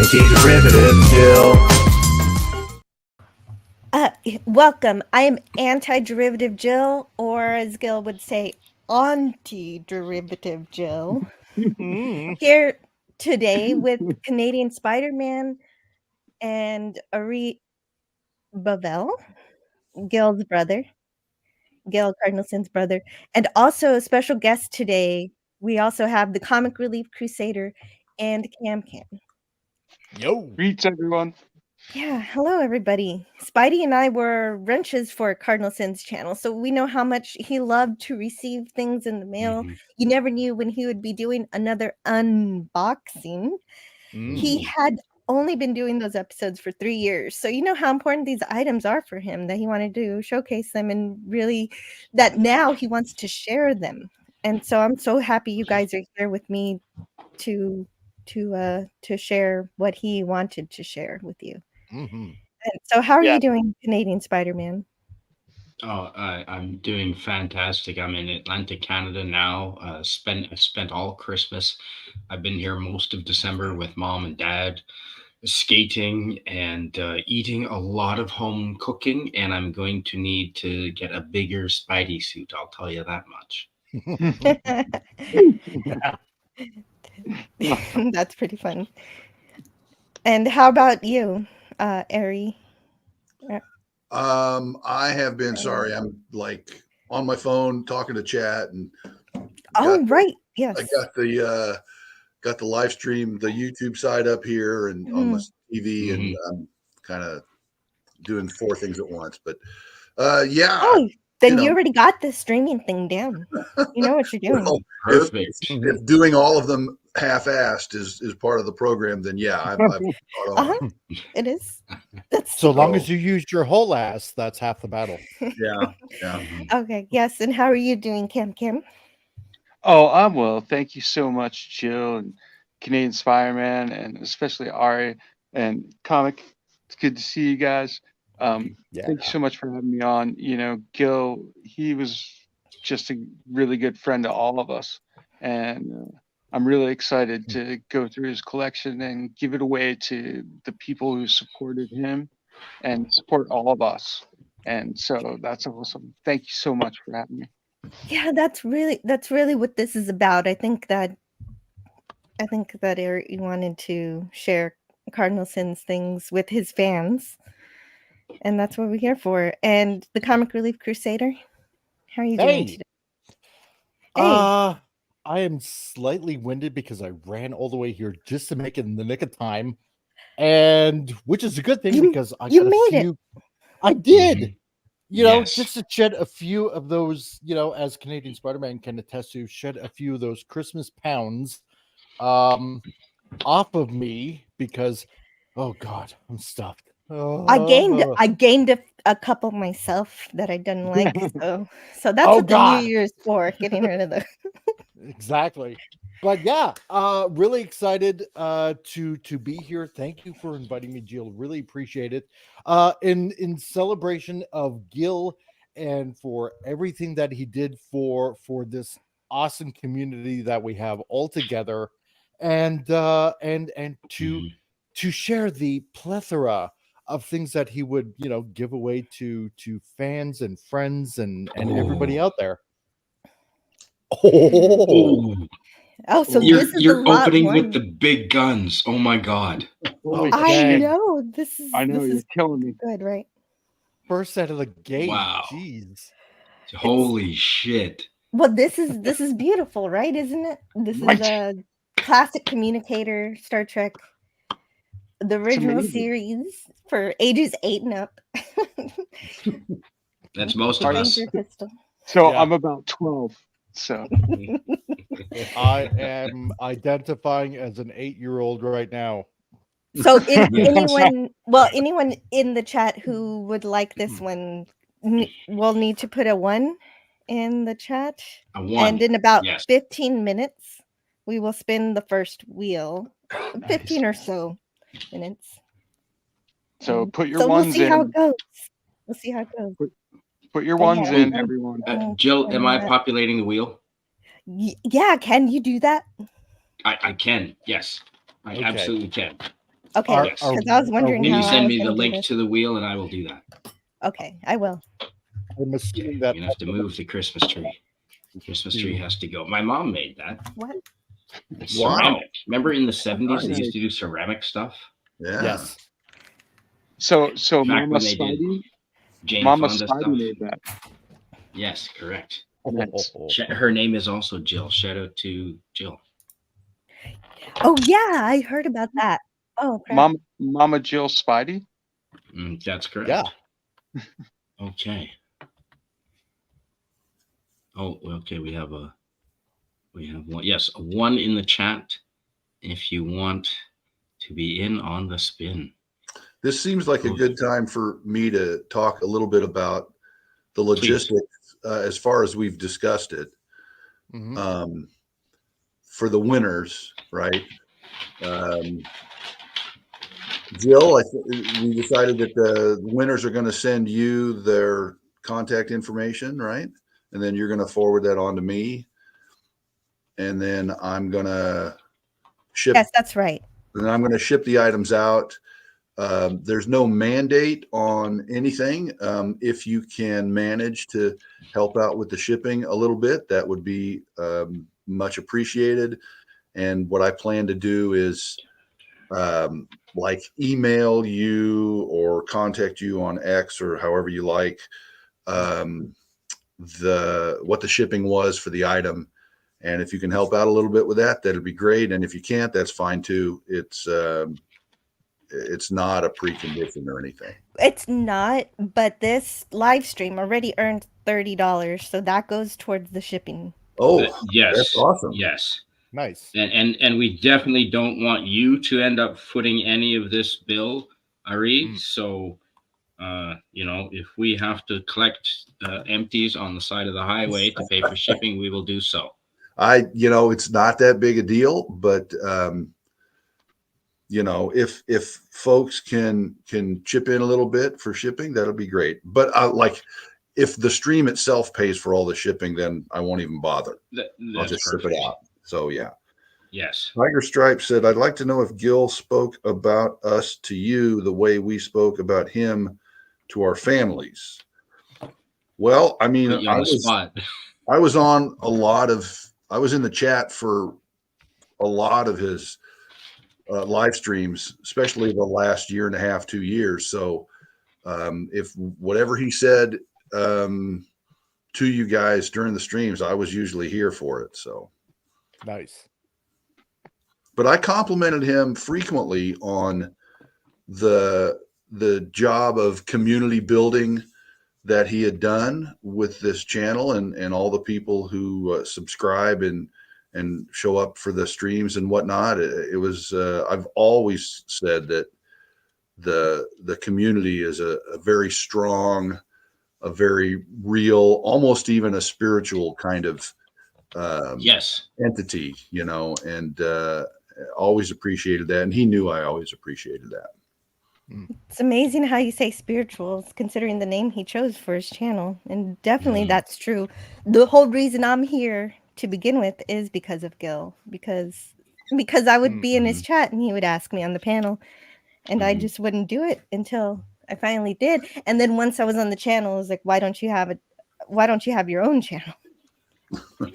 Antiderivative Jill. Welcome. I am Antiderivative Jill, or as Gil would say, Antiderivative Jill. Here today with Canadian Spider-Man and Ari Bavel, Gil's brother, Gil Cardinal Sin's brother, and also a special guest today. We also have the Comic Relief Crusader and Cam. Yo. Greets, everyone. Yeah, hello everybody. Spidey and I were wrenches for Cardinal Sin's channel, so we know how much he loved to receive things in the mail. You never knew when he would be doing another unboxing. He had only been doing those episodes for 3 years, so you know how important these items are for him, that he wanted to showcase them, and really that now he wants to share them. And so I'm so happy you guys are here with me to share what he wanted to share with you. And so how are you doing, Canadian Spider-Man? Oh, I'm doing fantastic. I'm in Atlantic, Canada now. I spent all Christmas. I've been here most of December with mom and dad, skating and eating a lot of home cooking. And I'm going to need to get a bigger Spidey suit. I'll tell you that much. That's pretty fun. And how about you, Ari? I have been sorry. I'm like on my phone talking to chat, and right, yes. I got the live stream, the YouTube side up here, and on the TV, and I'm kind of doing 4 things at once. But yeah. Oh, then you already got the streaming thing down. You know what you're doing. Well, if doing all of them half-assed is part of the program, then yeah, I've it is. So long as you used your whole ass, that's half the battle. Yeah. Okay, yes. And how are you doing, Cam? Oh, I'm well. Thank you so much, Jill and Canadian Spider-Man, and especially Ari and Comic. It's good to see you guys. Thank you so much for having me on. You know, Gil, he was just a really good friend to all of us, and I'm really excited to go through his collection and give it away to the people who supported him and support all of us. And so that's awesome. Thank you so much for having me. Yeah, that's really what this is about. I think that Eric wanted to share Cardinal Sin's things with his fans, and that's what we're here for. And the Comic Relief Crusader, how are you doing today? I am slightly winded because I ran all the way here just to make it in the nick of time, and which is a good thing because I got a few. I did. You know, just to shed a few of those, you know, as Canadian Spider-Man can attest to, shed a few of those Christmas pounds off of me because, oh God, I'm stuffed. I gained a couple myself that I didn't like. So that's what the New Year's for, getting rid of them. Exactly. But yeah, really excited to be here. Thank you for inviting me, Jill. Really appreciate it. In celebration of Gil and for everything that he did for this awesome community that we have all together, and to share the plethora of things that he would, you know, give away to fans and friends and everybody out there. So you're opening with the big guns. Oh my God! I know this is. You're killing me. Good, right? First out of the gate. Wow! Jeez! Holy shit! Well, this is beautiful, right? Isn't it? This is a classic communicator, Star Trek, the original series for ages 8 and up. That's most of us. So I'm about 12. So I am identifying as an 8-year-old right now. So anyone in the chat who would like this one will need to put a 1 in the chat. A 1. And in about 15 minutes, we will spin the first wheel. 15 or so minutes. So put your ones in. We'll see how it goes. Put your ones in, everyone. Jill, am I populating the wheel? Yeah, can you do that? I can. Yes, I absolutely can. Okay, because I was wondering Can how you I send was me the going to do link this. to the wheel, and I will do that. Okay, I will. I'm Okay, assuming you're that gonna have to move the Christmas tree. Christmas tree has to go. My mom made that. What? It's Wow. ceramic. Remember in the 70s they Nice. used to do ceramic stuff? Yeah. Yes. So Back Mama when they did Spidey, Jane Mama Fonda Spidey stuff. made that. Yes, correct. Nice. Her name is also Jill. Shout out to Jill. Oh yeah, I heard about that. Oh crap. Mama Jill Spidey. That's correct. Yeah. Okay. Oh, okay. We have one. Yes, a 1 in the chat. If you want to be in on the spin. This seems like a good time for me to talk a little bit about the logistics as far as we've discussed it. For the winners, right? Jill, we decided that the winners are going to send you their contact information, right? And then you're going to forward that on to me. And then I'm going to ship. Yes, that's right. And I'm going to ship the items out. There's no mandate on anything. If you can manage to help out with the shipping a little bit, that would be much appreciated. And what I plan to do is like email you or contact you on X or however you like what the shipping was for the item. And if you can help out a little bit with that, that'd be great. And if you can't, that's fine too. It's not a precondition or anything. It's not, but this live stream already earned $30, so that goes towards the shipping. Oh, yes, that's awesome. Yes, nice. And we definitely don't want you to end up footing any of this bill, Ari. So, if we have to collect empties on the side of the highway to pay for shipping, we will do so. It's not that big a deal, but if folks can chip in a little bit for shipping, that'll be great. But if the stream itself pays for all the shipping, then I won't even bother. I'll just ship it out. So yeah. Yes. Tiger Stripe said, I'd like to know if Gil spoke about us to you the way we spoke about him to our families. Well, I mean, I was in the chat for a lot of his live streams, especially the last year and a half, 2 years. So if whatever he said to you guys during the streams, I was usually here for it. So nice. But I complimented him frequently on the job of community building that he had done with this channel and all the people who subscribe and show up for the streams and whatnot. It was I've always said that the community is a very strong, a very real, almost even a spiritual kind of entity, and always appreciated that. And he knew I always appreciated that. It's amazing how you say spiritual, considering the name he chose for his channel. And definitely that's true. The whole reason I'm here to begin with is because of Gil, because I would be in his chat and he would ask me on the panel, and I just wouldn't do it until I finally did. And then once I was on the channel, I was like, why don't you have your own channel?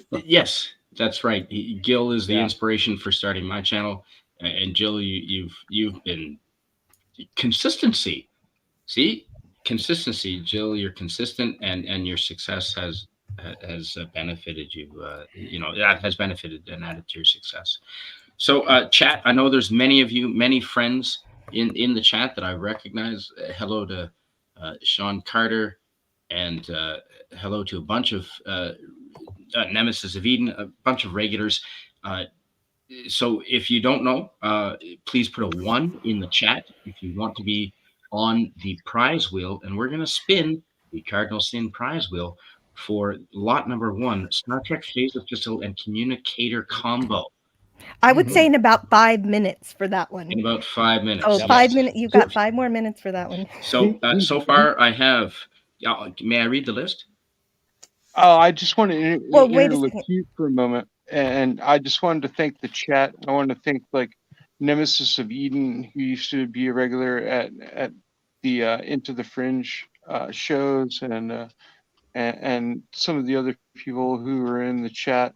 Yes, that's right. Gil is the inspiration for starting my channel, and Jill, you've been consistency. See, consistency, Jill. You're consistent, and your success has benefited you. That has benefited and added to your success. So, chat. I know there's many of you, many friends in the chat that I recognize. Hello to Sean Carter, and hello to a bunch of Nemesis of Eden, a bunch of regulars. So if you don't know, please put a 1 in the chat if you want to be on the prize wheel, and we're going to spin the Cardinal Sin prize wheel for lot number 1, Star Trek Phaser Pistol and Communicator combo. I would say in about 5 minutes for that one. In about 5 minutes. Oh, 5 minutes. You've got 5 more minutes for that one. So so far I have. May I read the list? Oh, I just want to wait a interlude second. you for a moment, and I just wanted to thank the chat. I wanted to thank Nemesis of Eden, who used to be a regular at the Into the Fringe shows, and some of the other people who were in the chat.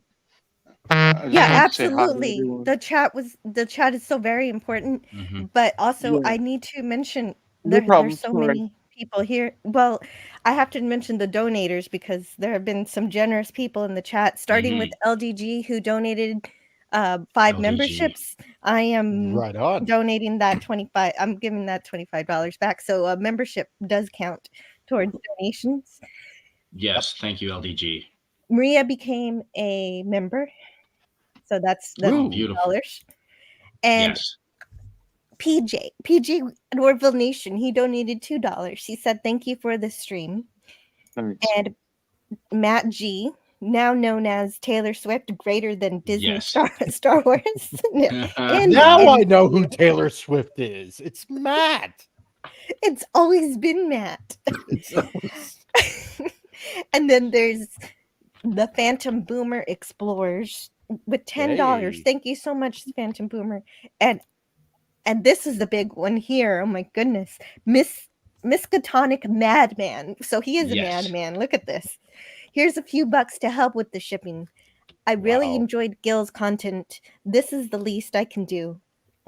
I just Yeah, wanted to say hi to absolutely. everyone. The chat is so very important, Mm-hmm. but also Yeah. I need to mention No problem. there's so All right. many people here. Well, I have to mention the donators because there have been some generous people in the chat, starting with LDG who donated 5 LDG. memberships. I am Right on. donating that 25. I'm giving that $25 back. So a membership does count towards donations. Yes, thank you, LDG. Maria became a member. So that's Oh, beautiful. $2. And Yes. PG Norville Nation, he donated $2. He said thank you for the stream. Thanks. And Matt G, now known as Taylor Swift, greater than Disney Yes. Star Wars. and Now I know who Taylor Swift is. It's Matt. It's always been Matt. It's always... And then there's the Phantom Boomer Explorers with $10. Hey. Thank you so much, Phantom Boomer. And this is the big one here. Oh my goodness. Miskatonic Madman. So he is a Yes. madman. Look at this. Here's a few bucks to help with the shipping. I really Wow. enjoyed Gil's content. This is the least I can do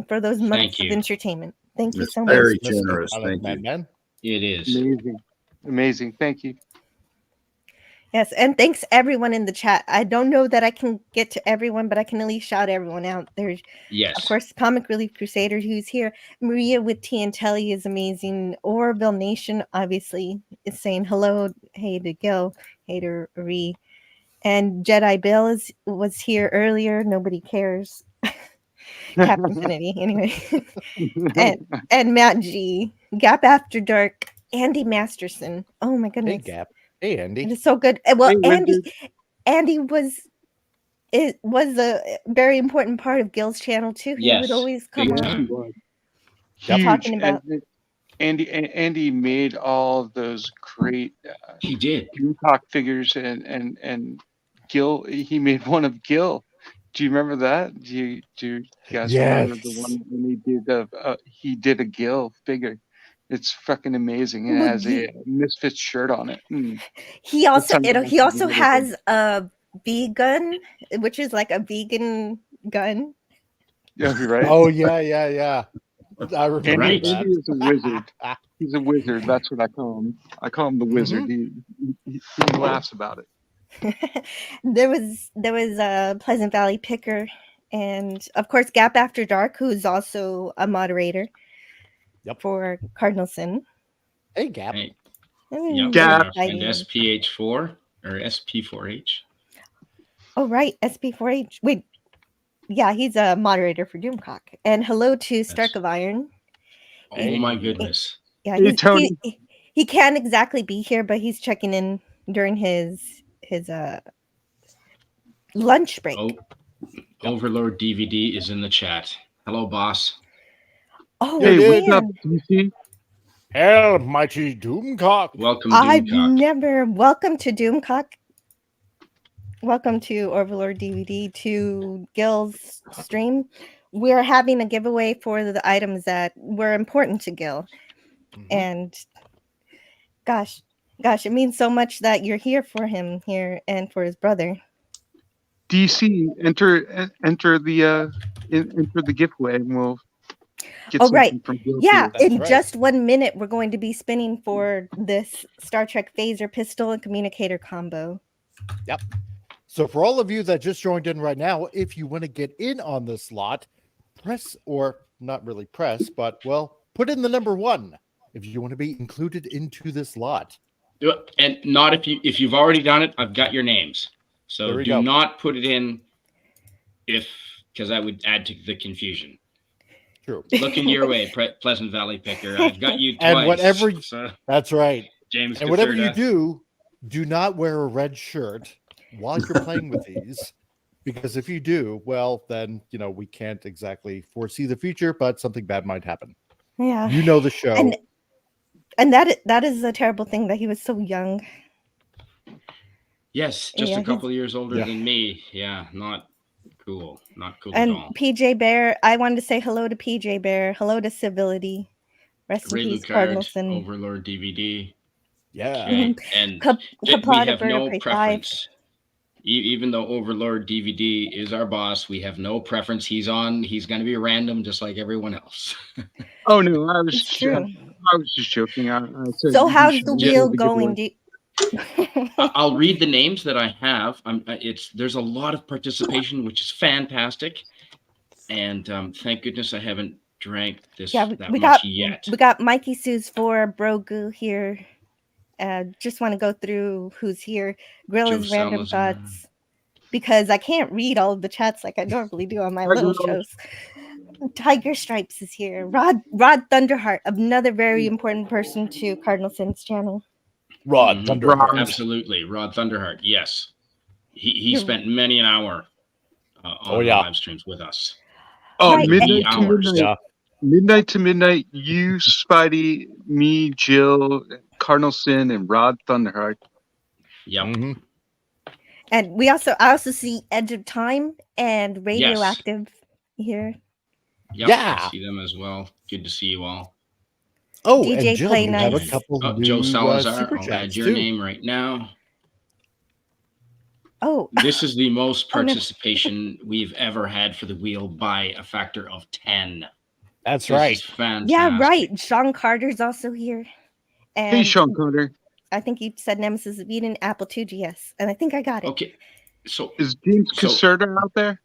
for those months of you. entertainment. Thank you It's so much. very Thanks, Mr. generous. Alec Thank you. Man. It is. Amazing. Thank you. Yes, and thanks everyone in the chat. I don't know that I can get to everyone, but I can at least shout everyone out. There's, Yes. of course, Comic Relief Crusader who's here. Maria with T and Telly is amazing. Orville Nation, obviously, is saying hello. Hey to Gil. Hey to Ari. And Jedi Bill was here earlier. Nobody cares. Captain Kennedy, anyway. and Matt G. Gap After Dark. Andy Masterson. Oh my goodness. Hey, Gap. Hey, Andy. It is so good. Well, Hey, Andy was a very important part of Gil's channel too. He would Yes, always come big on time. Huge. talking about Andy made all of those great He did. Doomcock figures, and Gil, he made one of Gil. Do you remember that? Do you guys remember the one when he did a Gil figure? It's fucking amazing. It has a Misfits shirt on it. He also has a vegan, which is like a vegan gun. Yeah, right. Oh yeah. I remember Right. that. Andy is a wizard. He's a wizard. That's what I call him. I call him the wizard. He laughs about it. There was a Pleasant Valley Picker, and of course Gap After Dark, who's also a moderator. Yep. For Cardinal Sin. Hey, Gap. Hey. Yep. Gap. And SPH4 or SP4H. Oh, right. SP4H. Wait. Yeah, he's a moderator for Doomcock. And hello to Stark of Iron. Oh, my goodness. Yeah, hey, Tony. He can't exactly be here, but he's checking in during his lunch break. Oh, Overlord DVD is in the chat. Hello, boss. Oh, hey, man. what's up, DC? Hail, mighty Doomcock. Welcome, Doomcock. Welcome to Doomcock. Welcome to Overlord DVD, to Gil's stream. We're having a giveaway for the items that were important to Gil. And gosh, it means so much that you're here for him here and for his brother. DC, enter the giveaway, and we'll get something from Gil. Yeah, in just 1 minute, we're going to be spinning for this Star Trek phaser pistol and communicator combo. Yep. So for all of you that just joined in right now, if you want to get in on this lot, press, or not really press, but well, put in the number 1 if you want to be included into this lot. And not if you've already done it, I've got your names. So do not put it in because that would add to the confusion. True. Looking your way, Pleasant Valley Picker. I've got you twice. And whatever, that's right. James, and whatever you do not wear a red shirt while you're playing with these, because if you do, well, then we can't exactly foresee the future, but something bad might happen. Yeah, you know the show, and that is a terrible thing that he was so young. Yes, just a couple of years older than me. Yeah, not cool. Not cool And at all. PJ Bear, I wanted to say hello to PJ Bear. Hello to Civility. Rest in Ray peace, Cardinal Lucard, Sin. Overlord DVD. Yeah. Okay. And we Kaplata have no Vertebrae 5. preference. Even though Overlord DVD is our boss, we have no preference. He's going to be random just like everyone else. Oh no, I was It's true. just joking. I said So you how's should the share wheel the going? giveaway. I'll read the names that I have. There's a lot of participation, which is fantastic. And thank goodness I haven't drank this that much yet. We got Mikey Sue's for Brogu here. Just want to go through who's here. Grilla's Joe Random Salazar. Thoughts. Because I can't read all of the chats like I normally do on my little shows. Tiger Stripes is here. Rod Thunderheart, another very important person to Cardinal Sin's channel. Rod Thunderheart. Absolutely. Rod Thunderheart. Yes. He spent many an hour on the live streams with us. Oh, Right. midnight to hours. midnight. Yeah. Midnight to midnight. You, Spidey, me, Jill, Cardinal Sin, and Rod Thunderheart. Yep. Mm-hmm. And I also see Edge of Time and Radioactive here. Yep, Yeah. I see them as well. Good to see you all. Oh, DJ and Jill, Play you have a Nice. couple new Joe Salazar, super I'll chats add your too. name right now. Oh, this is the most Oh, no. participation we've ever had for the wheel by a factor of 10. That's This right. is fantastic. Yeah, right. Sean Carter's also here. And Hey, Sean Carter. I think you said Nemesis of Eden, Apple 2GS. And I think I got it. Okay. So Is James Caserta out there?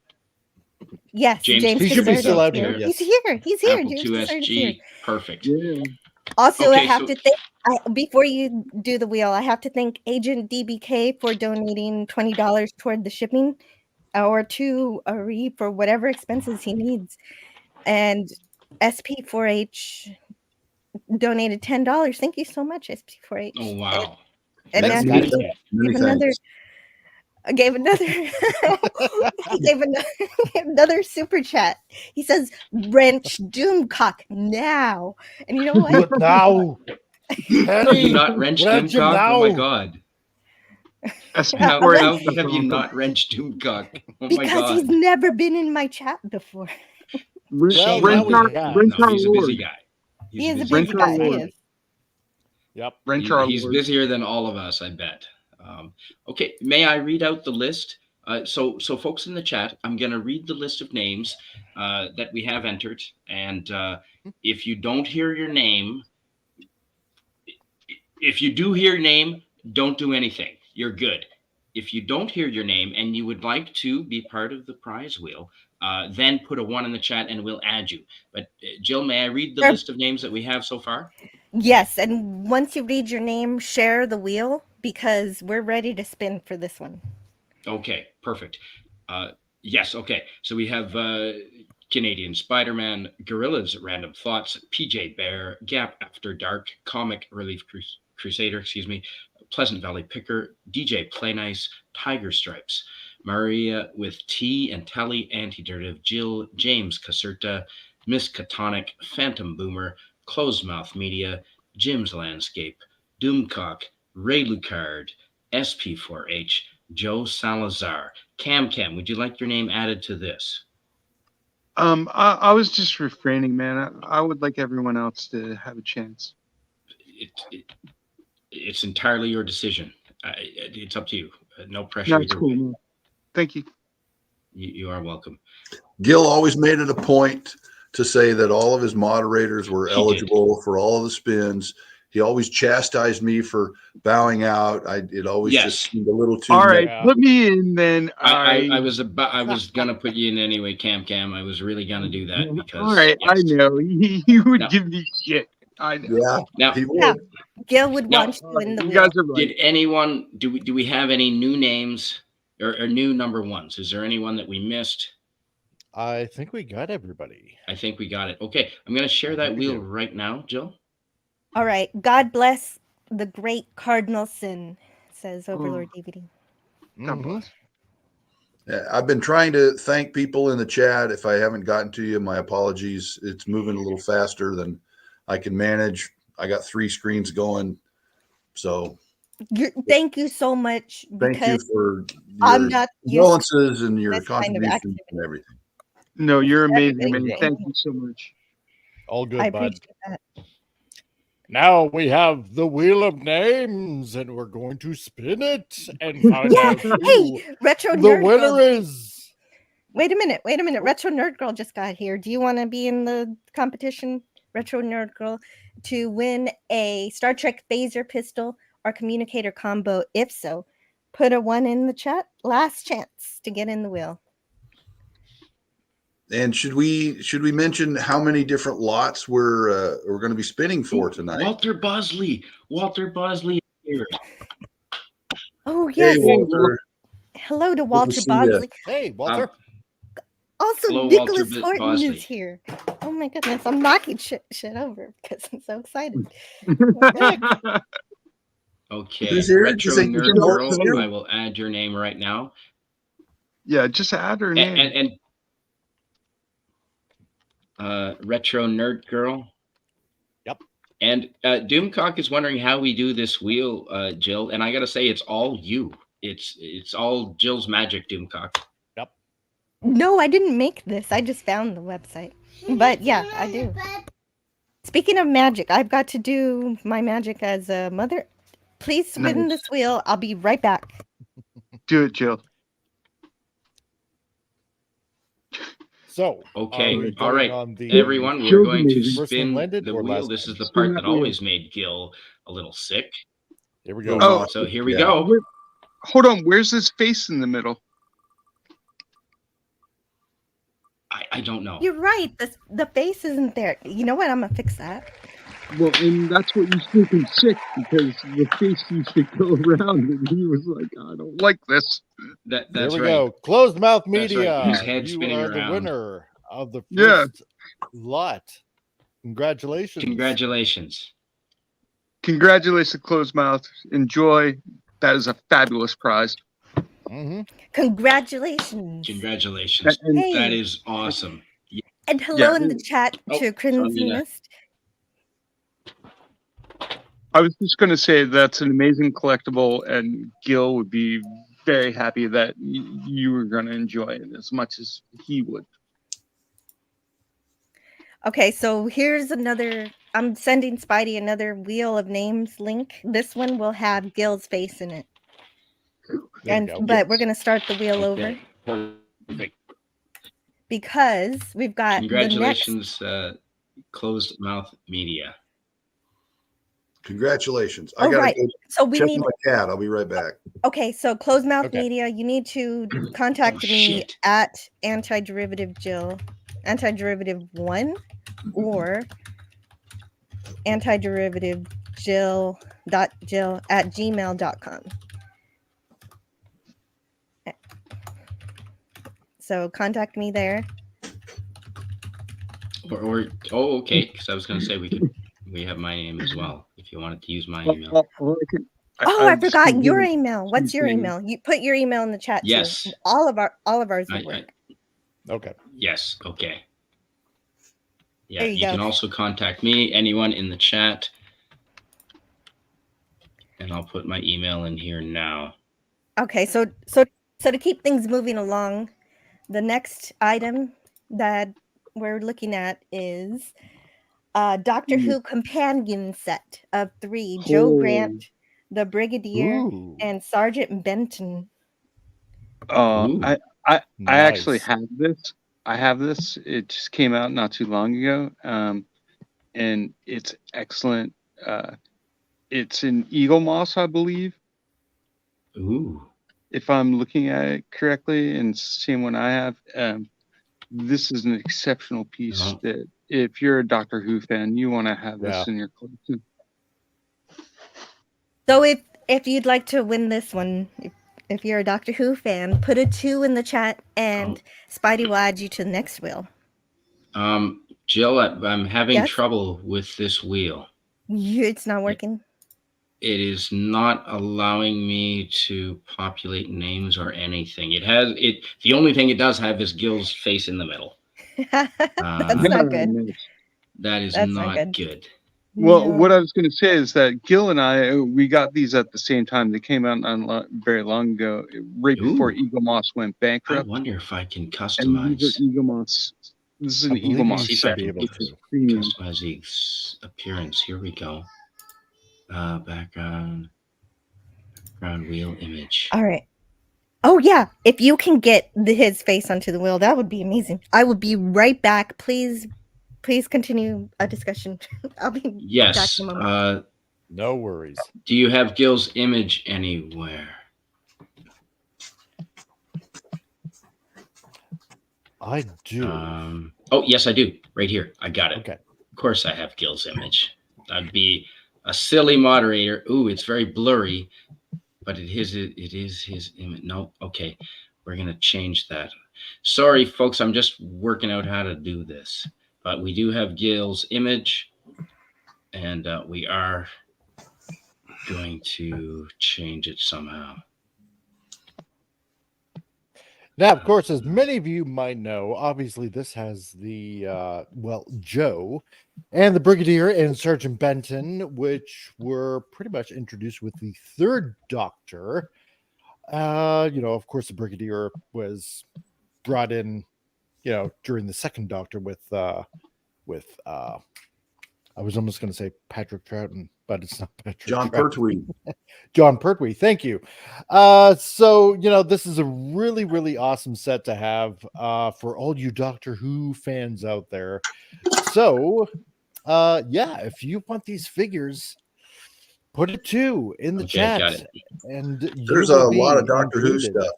Yes, James he should be still Caserta's out here. Yes. He's here. He's here. Apple James Caserta's here. 2SG. Perfect. Yeah. Also, Okay, I have so- to thank, before you do the wheel, I have to thank Agent DBK for donating $20 toward the shipping, or to Ari for whatever expenses he needs. And SP4H donated $10. Thank you so much, SP4H. Oh, wow. And Thanks, then guys. gave another he gave another super chat. He says, "Wrench Doomcock now." And you know what? What now? Have you not wrenched Wrench him Doomcock? now. Oh my god. How have you not wrenched Doomcock? Oh my Because god. he's never been in my chat before. Well, No, he's a Lord. busy guy. He is a Rent busy our guy. He Lord. is. Yep. He's busier than all of us, I bet. Okay, may I read out the list? So folks in the chat, I'm going to read the list of names that we have entered. And if you don't hear your name, if you do hear your name, don't do anything. You're good. If you don't hear your name and you would like to be part of the prize wheel, then put a 1 in the chat and we'll add you. But Jill, may I read the list of names that we have so far? Yes, and once you read your name, share the wheel because we're ready to spin for this one. Okay, perfect. Yes, okay. So we have Canadian Spider-Man, Gorillas, Random Thoughts, PJ Bear, Gap After Dark, Comic Relief Crusader, Pleasant Valley Picker, DJ Play Nice, Tiger Stripes, Maria with T and Telly, Antiderivative Jill, James Caserta, Miss Catonic, Phantom Boomer, Closedmouth Media, Jim's Landscape, Doomcock, Ray Lucard, SP4H, Joe Salazar. Cam, would you like your name added to this? I was just refraining, man. I would like everyone else to have a chance. It's entirely your decision. It's up to you. No pressure That's either cool, way. man. Thank you. You are welcome. Gil always made it a point to say that all of his moderators were eligible for all of the spins. He always chastised me for bowing out. It always just seemed a little too. All right, put me in then. I was gonna put you in anyway, Cam. I was really gonna do that because. All right, I know you would give me shit. I know. Yeah, he would. Gil would want you in the you wheel. guys are right. Did anyone do we have any new names or new number ones? Is there anyone that we missed? I think we got everybody. I think we got it. Okay, I'm gonna share that wheel right now, Jill. All right. God bless the great Cardinal Sin, says Overlord DVD. God bless. I've been trying to thank people in the chat. If I haven't gotten to you, my apologies. It's moving a little faster than I can manage. I got 3 screens going. So Thank you so much. Thank you Because for I'm your not used to condolences and your this kind of contributions activity. and everything. No, you're amazing, Everybody man. saying Thank you so much. All good, I bud. appreciate that. Now we have the wheel of names, and we're going to spin it and find out who Hey, Retro the Nerd winner Girl. is. Wait a minute. Retro Nerd Girl just got here. Do you want to be in the competition, Retro Nerd Girl, to win a Star Trek phaser pistol or communicator combo? If so, put a 1 in the chat. Last chance to get in the wheel. And should we mention how many different lots we're going to be spinning for tonight? Walter Bosley here. Oh, yes. Hey, Walter. Hello to Good Walter to see ya. Bosley. Hey, Walter. Also, Hello, Nicholas Walter Horton Bosley. is here. Oh my goodness, I'm knocking shit over because I'm so excited. Okay, Who's here? Retro You say Nerd Nicholas Girl, Horton's here? I will add your name right now. Yeah, just add her name. And Retro Nerd Girl. Yep. And Doomcock is wondering how we do this wheel, Jill. And I got to say, it's all you. It's all Jill's magic, Doomcock. Yep. No, I didn't make this. I just found the website. But yeah, I do. Speaking of magic, I've got to do my magic as a mother. Please spin this wheel. I'll be right back. Do it, Jill. So, okay, all right, the everyone, we're going to first spin landed the or wheel. last This is the landed? part that always made Gil a little sick. Here we go. Oh, So here we yeah. go. Hold on. Where's his face in the middle? I don't know. You're right. The face isn't there. You know what? I'm gonna fix that. Well, and that's what used to make him sick, because the face used to go around, and he was like, "I don't like this." That's There we right. go. Closed Mouth That's Media. right. His head You spinning are the around. winner of the Yeah. first lot. Congratulations. Congratulations. Congratulations, Closed Mouth. Enjoy. That is a fabulous prize. Mm-hmm. Congratulations. Congratulations. Hey. That is awesome. And hello Yeah. in the chat to Crimson Mist. I was just going to say that's an amazing collectible, and Gil would be very happy that you were going to enjoy it as much as he would. Okay, so here's another. I'm sending Spidey another Wheel of Names link. This one will have Gil's face in it. But we're gonna start the wheel over. Perfect. Because we've got congratulations, Closed Mouth Media. Congratulations. Oh, I gotta right. go So we check need my cat. I'll be right back. Okay, so Closed Mouth Media, you need to contact me at Antiderivative Jill, Antiderivative 1 or Antiderivative Jill at gmail.com. So contact me there. Or okay, because I was going to say we have my name as well if you wanted to use my email. I forgot your email. What's your email? You put your email in the chat too. Yes. All of ours will work. Okay. Yes. Okay. Yeah, There you go. can also contact me, anyone in the chat, and I'll put my email in here now. Okay, so to keep things moving along, the next item that we're looking at is Doctor Who companion set of 3: Joe Grant, the Brigadier, and Sergeant Benton. I actually have this. I have this. It just came out not too long ago, and it's excellent. It's an Eagle Moss, I believe. Ooh. If I'm looking at it correctly, and it's the same one I have. This is an exceptional piece that if you're a Doctor Who fan, you want to have this in your collection. So if you'd like to win this one, if you're a Doctor Who fan, put a 2 in the chat, and Spidey will add you to the next wheel. Jill, I'm having trouble with this wheel. It's not working? It is not allowing me to populate names or anything. The only thing it does have is Gil's face in the middle. That's not good. That is That's not not good. Well, No. what I was going to say is that Gil and I, we got these at the same time. They came out not very long ago, right before Ooh. Eagle Moss went I bankrupt. wonder if I can And these customize. are Eagle Moss. This is I an Eagle believe you Moss See if should I be can able which to. is premium. customize the appearance. Here we go. Background wheel image. All right. Oh yeah, if you can get his face onto the wheel, that would be amazing. I will be right back. Please continue a discussion. I'll be back Yes. in a moment. No worries. Do you have Gil's image anywhere? I do. Oh, yes, I do. Right here. I got it. Okay. Of course I have Gil's image. I'd be a silly moderator. Ooh, it's very blurry, but it is his image. No, okay. We're going to change that. Sorry, folks. I'm just working out how to do this. But we do have Gil's image, and we are going to change it somehow. Now, of course, as many of you might know, obviously this has the, Joe and the Brigadier and Sergeant Benton, which were pretty much introduced with the third Doctor. Of course, the Brigadier was brought in, during the second Doctor with I was almost going to say Patrick Troughton, but it's not Patrick. John Troughton. Pertwee. John Pertwee, thank you. So this is a really, really awesome set to have for all you Doctor Who fans out there. So, if you want these figures, put it in the chat. Got it. And There's a lot of Doctor Who stuff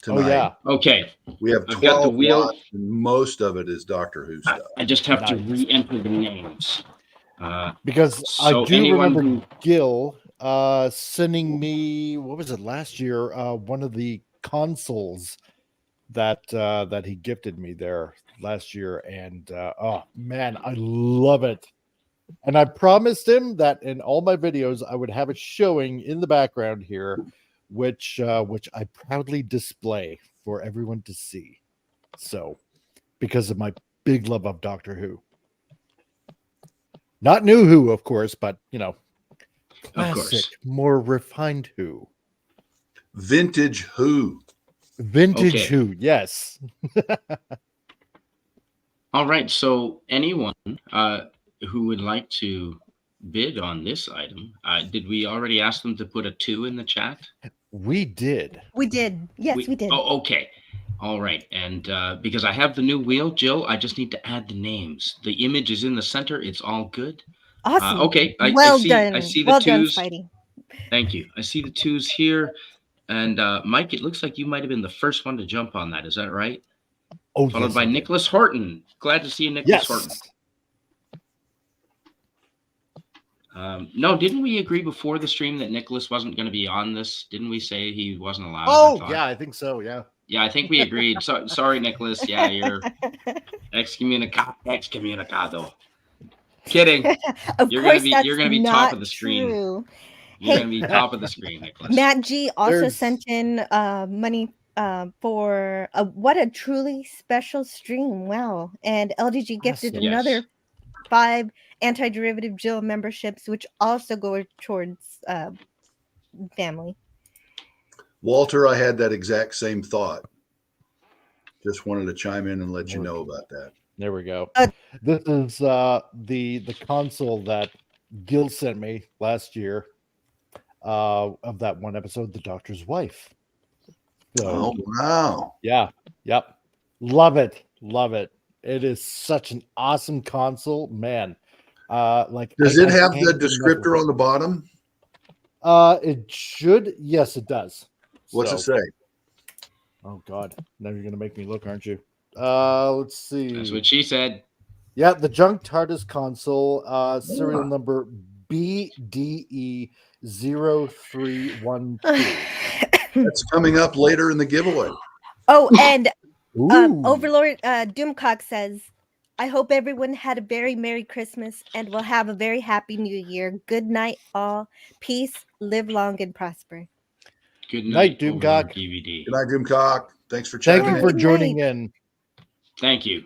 tonight. Oh yeah. Okay. We have I've got the 12 wheel. watts, and most of it is Doctor Who stuff. I just have to Nice. re-enter the names. Because so I do anyone remember Gil sending me, what was it, last year, one of the consoles that he gifted me there last year. And oh man, I love it. And I promised him that in all my videos I would have it showing in the background here, which I proudly display for everyone to see. So, because of my big love of Doctor Who. Not new Who, of course, but classic, more refined Who. Vintage Who. Vintage Who, yes. All right. So anyone who would like to bid on this item, did we already ask them to put a 2 in the chat? We did. We did. Yes, we did. Oh, okay. All right. And because I have the new wheel, Jill, I just need to add the names. The image is in the center. It's all good. Awesome. Okay. Done. I see the well 2s. Done, Spidey. Thank you. I see the 2s here. And Mike, it looks like you might have been the first one to jump on that. Is that right? Oh, followed by Nicholas Horton. Glad to see you, Nicholas Horton. No, didn't we agree before the stream that Nicholas wasn't going to be on this? Didn't we say he wasn't allowed? Oh, yeah, I think so. Yeah. Yeah, I think we agreed. So, sorry, Nicholas. Yeah, you're excommunicado. Kidding. You're gonna be top of the screen. True. You're gonna be top of the screen, Nicholas. Matt G also sent in money for what a truly special stream. Wow. And LDG gifted another 5 Antiderivative Jill memberships, which also go towards family. Walter, I had that exact same thought. Just wanted to chime in and let you know about that. There we go. This is the console that Gil sent me last year of that one episode, The Doctor's Wife. So, oh, wow. Yeah. Yep. Love it. Love it. It is such an awesome console, man. Does it have the descriptor on the bottom? It should. Yes, it does. What's it say? Oh God! Now you're gonna make me look, aren't you? Let's see. That's what she said. Yeah, the Junk TARDIS console, serial number BDE0312. That's coming up later in the giveaway. Oh, and Overlord Doomcock says, I hope everyone had a very Merry Christmas and will have a very happy New Year. Good night, all. Peace, live long and prosper. Good night, Doomcock. DVD. Good night, Doomcock. Thanks for chiming in. Thank you for joining in. Thank you.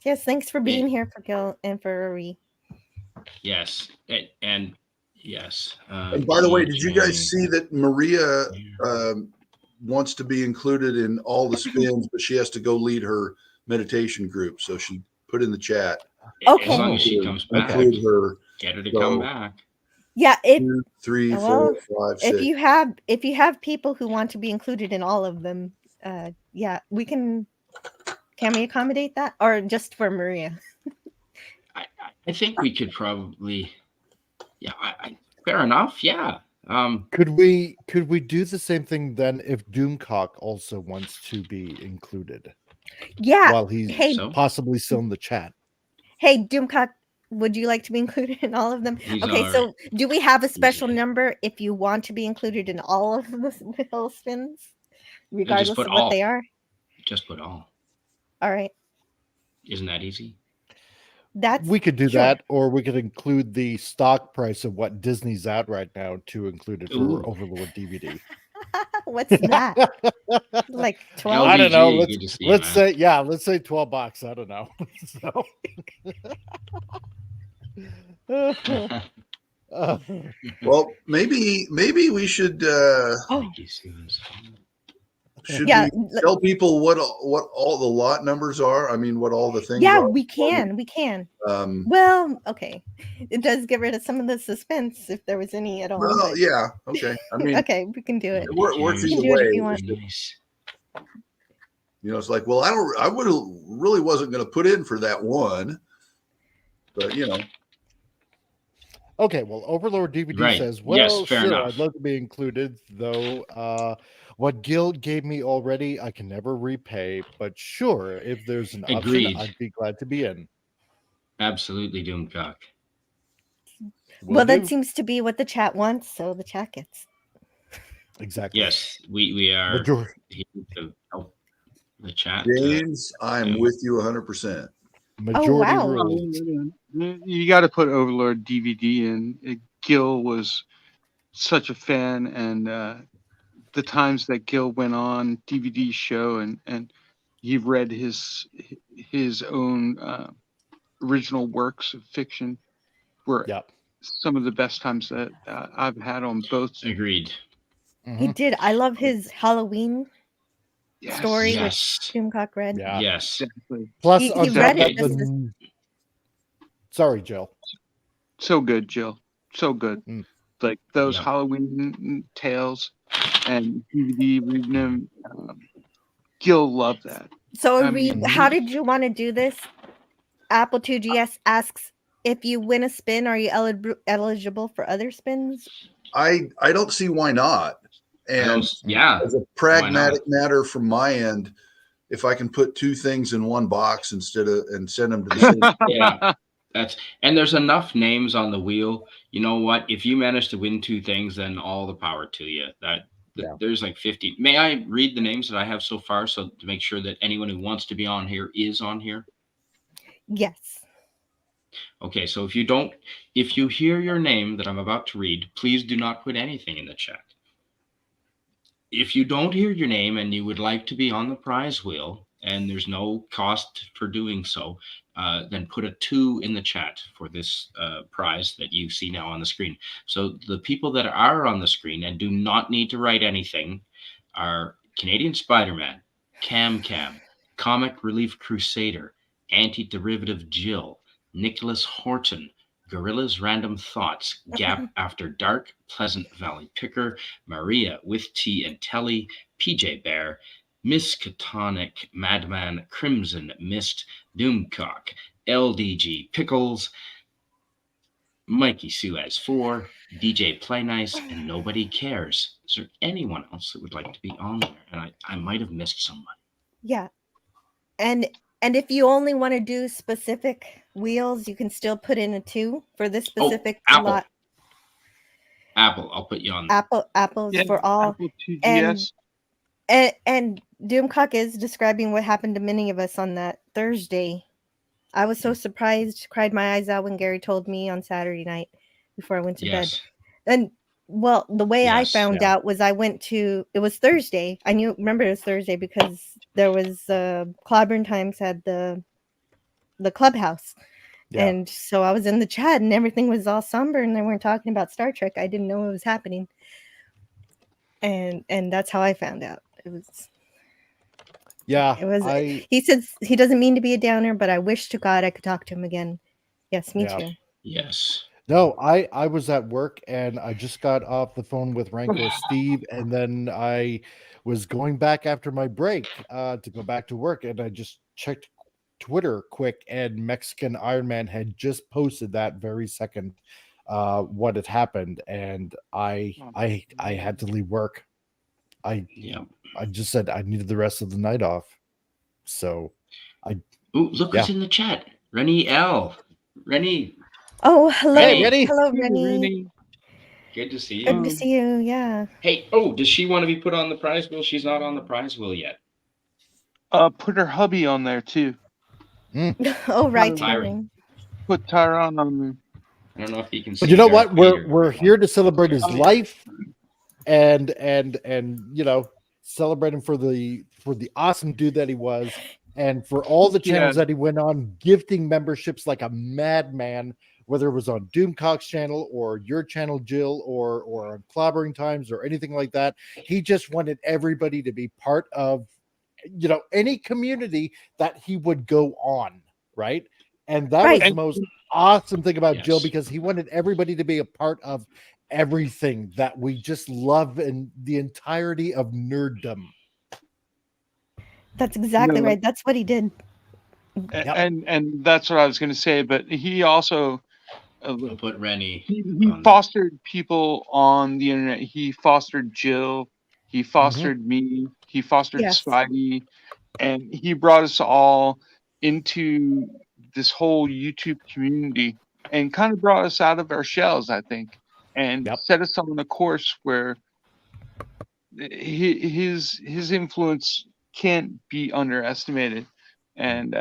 Yes, thanks for being here for Gil and for Ari. Yes, and yes. And by the way, did you guys see that Maria wants to be included in all the spins, but she has to go lead her meditation group? So she put in the chat. Okay. As long as she comes back, include her. get her to come back. Yeah, 2, 3, well, 4, 5, 6. if you have people who want to be included in all of them, yeah, we can we accommodate that, or just for Maria? I think we could probably, yeah, fair enough. Yeah. Could we do the same thing then if Doomcock also wants to be included? Yeah. While he's possibly still in the chat. Hey, Doomcock, would you like to be included in all of them? Okay, so do we have a special number if you want to be included in all of the whole spins, regardless of what they are? Just put all. All right. Isn't that easy? We could do that, or we could include the stock price of what Disney's at right now to include it for Overlord DVD. What's that? Like 12? I don't know. Let's say $12. I don't know. Well, maybe we should should we tell people what all the lot numbers are? I mean, what all the things are? Yeah, we can. Well, okay. It does get rid of some of the suspense if there was any at all. Well, yeah. Okay. I mean, okay, we can do it. It works either way. You know, it's like, well, I would have really wasn't going to put in for that one, but you know. Okay, well, Overlord DVD says, well, yes, fair enough. I'd love to be included, though what Gil gave me already, I can never repay, but sure, if there's an option, I'd be glad to be in. Absolutely, Doomcock. Well, that seems to be what the chat wants, so the chat gets. Exactly. Yes, we are here to help the chat. James, I'm with you 100%. Majority rules. You got to put Overlord DVD in. Gil was such a fan, and the times that Gil went on DVD show, and you've read his own original works of fiction, were some of the best times that I've had on both. Agreed. He did. I love his Halloween story, which Doomcock read. Yeah. Yes. Exactly. Plus, he read it. Sorry, Jill. So good, Jill. So good. Like those Halloween tales and DVD reading them. Gil loved that. So, how did you want to do this? Apple 2GS asks, if you win a spin, are you eligible for other spins? I don't see why not. And as a pragmatic matter from my end, if I can put two things in one box and send them to the same. And there's enough names on the wheel. You know what? If you manage to win two things, then all the power to you. There's like 50. May I read the names that I have so far, so to make sure that anyone who wants to be on here is on here? Yes. Okay, so if you hear your name that I'm about to read, please do not put anything in the chat. If you don't hear your name and you would like to be on the prize wheel, and there's no cost for doing so, then put a 2 in the chat for this prize that you see now on the screen. So the people that are on the screen and do not need to write anything are Canadian Spider-Man, Cam, Comic Relief Crusader, Antiderivative Jill, Nicholas Horton, Gorilla's Random Thoughts, Gap After Dark, Pleasant Valley Picker, Maria with Tea and Telly, PJ Bear, Miss Catonic, Madman, Crimson Mist, Doomcock, LDG Pickles, Mikey Suez 4, DJ Play Nice, and Nobody Cares. Is there anyone else that would like to be on there? And I might have missed someone. Yeah. And if you only want to do specific wheels, you can still put in a 2 for this specific lot. Apple, I'll put you on. Apples for all. Apple 2GS. And Doomcock is describing what happened to many of us on that Thursday. I was so surprised, cried my eyes out when Gary told me on Saturday night before I went to bed. And well, the way I found out was it was Thursday. Remember it was Thursday because there was Clobberin Times had the clubhouse. Yeah. And so I was in the chat and everything was all somber and they weren't talking about Star Trek. I didn't know what was happening. And that's how I found out. It was he says he doesn't mean to be a downer, but I wish to God I could talk to him again. Yes, me too. Yes. No, I was at work and I just got off the phone with Rancor Steve, and then I was going back after my break to go back to work, and I just checked Twitter quick, and Mexican Iron Man had just posted that very second what had happened, and I had to leave work. I just said I needed the rest of the night off. So Ooh, look who's in the chat. Rennie L. Rennie. Oh, hello. Rennie. Rennie. Hello, Rennie. Good to see you. Good to see you, yeah. Hey, does she want to be put on the prize wheel? She's not on the prize wheel yet. Put her hubby on there too. Oh, right, Tyron. Put Tyron on there. I don't know if you can see. But you know what? We're here to celebrate his life, and celebrate him for the awesome dude that he was, and for all the channels that he went on, gifting memberships like a madman, whether it was on Doomcock's channel or your channel, Jill, or on Clobbering Times or anything like that. He just wanted everybody to be part of, any community that he would go on, right? And that was the most awesome thing about Jill, because he wanted everybody to be a part of everything that we just love in the entirety of nerddom. That's exactly right. That's what he did. And that's what I was going to say. But he also put Rennie. He fostered people on the internet. He fostered Jill. He fostered me. He fostered Spidey, and he brought us all into this whole YouTube community and kind of brought us out of our shells, I think, and set us on a course where his influence can't be underestimated. And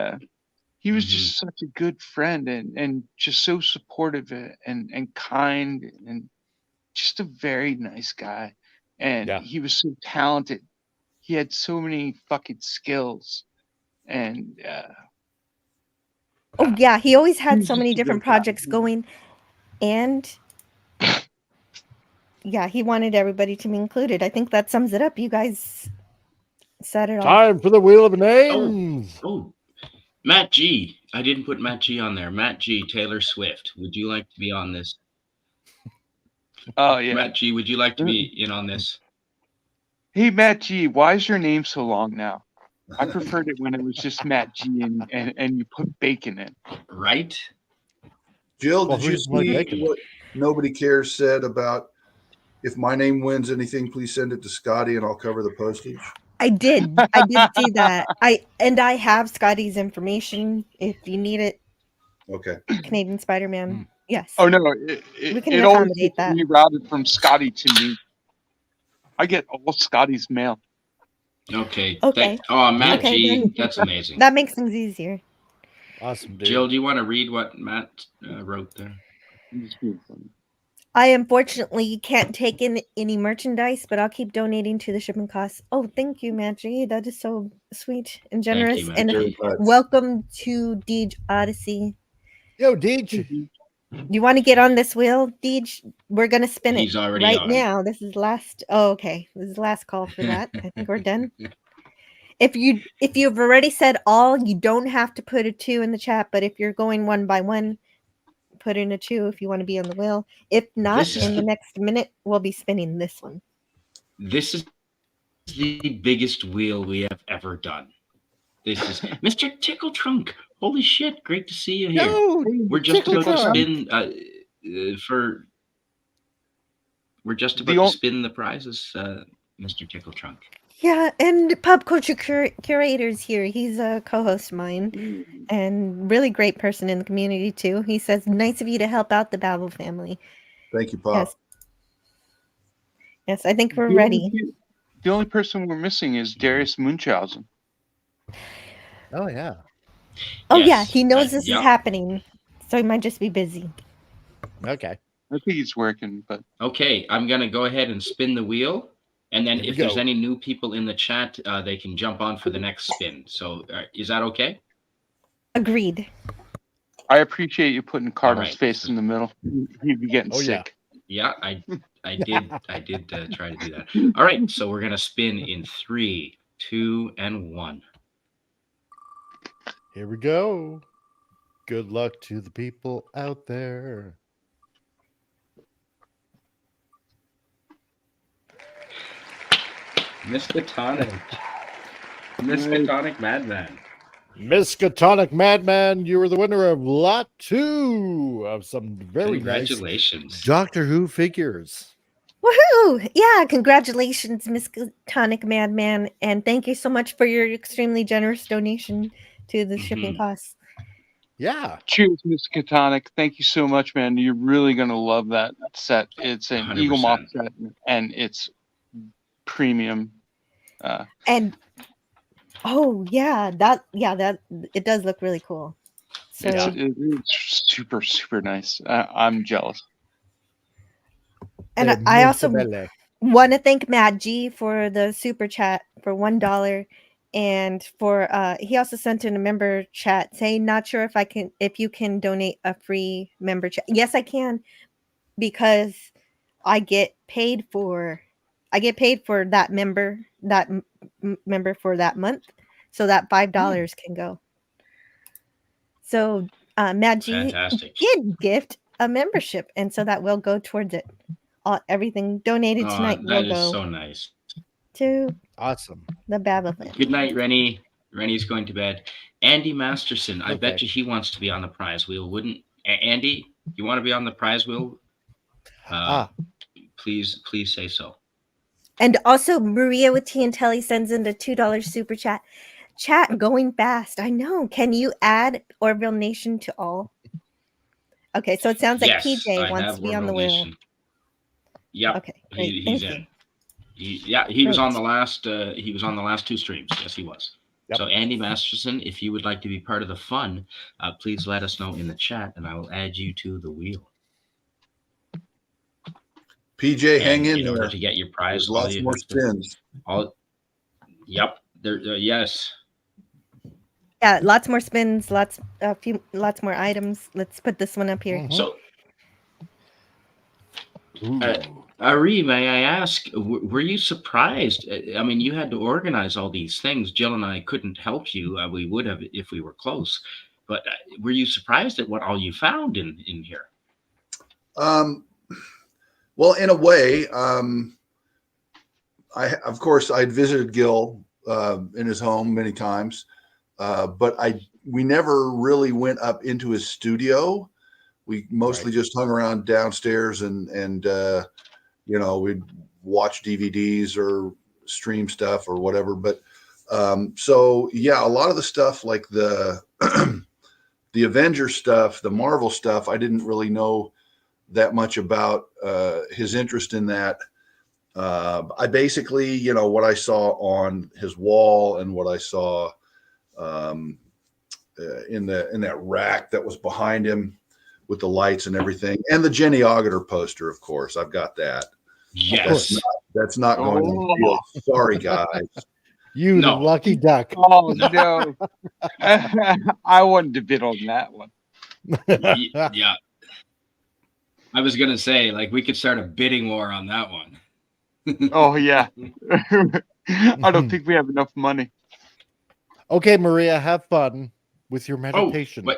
he was just such a good friend and just so supportive and kind and just a very nice guy. And he was so talented. He had so many fucking skills. And oh yeah, he always had so many different projects going, and yeah, he wanted everybody to be included. I think that sums it up. You guys said it all. Time for the Wheel of Names. Oh, Matt G. I didn't put Matt G on there. Matt G. Taylor Swift. Would you like to be on this? Oh yeah, Matt G. Would you like to be in on this? Hey Matt G. Why is your name so long now? I preferred it when it was just Matt G and you put bacon in. Right? Jill, did you see what Nobody Cares said about, if my name wins anything, please send it to Scotty and I'll cover the postage? I did see that. I have Scotty's information if you need it. Okay. Canadian Spider-Man. Yes. Oh no, we can it accommodate always that. rerouted from Scotty to me. I get all Scotty's mail. Okay. Okay. Matt okay, G. Then, that's amazing. That makes things easier. Awesome, dude. Jill, do you want to read what Matt wrote there? I unfortunately can't take in any merchandise, but I'll keep donating to the shipping costs. Oh, thank you, Matt G. That is so sweet and generous. You, and welcome to Deej Odyssey. Yo, Deej. You want to get on this wheel, Deej? We're gonna spin He's it already right on. now. This is last. Oh, okay. This is the last call for that. I think we're done. If you've already said all, you don't have to put a 2 in the chat. But if you're going one by one, put in a 2 if you want to be on the wheel. If not, in the next minute, we'll be spinning this one. This is the biggest wheel we have ever done. This is Mr. Tickle Trunk. Holy shit! Great to see you here. Yo, we're just about to spin We're just about to spin the prizes, Mr. Tickle Trunk. Yeah, and Pop Culture Curator's here. He's a co-host of mine and really great person in the community too. He says, nice of you to help out the Bavel family. Thank you, Pop. Yes, I think we're ready. The only person we're missing is Darius Munchausen. Oh, yeah. Oh, yeah, he knows this is happening, so he might just be busy. Okay. I think he's working, but... Okay, I'm going to go ahead and spin the wheel. And then if there's any new people in the chat, they can jump on for the next spin. So is that okay? Agreed. I appreciate you putting Cardinal's right. face in the middle. He'd be getting sick. Yeah, I did try to do that. All right, so we're gonna spin in 3, 2, and 1. Here we go. Good luck to the people out there. Miskatonic Madman. Miskatonic Madman, you were the winner of lot 2 of some very nice Congratulations. Doctor Who figures. Woohoo! Yeah, congratulations, Miskatonic Madman, and thank you so much for your extremely generous donation to the shipping costs. Yeah. Cheers, Miskatonic. Thank you so much, man. You're really gonna love that set. It's an 100%. Eagle Moth set, and it's premium. And oh yeah, that it does look really cool. So It's super, super nice. I'm jealous. and I also want to thank Matt G for the super chat for $1, and for he also sent in a member chat saying, not sure if you can donate a free member chat. Yes, I can, because I get paid for that member member for that month, so that $5 can go. So Matt G Fantastic. did gift a membership, and so that will go towards it. Everything donated tonight will that is go so nice. to awesome the Bavel family. Good night, Rennie. Rennie's going to bed. Andy Masterson, I bet you he wants to be on the prize wheel. Wouldn't Andy? You want to be on the prize wheel? Please say so. And also Maria with Tea and Telly sends in the $2 super chat. Chat going fast. I know. Can you add Orville Nation to all? Okay, so it sounds like PJ wants to be on the wheel. Yep. Okay, great. He's in. He was on the last. He was on the last 2 streams. Yes, he was. Yep. So Andy Masterson, if you would like to be part of the fun, please let us know in the chat, and I will add you to the wheel. PJ, hang in there. In order to get your prize, lots more spins. Yep. Yes. Yeah, lots more spins, lots more items. Let's put this one up here. So, Ari, may I ask, were you surprised? I mean, you had to organize all these things. Jill and I couldn't help you. We would have if we were close. But were you surprised at what all you found in here? Well, in a way, of course I'd visited Gil in his home many times, but we never really went up into his studio. We mostly just hung around downstairs and we'd watch DVDs or stream stuff or whatever. But so yeah, a lot of the stuff like the the Avengers stuff, the Marvel stuff, I didn't really know that much about his interest in that. I basically, what I saw on his wall and what I saw in that rack that was behind him with the lights and everything, and the Jenny Augator poster, of course, I've got that. Yes, that's not going to deal. Sorry, guys. You the lucky duck. Oh no, I wanted to bid on that one. Yeah. I was going to say, like, we could start a bidding war on that one. Oh, yeah. I don't think we have enough money. Okay, Maria, have fun with your meditation.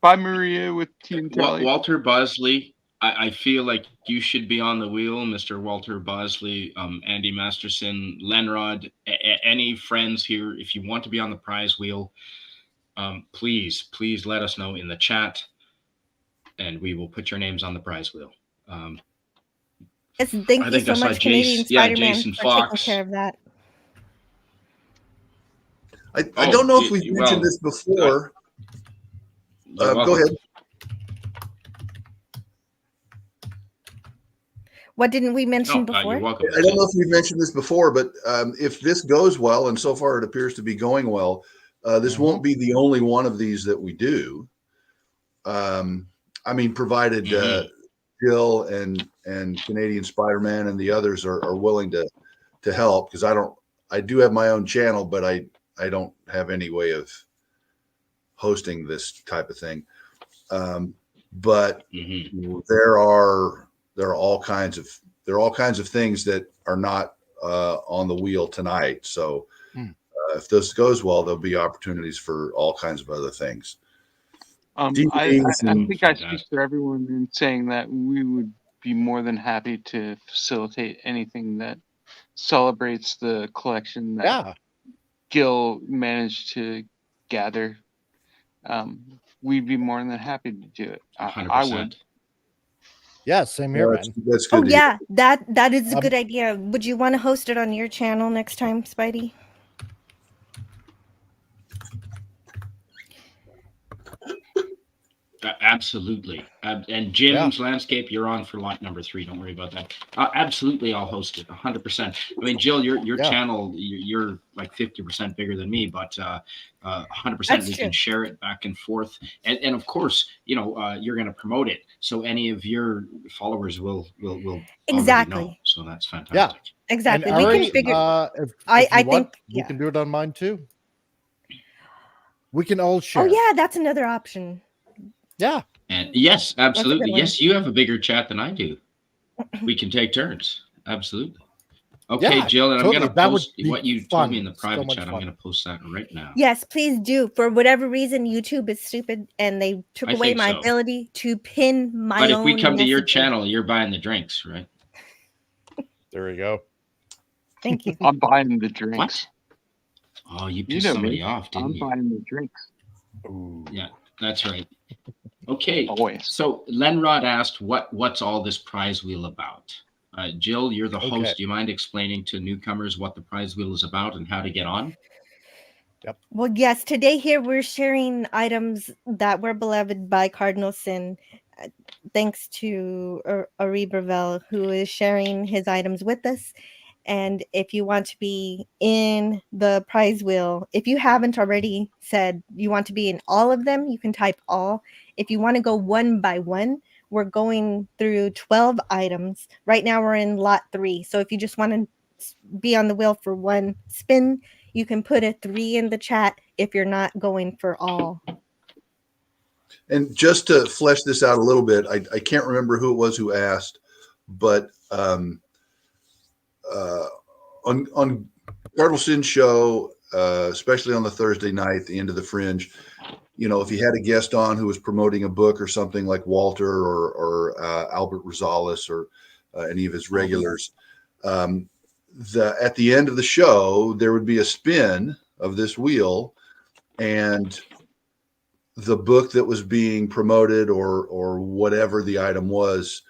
Bye, Maria, with Tea and Telly. Walter Bosley, I feel like you should be on the wheel, Mr. Walter Bosley, Andy Masterson, Lenrod, any friends here. If you want to be on the prize wheel, please let us know in the chat. And we will put your names on the prize wheel. Thank you so much, Canadian Spider-Man, Jason for Fox. taking care of that. I don't know if we've mentioned this before. Go ahead. What didn't we mention before? You're welcome. I don't know if we've mentioned this before, but if this goes well, and so far it appears to be going well, this won't be the only one of these that we do. I mean, provided Jill and Canadian Spider-Man and the others are willing to help, because I do have my own channel, but I don't have any way of hosting this type of thing. But Mm-hmm. there are all kinds of things that are not on the wheel tonight. So if this goes well, there'll be opportunities for all kinds of other things. I think I speak for everyone in saying that we would be more than happy to facilitate anything that celebrates the collection that Gil managed to gather. We'd be more than happy to do it. 100%. I would. Yeah, same here, man. That's good. Oh yeah, that is a good idea. Would you want to host it on your channel next time, Spidey? Absolutely. And Jim's Landscape, you're on for lot number 3. Don't worry about that. Absolutely, I'll host it 100%. I mean, Jill, your channel, you're like 50% bigger than me, but 100% we can share it back and forth. And of course, you're going to promote it, so any of your followers will exactly already know. So that's fantastic. Yeah, exactly. And We Ari, can figure. I think we can do it on mine too. We can all share. Oh yeah, that's another option. Yeah. And yes, absolutely. Yes, you have a bigger chat than I do. We can take turns. Absolutely. Okay, Yeah, Jill, and totally. I'm going to post what you told me in the private chat. I'm going to post that right now. Yes, please do. For whatever reason, YouTube is stupid, and they took away my ability to pin my own. But if we come to your channel, you're buying the drinks, right? There we go. Thank you. I'm buying the drinks. What? Oh, you pissed somebody off, didn't you? I'm buying the drinks. Ooh. Yeah, that's right. Okay. So Lenrod asked, what's all this prize wheel about? Jill, you're the host. Do you mind explaining to newcomers what the prize wheel is about and how to get on? Yep. Well, yes. Today here we're sharing items that were beloved by Cardinal Sin. Thanks to Ari Bavel, who is sharing his items with us. And if you want to be in the prize wheel, if you haven't already said you want to be in all of them, you can type all. If you want to go one by one, we're going through 12 items. Right now we're in lot 3. So if you just want to be on the wheel for one spin, you can put a 3 in the chat if you're not going for all. And just to flesh this out a little bit, I can't remember who it was who asked, but on Cardinal Sin show, especially on the Thursday night, the end of the Fringe, if you had a guest on who was promoting a book or something like Walter or Albert Rosales or any of his regulars, at the end of the show, there would be a spin of this wheel, and the book that was being promoted or whatever the item was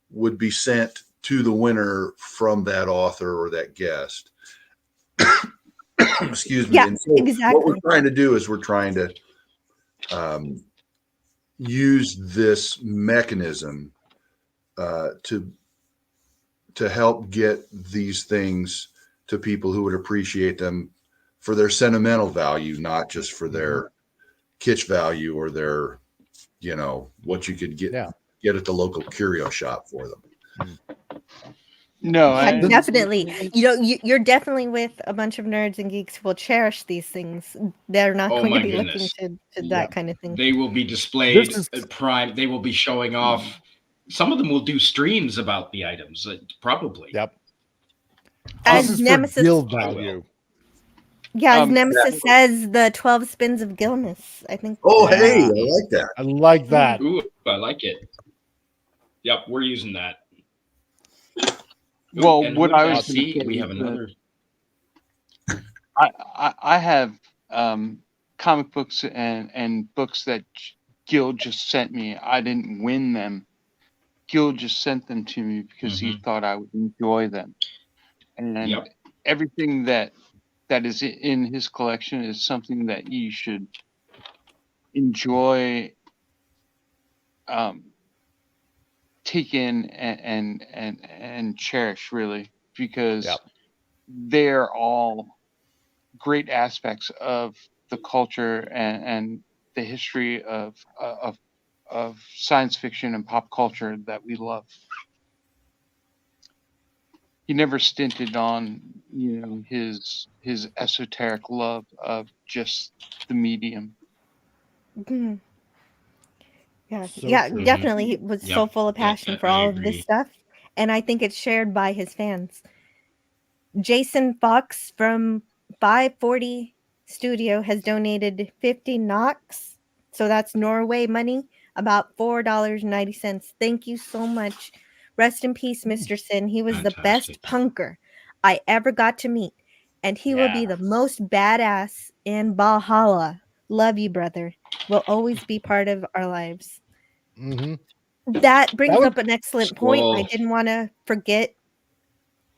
would be sent to the winner from that author or that guest. Excuse me. Yeah, and so exactly. What we're trying to do is we're trying to use this mechanism to help get these things to people who would appreciate them for their sentimental value, not just for their kitsch value or their, what you could get at the local curio shop for them. No, definitely. You're definitely with a bunch of nerds and geeks who will cherish these things. They're not going to be looking to that kind of thing. They will be displayed prime. They will be showing off. Some of them will do streams about the items, probably. Yep. As Nemesis value. Yeah, as Nemesis says, the 12 spins of Gilness, I think. Oh, hey, I like that. I like that. Ooh, I like it. Yep, we're using that. Well, and what I was see, we have another. I have comic books and books that Gil just sent me. I didn't win them. Gil just sent them to me because he thought I would enjoy them. And everything that is in his collection is something that you should enjoy, take in and cherish, really, because they're all great aspects of the culture and the history of science fiction and pop culture that we love. He never stinted on, his esoteric love of just the medium. Mhm. Yeah, So yeah, true. definitely. He was Yep. so full of passion for I all of this agree. stuff, and I think it's shared by his fans. Jason Fox from 540 Studio has donated 50 NOx, so that's Norway money, about $4.90. Thank you so much. Rest in peace, Mr. Sin. He was the best Fantastic. punker I ever got to meet, and he will be Yeah. the most badass in Valhalla. Love you, brother. Will always be part of our lives. Hmm. That brings would- up an excellent point. I Skull. didn't want to forget,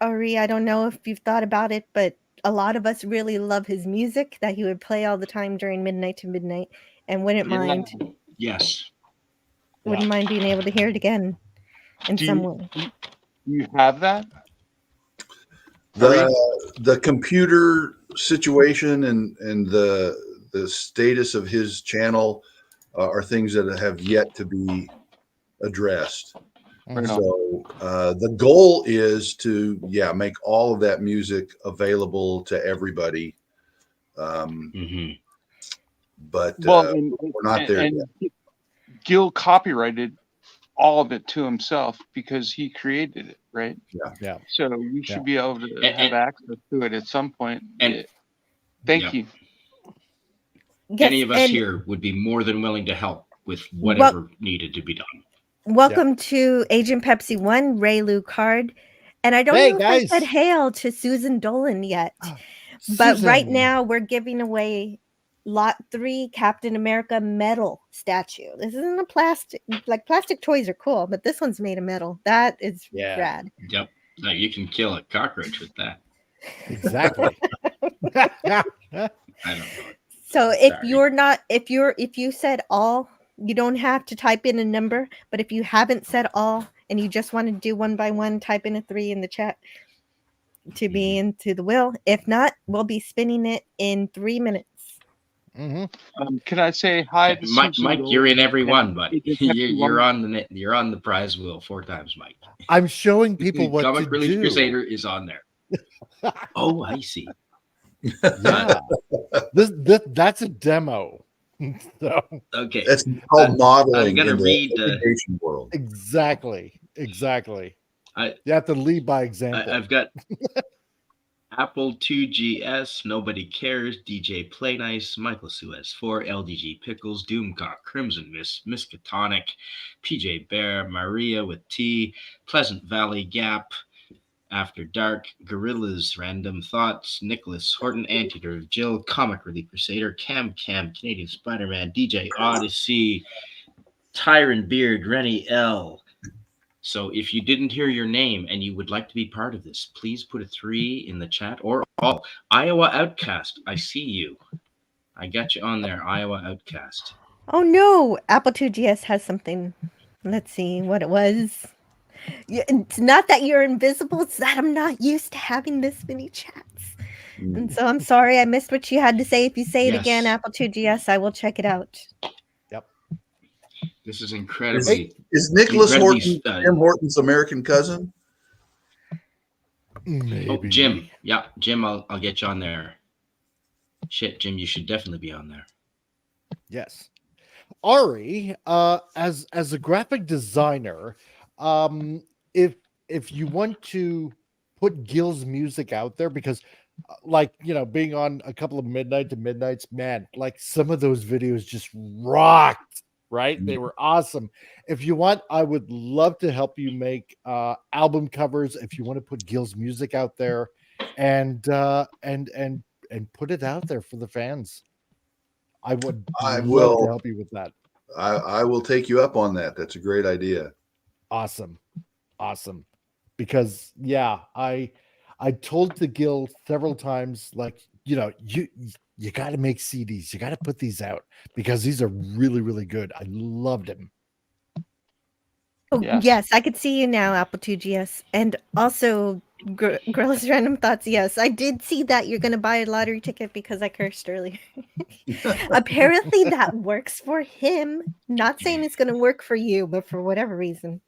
Ari. I don't know if you've thought about it, but a lot of us really love his music that he would play all the time during midnight to midnight, and wouldn't mind Yes. being able to hear it again in Do some you way. you have that? The computer situation and the status of his channel are things that have yet to be addressed. Right on. So the goal is to make all of that music available to everybody. Hmm. But Well, we're not there yet. and Gil copyrighted all of it to himself because he created it, right? Yeah. So you should be able to And- have access to it at some point. And Thank Yep. you. Any Yes, of us and here would be more than willing to help with whatever needed to be done. welcome to Agent Pepsi 1, Ray Lou Card. And I don't Hey, know if I said guys. hail to Susan Dolan yet, but right Susan. now we're giving away Lot 3 Captain America metal statue. This isn't a plastic, like plastic toys are cool, but this one's made of metal. That is Yeah. rad. Yep. No, you can kill a cockroach with that. Exactly. I don't know. So if Sorry. if you said all, you don't have to type in a number, but if you haven't said all and you just want to do one by one, type in a 3 in the chat to be into the wheel. If not, we'll be spinning it in 3 minutes. Hmm. Can I say hi to Mike, Susan you're in Dolan every and one, buddy. Agent Pepsi You're 1? on the net. You're on the prize wheel 4 times, Mike. I'm showing people what Comic to Relief do. Crusader is on there. Oh, I see. Yeah. That's a demo. So Okay. That's called I'm modeling gonna in the read. education world. exactly. I You have to lead by example. I've got Apple 2GS, Nobody Cares, DJ Play Nice, Michael Suez 4, LDG Pickles, Doomcock, Crimson Mist, Miskatonic, PJ Bear, Maria with T, Pleasant Valley Gap, After Dark, Gorillas, Random Thoughts, Nicholas, Horton Antiderivative Jill, Comic Relief Crusader, Cam, Canadian Spider-Man, DJ Odyssey, Tyron Beard, Rennie L. So if you didn't hear your name and you would like to be part of this, please put a 3 in the chat or all. Iowa Outcast, I see you. I got you on there, Iowa Outcast. Oh no, Apple 2GS has something. Let's see what it was. It's not that you're invisible, it's that I'm not used to having this many chats. And so I'm sorry I missed what you had to say. If you say it again, Yes. Apple 2GS, I will check it out. Yep. This is incredibly. Is Nicholas incredibly, Horton Jim Horton's American cousin? Maybe. Oh, Jim. Yeah, Jim, I'll get you on there. Shit, Jim, you should definitely be on there. Yes. Ari, as a graphic designer, if you want to put Gil's music out there, because like being on a couple of midnight to midnights, man, like some of those videos just rocked, right? They were awesome. If you want, I would love to help you make album covers if you want to put Gil's music out there and put it out there for the fans. I would love to help you with that. I will take you up on that. That's a great idea. Awesome. Because I told the Gil several times, like, you got to make CDs. You got to put these out because these are really, really good. I loved them. Oh, yes, I could see you now, Apple 2GS. And also, Girls Random Thoughts, yes, I did see that you're going to buy a lottery ticket because I cursed earlier. Apparently that works for him. Not saying it's going to work for you, but for whatever reason.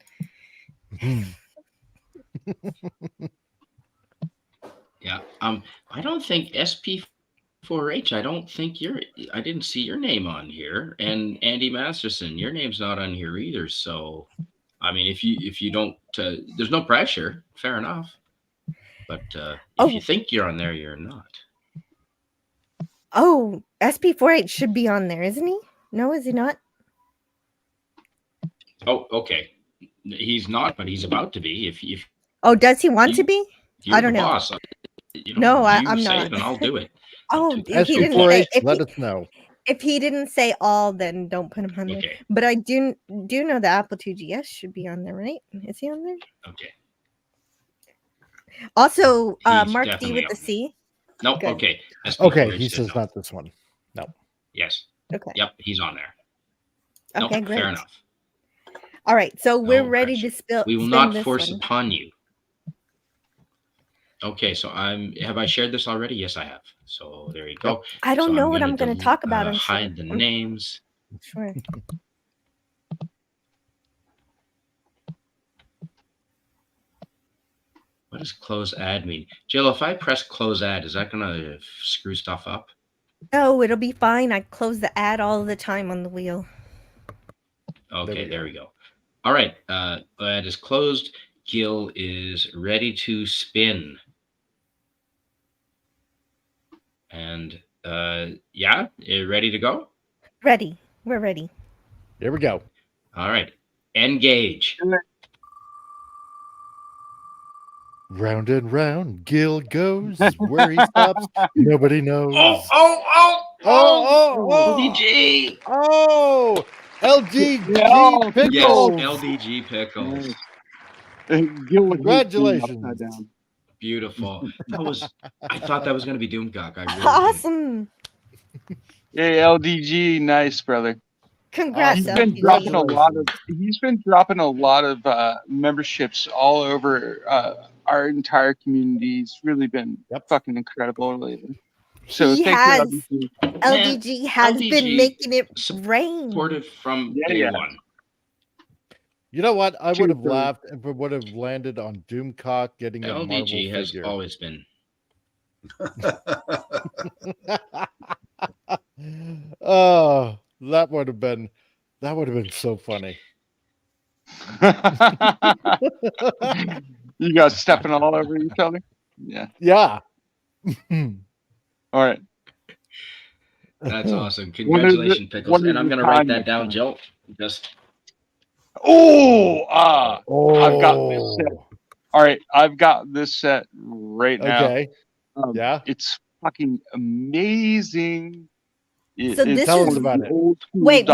Yeah. I don't think SP 4-H, I don't think I didn't see your name on here. And Andy Masterson, your name's not on here either. So, I mean, if you don't, there's no pressure. Fair enough. But if you think you're on there, you're not. Oh, SP4H should be on there, isn't he? No, is he not? Oh, okay. He's not, but he's about to be. If Oh, does he want to be? You're I don't the know. boss. You know, No, I'm say not. it and I'll do it. Oh, he didn't say. Let us know. If he didn't say all, then don't put him on there. Okay. But I do know the Apple 2GS should be on there, right? Is he on there? Okay. Also, Mark D with the C. No, Good. okay. Okay, he says not this one. No. Yes. Okay. Yep, he's on there. Okay, nope, great. Fair enough. All right, so we're ready to spill. We will not force upon you. Okay, so have I shared this already? Yes, I have. So there you go. I don't know what I'm going to talk about. Hide the names. Sure. What does close ad mean? Jill, if I press close ad, is that going to screw stuff up? No, it'll be fine. I close the ad all the time on the wheel. Okay, there we go. All right, ad is closed. Gil is ready to spin. And yeah, ready to go? Ready. We're ready. Here we go. All right, engage. Round and round, Gil goes. Where he stops, nobody knows. LDG. Oh, LDG Pickles. Yes, LDG Pickles. Congratulations. Beautiful. I thought that was going to be Doomcock. I really awesome. Hey, LDG, nice brother. Congrats. He's been dropping a lot of memberships all over our entire community. He's really been fucking incredible lately. So thank you, LDG has been making it rain. Supported from day one. You know what? I would have laughed if it would have landed on Doomcock getting a Marvel LDG has figure. always been. Oh, that would have been so funny. You guys stepping all over each other? Yeah. Yeah. All right. That's awesome. Congratulations, Pickles. And I'm going to write that down, Jill. Just. I've got this set. All right, I've got this set right now. Okay. Yeah. It's fucking amazing. Tell us about it. Wait,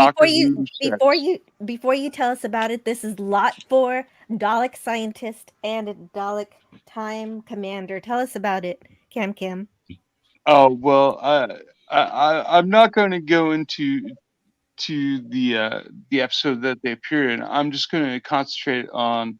before you tell us about it, this is lot 4, Dalek Scientist and a Dalek Time Commander. Tell us about it, Cam. Oh well, I'm not going to go into the episode that they appear in. I'm just going to concentrate on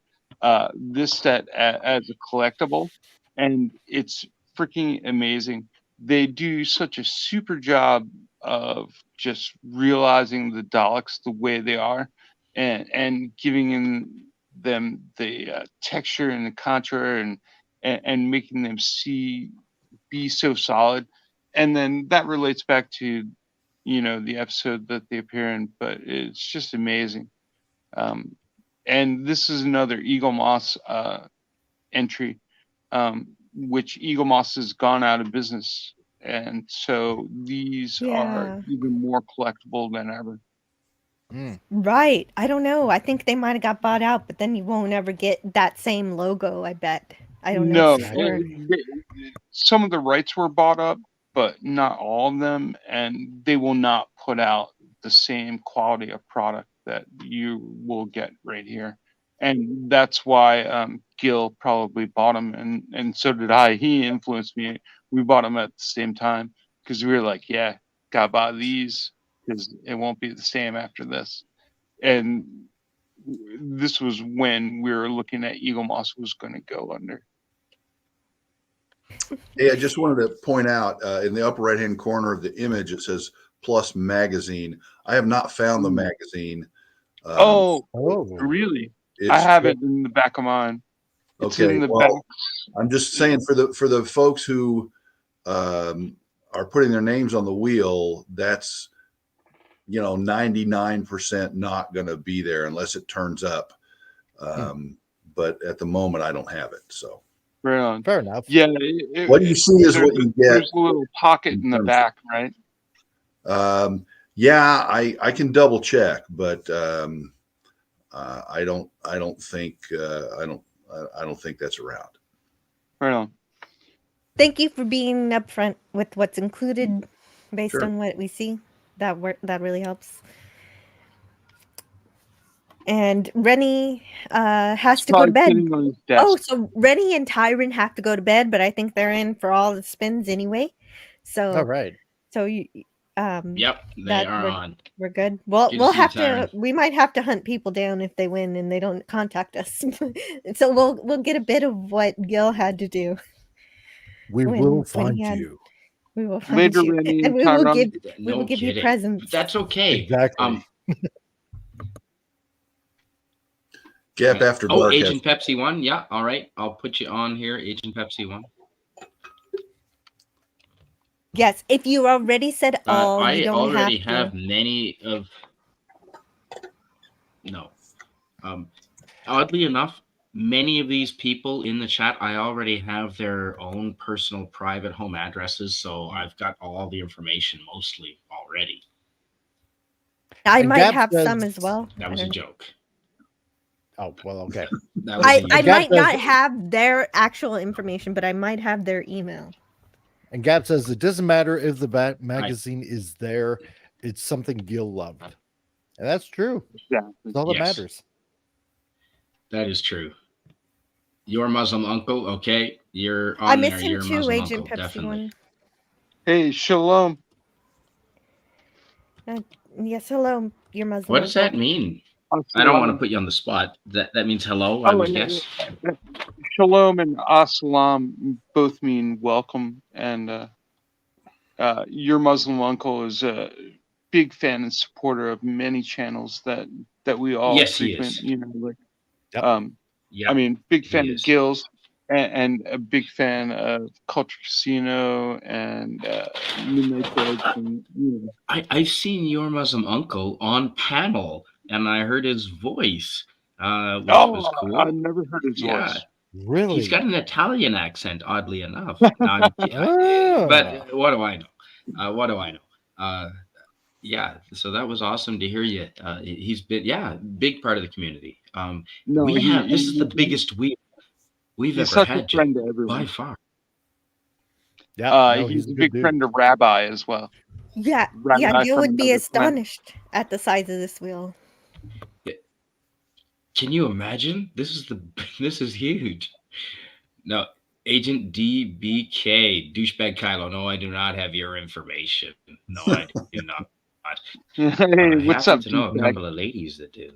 this set as a collectible, and it's freaking amazing. They do such a super job of just realizing the Daleks the way they are, and giving them the texture and the contour and making them be so solid. And then that relates back to the episode that they appear in, but it's just amazing. And this is another Eagle Moss entry, which Eagle Moss has gone out of business. And so these are even more collectible than ever. Right. I don't know. I think they might have got bought out, but then you won't ever get that same logo, I bet. I don't know. No, some of the rights were bought up, but not all of them, and they will not put out the same quality of product that you will get right here. And that's why Gil probably bought them, and so did I. He influenced me. We bought them at the same time because we were like, yeah, gotta buy these because it won't be the same after this. And this was when we were looking at Eagle Moss was going to go under. Hey, I just wanted to point out in the upper right-hand corner of the image, it says Plus Magazine. I have not found the magazine. Really? I have it in the back of mine. It's in the back. I'm just saying for the folks who are putting their names on the wheel, that's 99% not going to be there unless it turns up. But at the moment, I don't have it. So Right on. Fair enough. Yeah. what you see is what you get. There's a little pocket in the back, right? Yeah, I can double check, but I don't think that's around. Right on. Thank you for being upfront with what's included based Sure. on what we see. That really helps. And Rennie has to go to bed. Oh, so Rennie and Tyron have to go to bed, but I think they're in for all the spins anyway. So All right. So you Yep, they are on. We're good. Well, Good to we'll see have you, Tyron. we might have to hunt people down if they win and they don't contact us. So we'll get a bit of what Gil had to do. We will find you. We will find Later, you. Rennie And and we will Tyron. give you presents. But that's okay. Exactly. Gap after Oh, dark. Agent Pepsi 1. Yeah, all right. I'll put you on here, Agent Pepsi 1. Yes, if you already said all, I you don't already have many of. No. Oddly enough, many of these people in the chat, I already have their own personal private home addresses, so I've got all the information mostly already. I might have some as well. That was a joke. Oh, well, okay. I might not have their actual information, but I might have their email. And Gap says it doesn't matter if the magazine is there; it's something Gil loved, and that's true. Yeah, that's all that matters. That is true. Your Muslim uncle, okay? You're on I miss there. him Your too, Muslim Agent uncle, Pepsi definitely. 1. Hey, shalom. Yes, hello, your Muslim. What does that mean? I don't want to put you on the spot. That means hello, I would guess. Shalom and assalam both mean welcome, and your Muslim uncle is a big fan and supporter of many channels that we all frequent. He is. I mean, big fan of Gil's and a big fan of Culture Casino and Midnight Beds and I've seen your Muslim uncle on panel, and I heard his voice, which was cool. I've never heard his voice. Really? He's got an Italian accent, oddly enough. But what do I know? What do I know? Yeah, so that was awesome to hear you. He's been, big part of the community. This is the biggest we've ever had, Jim, by far. Yeah, he's a big friend of Rabbi as well. Yeah, you would be astonished at the size of this wheel. Can you imagine? This is huge. No, Agent DBK, douchebag Kylo. No, I do not have your information. No, I do not. Hey, what's up? To know a couple of ladies that do.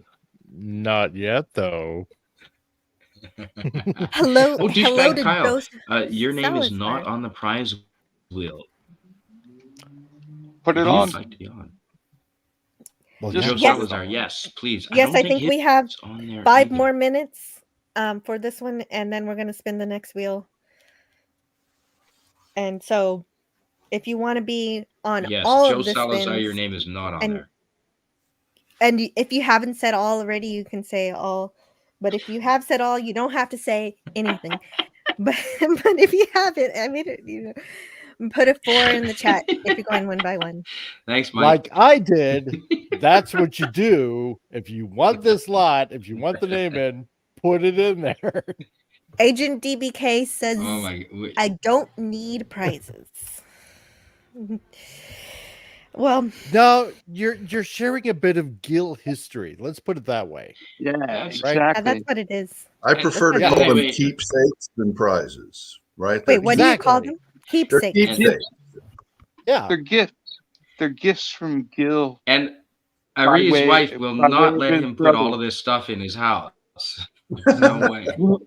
Not yet, though. Hello, oh, hello douchebag Kyle. Your name is not on the prize wheel. Put it on. Like to be on. Well, Joe Salazar, yes, please. Yes, I think we have 5 more minutes for this one, and then we're going to spin the next wheel. And so, if you want to be on all Joe of the Salazar, spins, your name is not on there. And if you haven't said all already, you can say all. But if you have said all, you don't have to say anything. but if you haven't, I mean, put a 4 in the chat if you're going one by one. Thanks, Mike. Like I did. That's what you do. If you want this lot, if you want the name in, put it in there. Agent DBK says, I don't need prizes. Well, no, you're sharing a bit of Gil history. Let's put it that way. Yeah, exactly. Yeah, that's what it is. I prefer to call them keepsakes than prizes. Right? Wait, what do you call them? Keepsakes. Keepsakes. Yeah, they're gifts. They're gifts from Gil. And Ari's wife will not let him put all of this stuff in his house. No way. Well,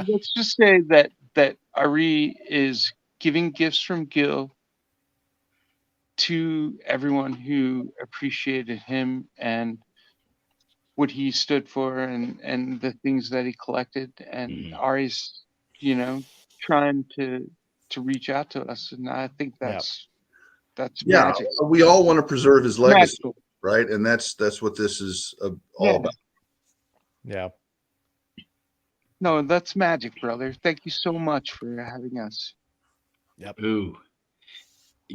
let's just say that Ari is giving gifts from Gil to everyone who appreciated him and what he stood for and the things that he collected. And Ari's, trying to to reach out to us, and I think that's Yeah, magic. we all want to preserve his legacy, Magical. right? And that's what this is all Yeah. about. Yeah. No, that's magic, brother. Thank you so much for having us. Ooh,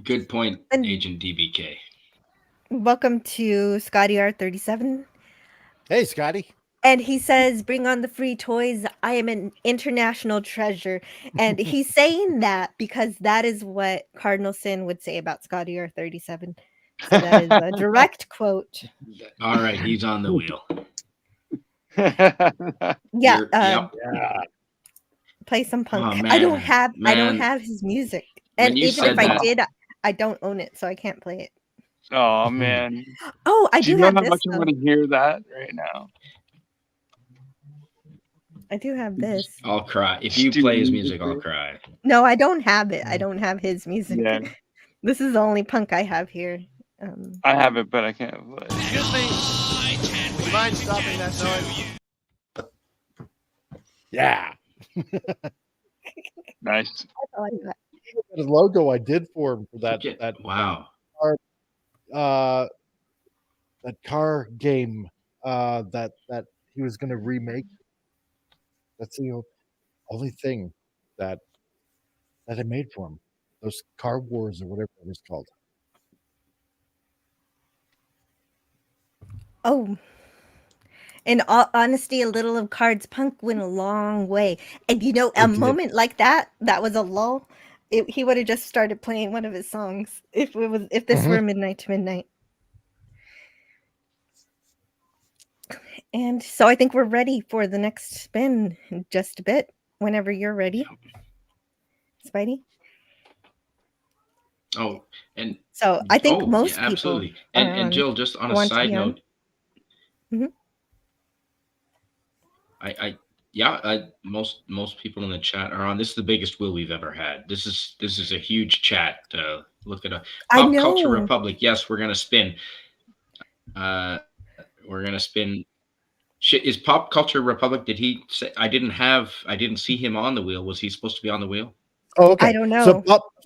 good point, And- Agent DBK. Welcome to Scotty R37. Hey, Scotty. And he says, bring on the free toys. I am an international treasure. And he's saying that because that is what Cardinal Sin would say about Scotty R37. So that is a direct quote. All right, he's on the wheel. Yeah. Yep. Yeah. Play some punk. Oh, I don't man. have his music. When And you even if said I that- did, I don't own it, so I can't play it. Oh man. Oh, I Do you do know have how this. much I want to hear that right now? I do have this. I'll cry. If you play his music, I'll cry. No, I don't have it. I don't have his music. Yeah. This is the only punk I have here. I have it, but I can't play. Excuse me. Do you mind stopping that noise? Yeah. Nice. I like that. The logo I did for him for that Wow. that car game that he was going to remake. That's the only thing that I made for him. Those Car Wars or whatever it was called. Oh. In all honesty, a little of Card's punk went a long way. And you know, a It did. moment like that was a lull. He would have just started playing one of his songs if this were Midnight to Midnight. And so I think we're ready for the next spin in just a bit. Whenever you're ready, Spidey. Oh, and So I think most yeah, absolutely. people And Jill, just on a want to side be on. note, most people in the chat are on. This is the biggest wheel we've ever had. This is a huge chat. Look at a I Pop Culture know. Republic. Yes, we're gonna spin. We're gonna spin. Is Pop Culture Republic? Did he say? I didn't see him on the wheel. Was he supposed to be on the wheel? Oh, okay. I don't know.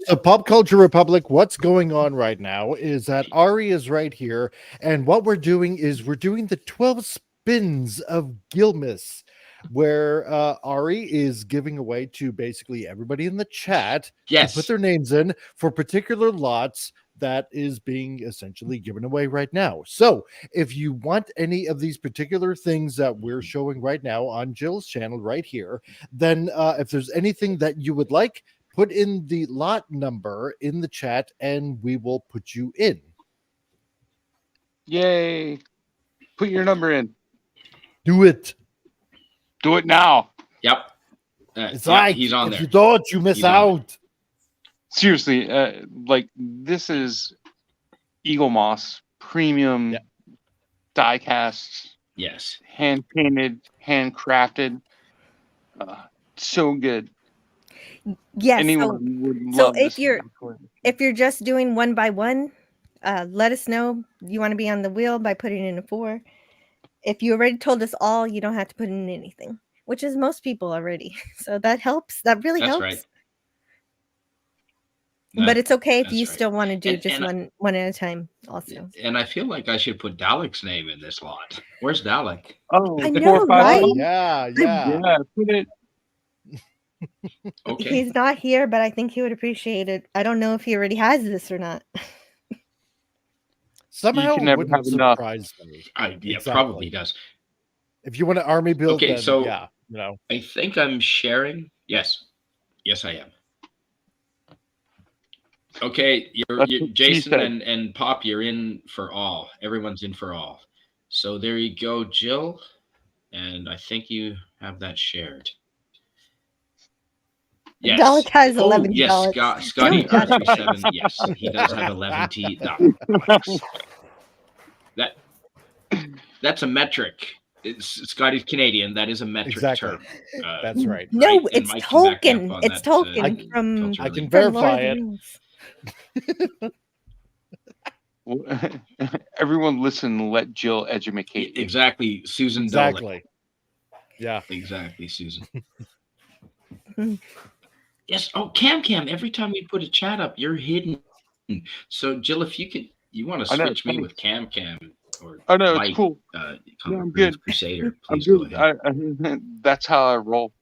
So Pop Culture Republic, what's going on right now is that Ari is right here, and what we're doing is we're doing the 12 spins of Gilmas, where Ari is giving away to basically everybody in the chat Yes. to put their names in for particular lots that is being essentially given away right now. So if you want any of these particular things that we're showing right now on Jill's channel right here, then if there's anything that you would like, put in the lot number in the chat and we will put you in. Yay. Put your number in. Do it. Do it now. Yep. It's yeah, like he's on if there. you don't, you miss He's on out. Seriously, like this is Eagle Moss premium die casts, Yes. hand painted, handcrafted. So good. Yes. Anyone would so love if this. if you're just doing one by one, let us know you want to be on the wheel by putting in a 4. If you already told us all, you don't have to put in anything, which is most people already. So that helps. That really That's helps. right. But it's okay if That's you right. still want to do And- just and one at a time also. And I feel like I should put Dalek's name in this lot. Where's Dalek? Oh, I know, right? Yeah. Yeah, put it. Okay. He's not here, but I think he would appreciate it. I don't know if he already has this or not. Somehow can it never wouldn't have enough. surprise me. Yeah, Exactly. probably does. If you want an army build, Okay, then so yeah, you know. I think I'm sharing. Yes. Yes, I am. Okay, That's what she Jason said. and Pop, you're in for all. Everyone's in for all. So there you go, Jill. And I think you have that shared. Yes. Dalek has Oh, 11 yes, Daleks. Scotty Don't judge R37. Yes, he does have 11 T. That's a metric. Scotty's Canadian. That is a metric term. That's right. No, right? And it's Mike can back up Tolkien. on It's that, Tolkien from culture I can link. from Lord verify of the it. Rings. Everyone listen and let Jill educate you. Exactly, Susan. Exactly. Dolick. Yeah. Exactly, Susan. Yes. Oh, Cam. Every time we put a chat up, you're hidden. So, Jill, if you want to I know. switch me with Cam or Oh no, it's Mike, cool. No, I'm good. Crusader, I'm please go good. ahead. That's how I roll.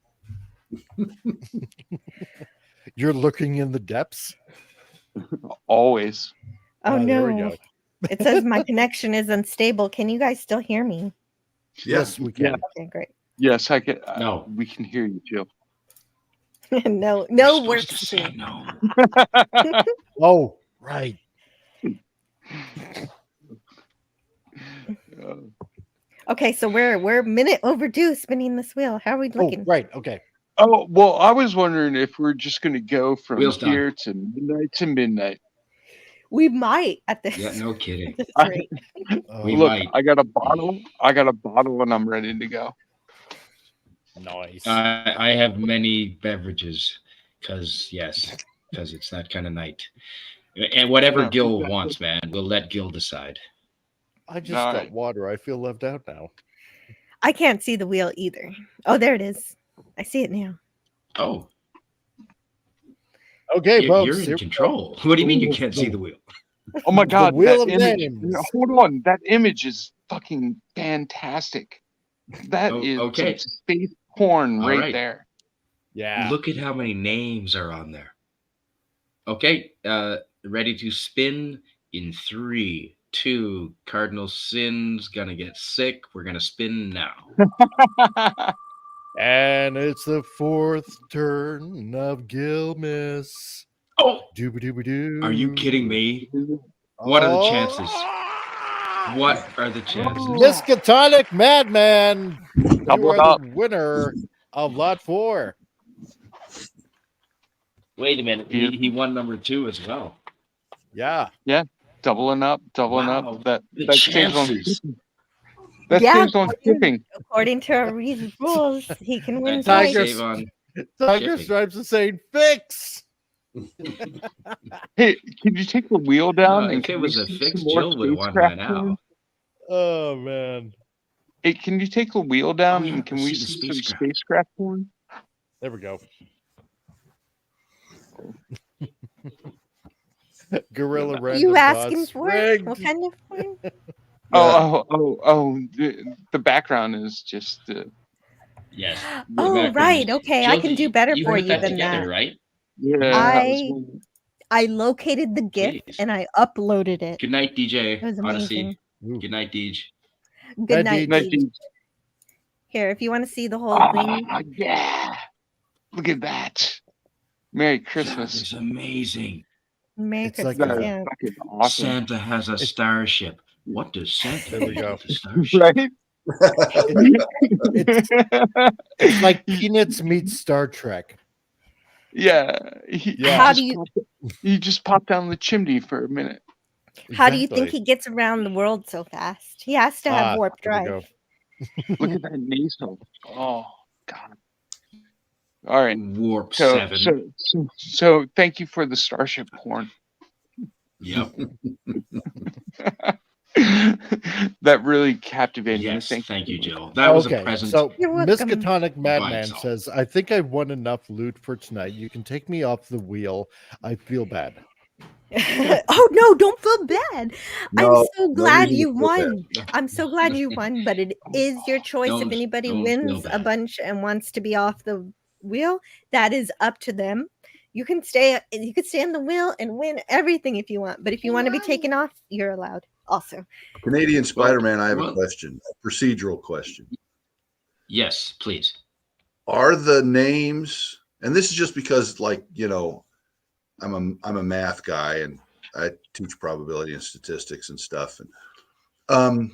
You're looking in the depths. Always. Oh There we no. go. It says my connection is unstable. Can you guys still hear me? Yes, we can. Okay, great. Yes, I can. No. We can hear you, Jill. no You're works supposed to say too. no. Oh, right. Okay, so we're a minute overdue spinning this wheel. How are we Oh, looking? right. Okay. Oh, well, I was wondering if we're just going to go from Wheels done. here to midnight. We might at this. Yeah, no kidding. At this rate. We Look, might. I got a bottle, and I'm ready to go. Nice. I have many beverages because it's that kind of night. And whatever No. Gil wants, man, we'll let Gil decide. I just All got right. water. I feel left out now. I can't see the wheel either. Oh, there it is. I see it now. Oh, Okay, folks. you're here in we control. What do you mean you can't see the wheel? Oh my God, wheel that of image! names. Hold on, that image is fucking fantastic. That Oh, is okay. some space porn All right right. there. Yeah. Look at how many names are on there. Okay, ready to spin in 3, 2. Cardinal Sin's gonna get sick. We're gonna spin now. And it's the fourth turn of Gilmis. Oh, Dooba-dooba-doo. are you kidding me? What are the chances? What are the chances? Miskatonic Madman. You Double are up. the winner of lot 4. Wait a minute. He won number 2 as well. Yeah. Doubling up. Wow, That the saves on chances. shipping. That Yeah, saves on shipping. According to our rules, he can win That does twice. save on. Tiger shipping. Stripes is saying fix. Hey, can you take the wheel down? and If it can was we a see fix, some more Jill would have won spacecraft by porn? now. Oh, man. Hey, can you take the wheel down Oh, yeah, and can let's we see the see some spacecraft. spacecraft porn? There we go. Gorilla random You asking dots. for it? Rigged. What kind of porn? Oh! The background is just. Yes. Oh, right. Okay, I can do better for put you that than together, that. right? Yeah. I located the GIF Please. and I uploaded it. Good night, DJ. It was amazing. Odyssey. Good night, Deej. Good Night, night, Deej. Deej. Here, if you want to see the whole thing. Yeah! Look at that! Merry That Christmas. is amazing. Merry It's like Christmas. a- Yeah. Fucking awesome. Santa has a starship. What does Santa There we do go. with the starship? Right? It's like Peanuts meets Star Trek. Yeah. How do you He just popped down the chimney for a minute. How do you think Exactly. he gets around the world so fast? He has to have warp there we drive. go. Look at that nasal. Oh God. All right. Warp So 7. so thank you for the starship porn. Yep. That really captivated me. Yes. Thank you, so much. Jill. That was a present. So You're welcome. Miskatonic Madman itself. says, I think I've won enough loot for tonight. You can take me off the wheel. I feel bad. Oh no, don't feel bad. No, I'm so no glad reason to you feel bad. won. I'm so glad you won, but it is your choice. If anybody don't feel wins a bad. bunch and wants to be off the wheel, that is up to them. You can stay on the wheel and win everything if you want. But if you want to be taken off, you're allowed also. Canadian Spider-Man, I have well- a question, a procedural question. Yes, please. Are the names, and this is just because, like, you know, I'm a math guy and I teach probability and statistics and stuff. And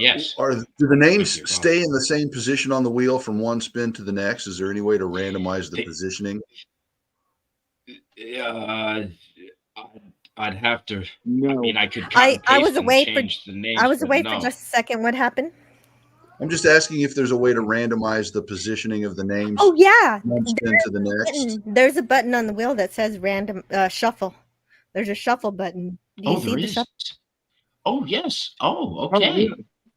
Yes. do the names Thank you, Bob. stay in the same position on the wheel from one spin to the next? Is there any way to randomize the positioning? I'd have to. No. I mean, I could. I was paste and away for change the names, I was but away no. for just a second. What happened? I'm just asking if there's a way to randomize the positioning of the names Oh yeah. from one spin to the next. There's a button on the wheel that says random shuffle. There's a shuffle button. Do you see there the is. shuffle? Oh yes. Oh okay.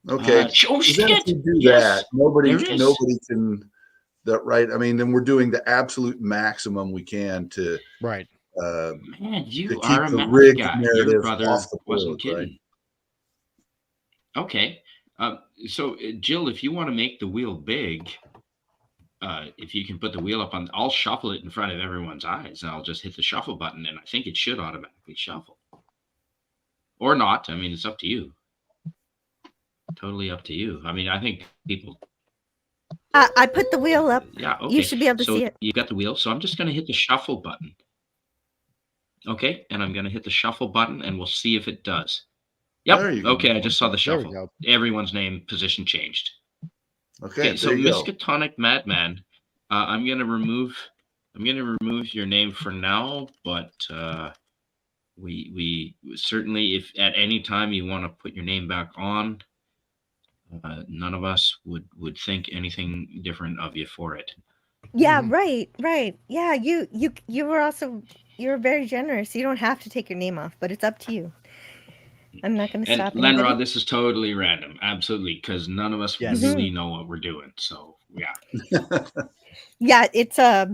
Okay. Oh Because then shit. if you do Yes. that, nobody there is. can right. I mean, then we're doing the absolute maximum we can to Right. Man, you to are keep a the math rigged guy. Your narrative brother off the wasn't board, right? kidding. Okay. So Jill, if you want to make the wheel big, if you can put the wheel up on, I'll shuffle it in front of everyone's eyes, and I'll just hit the shuffle button, and I think it should automatically shuffle. Or not. I mean, it's up to you. Totally up to you. I mean, I think people. I put the wheel up. Yeah. Okay. You should be able to see it. You got the wheel. So I'm just going to hit the shuffle button. Okay, and I'm going to hit the shuffle button, and we'll see if it does. Yep. There you go. Okay, I just saw the There we shuffle. go. Everyone's name position changed. Okay, So there you go. Miskatonic Madman, I'm gonna remove your name for now, but we certainly, if at any time you want to put your name back on, none of us would think anything different of you for it. Yeah, right. Yeah, you were also, you're very generous. You don't have to take your name off, but it's up to you. I'm not going to stop anybody. anybody. Lenrod, this is totally random, absolutely, because none of us really know what we're doing. So yeah. Yeah, it's a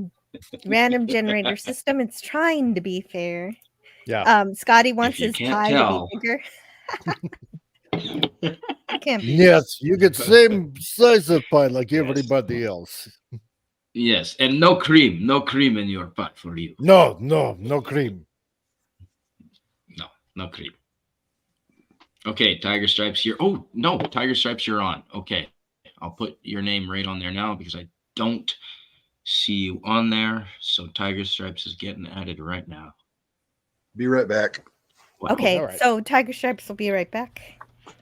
random generator system. It's trying to be fair. Yeah. Scotty wants you his can't pie tell. to be bigger. It can't be. Yes, you get same size of pie like everybody else. Yes, and no cream in your pot for you. No cream. No cream. Okay, Tiger Stripes, you're. Oh no, Tiger Stripes, you're on. Okay, I'll put your name right on there now because I don't see you on there. So Tiger Stripes is getting added right now. Be right back. Wow. Okay, right. so Tiger Stripes will be right back.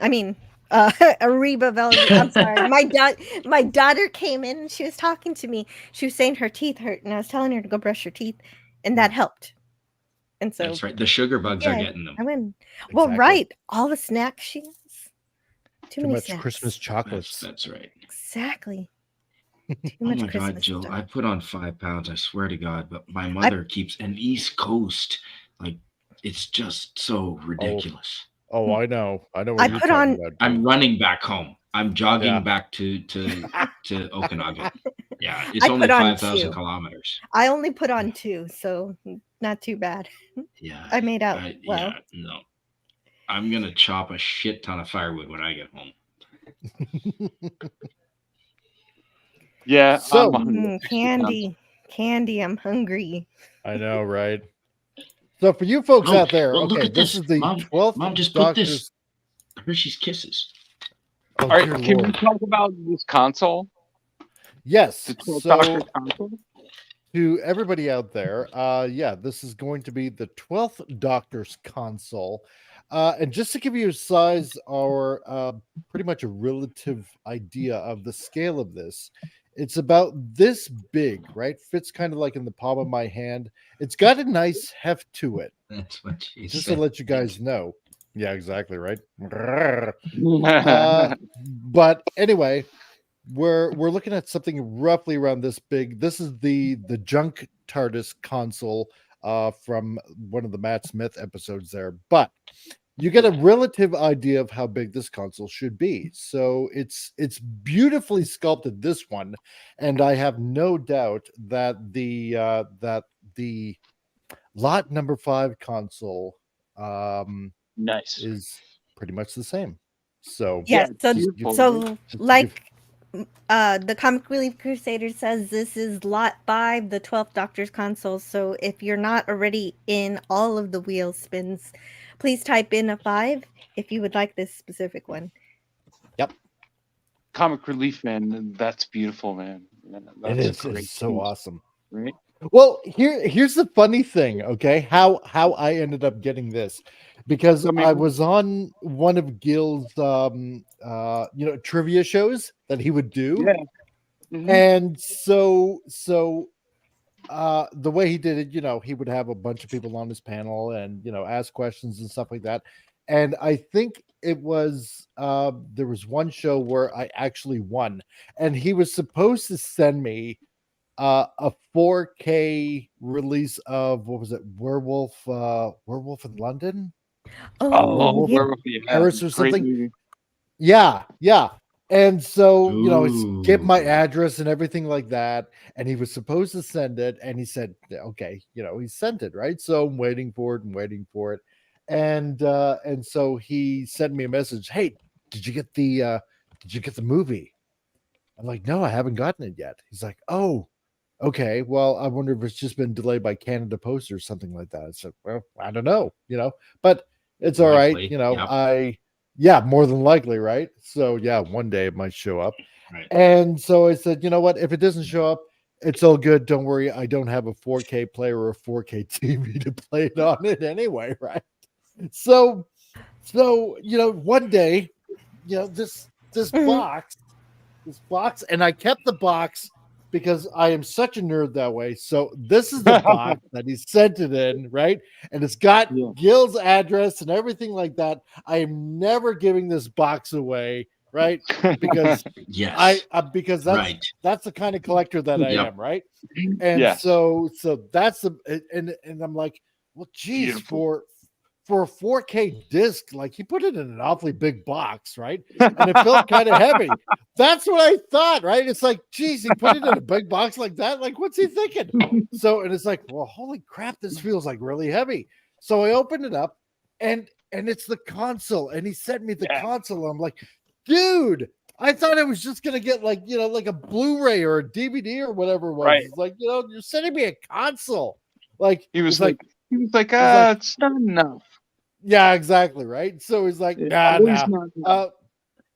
I mean, Ari Bavel. I'm sorry. My daughter came in and she was talking to me. She was saying her teeth hurt, and I was telling her to go brush her teeth, and that helped. And so That's right. The sugar bugs are getting them. I win. Well, Exactly. right. All the snacks she has. Too many much snacks. Christmas chocolates. That's right. Exactly. Too Oh much my Christmas God, Jill, stuff. I put on 5 pounds. I swear to God, but my mother keeps an East Coast. Like, it's just so ridiculous. Oh, I know. I know I what you're put talking on- about. I'm running back home. I'm jogging Yeah. back to Okanagan. Yeah, it's I only put on 5,000 2. kilometers. I only put on 2, so not too bad. Yeah, I made out well. Yeah, no, I'm gonna chop a shit ton of firewood when I get home. Yeah, So- Candy, I'm hungry. I know, right? So for you folks out there, well, look okay, at this is the Mom, 12th Mom, just put Doctor's. this. Hershey's Kisses. Oh, All right, dear can we Lord. talk about this console? Yes. The 12 So Doctor console? to everybody out there, yeah, this is going to be the 12th Doctor's console. And just to give you a size or pretty much a relative idea of the scale of this, it's about this big, right? Fits kind of like in the palm of my hand. It's got a nice heft to it. That's what she Just said. to let you guys know. Yeah, exactly, right? But anyway, we're looking at something roughly around this big. This is the junk TARDIS console from one of the Matt Smith episodes there, but you get a relative idea of how big this console should be. So it's beautifully sculpted, this one, and I have no doubt that the lot number 5 console Nice. is pretty much the same. So Yes. Yeah, So beautiful. like the Comic Relief Crusader says, this is lot 5, the 12th Doctor's console. So if you're not already in all of the wheel spins, please type in a 5 if you would like this specific one. Comic Relief, man, that's beautiful, man. That's it is a great it's so piece, awesome. right? Well, here's the funny thing, okay? How I ended up getting this, because I was on one of Gil's trivia shows that he would do. Yeah. Mhm. And so the way he did it, he would have a bunch of people on his panel and ask questions and stuff like that. And I think it was there was one show where I actually won, and he was supposed to send me a 4K release of, what was it, Werewolf in London? Oh, Werewolf yeah. in Paris or Great something. movie. Yeah. And so, he gave my Ooh. address and everything like that. And he was supposed to send it. And he said, okay, he sent it, right? So I'm waiting for it and waiting for it. And so he sent me a message. Hey, did you get the movie? I'm like, no, I haven't gotten it yet. He's like, oh, okay. Well, I wonder if it's just been delayed by Canada Post or something like that. I said, well, I don't know, but it's all right. Likely. Yep. Yeah, more than likely, right? So yeah, one day it might show up. Right. And so I said, you know what? If it doesn't show up, it's all good. Don't worry. I don't have a 4K player or a 4K TV to play it on it anyway, right? So one day, this box, and I kept the box because I am such a nerd that way. So this is the box that he sent it in, right? And it's got Gil's address and everything like that. I am never giving this box away, right? Because yes, because that's the kind of collector that I am, right? And so that's and I'm like, well, geez, Beautiful. for a 4K disc, like he put it in an awfully big box, right? And it felt kind of heavy. That's what I thought, right? It's like, geez, he put it in a big box like that. Like, what's he thinking? So, and it's like, well, holy crap, this feels like really heavy. So I opened it up, and it's the console, and he sent me the console. I'm like, dude, I thought I was just gonna get like a Blu-ray or a DVD or whatever it was. Right. It's like, you're sending me a console. Like he was like, it's not enough. Yeah, exactly, right. So he's like,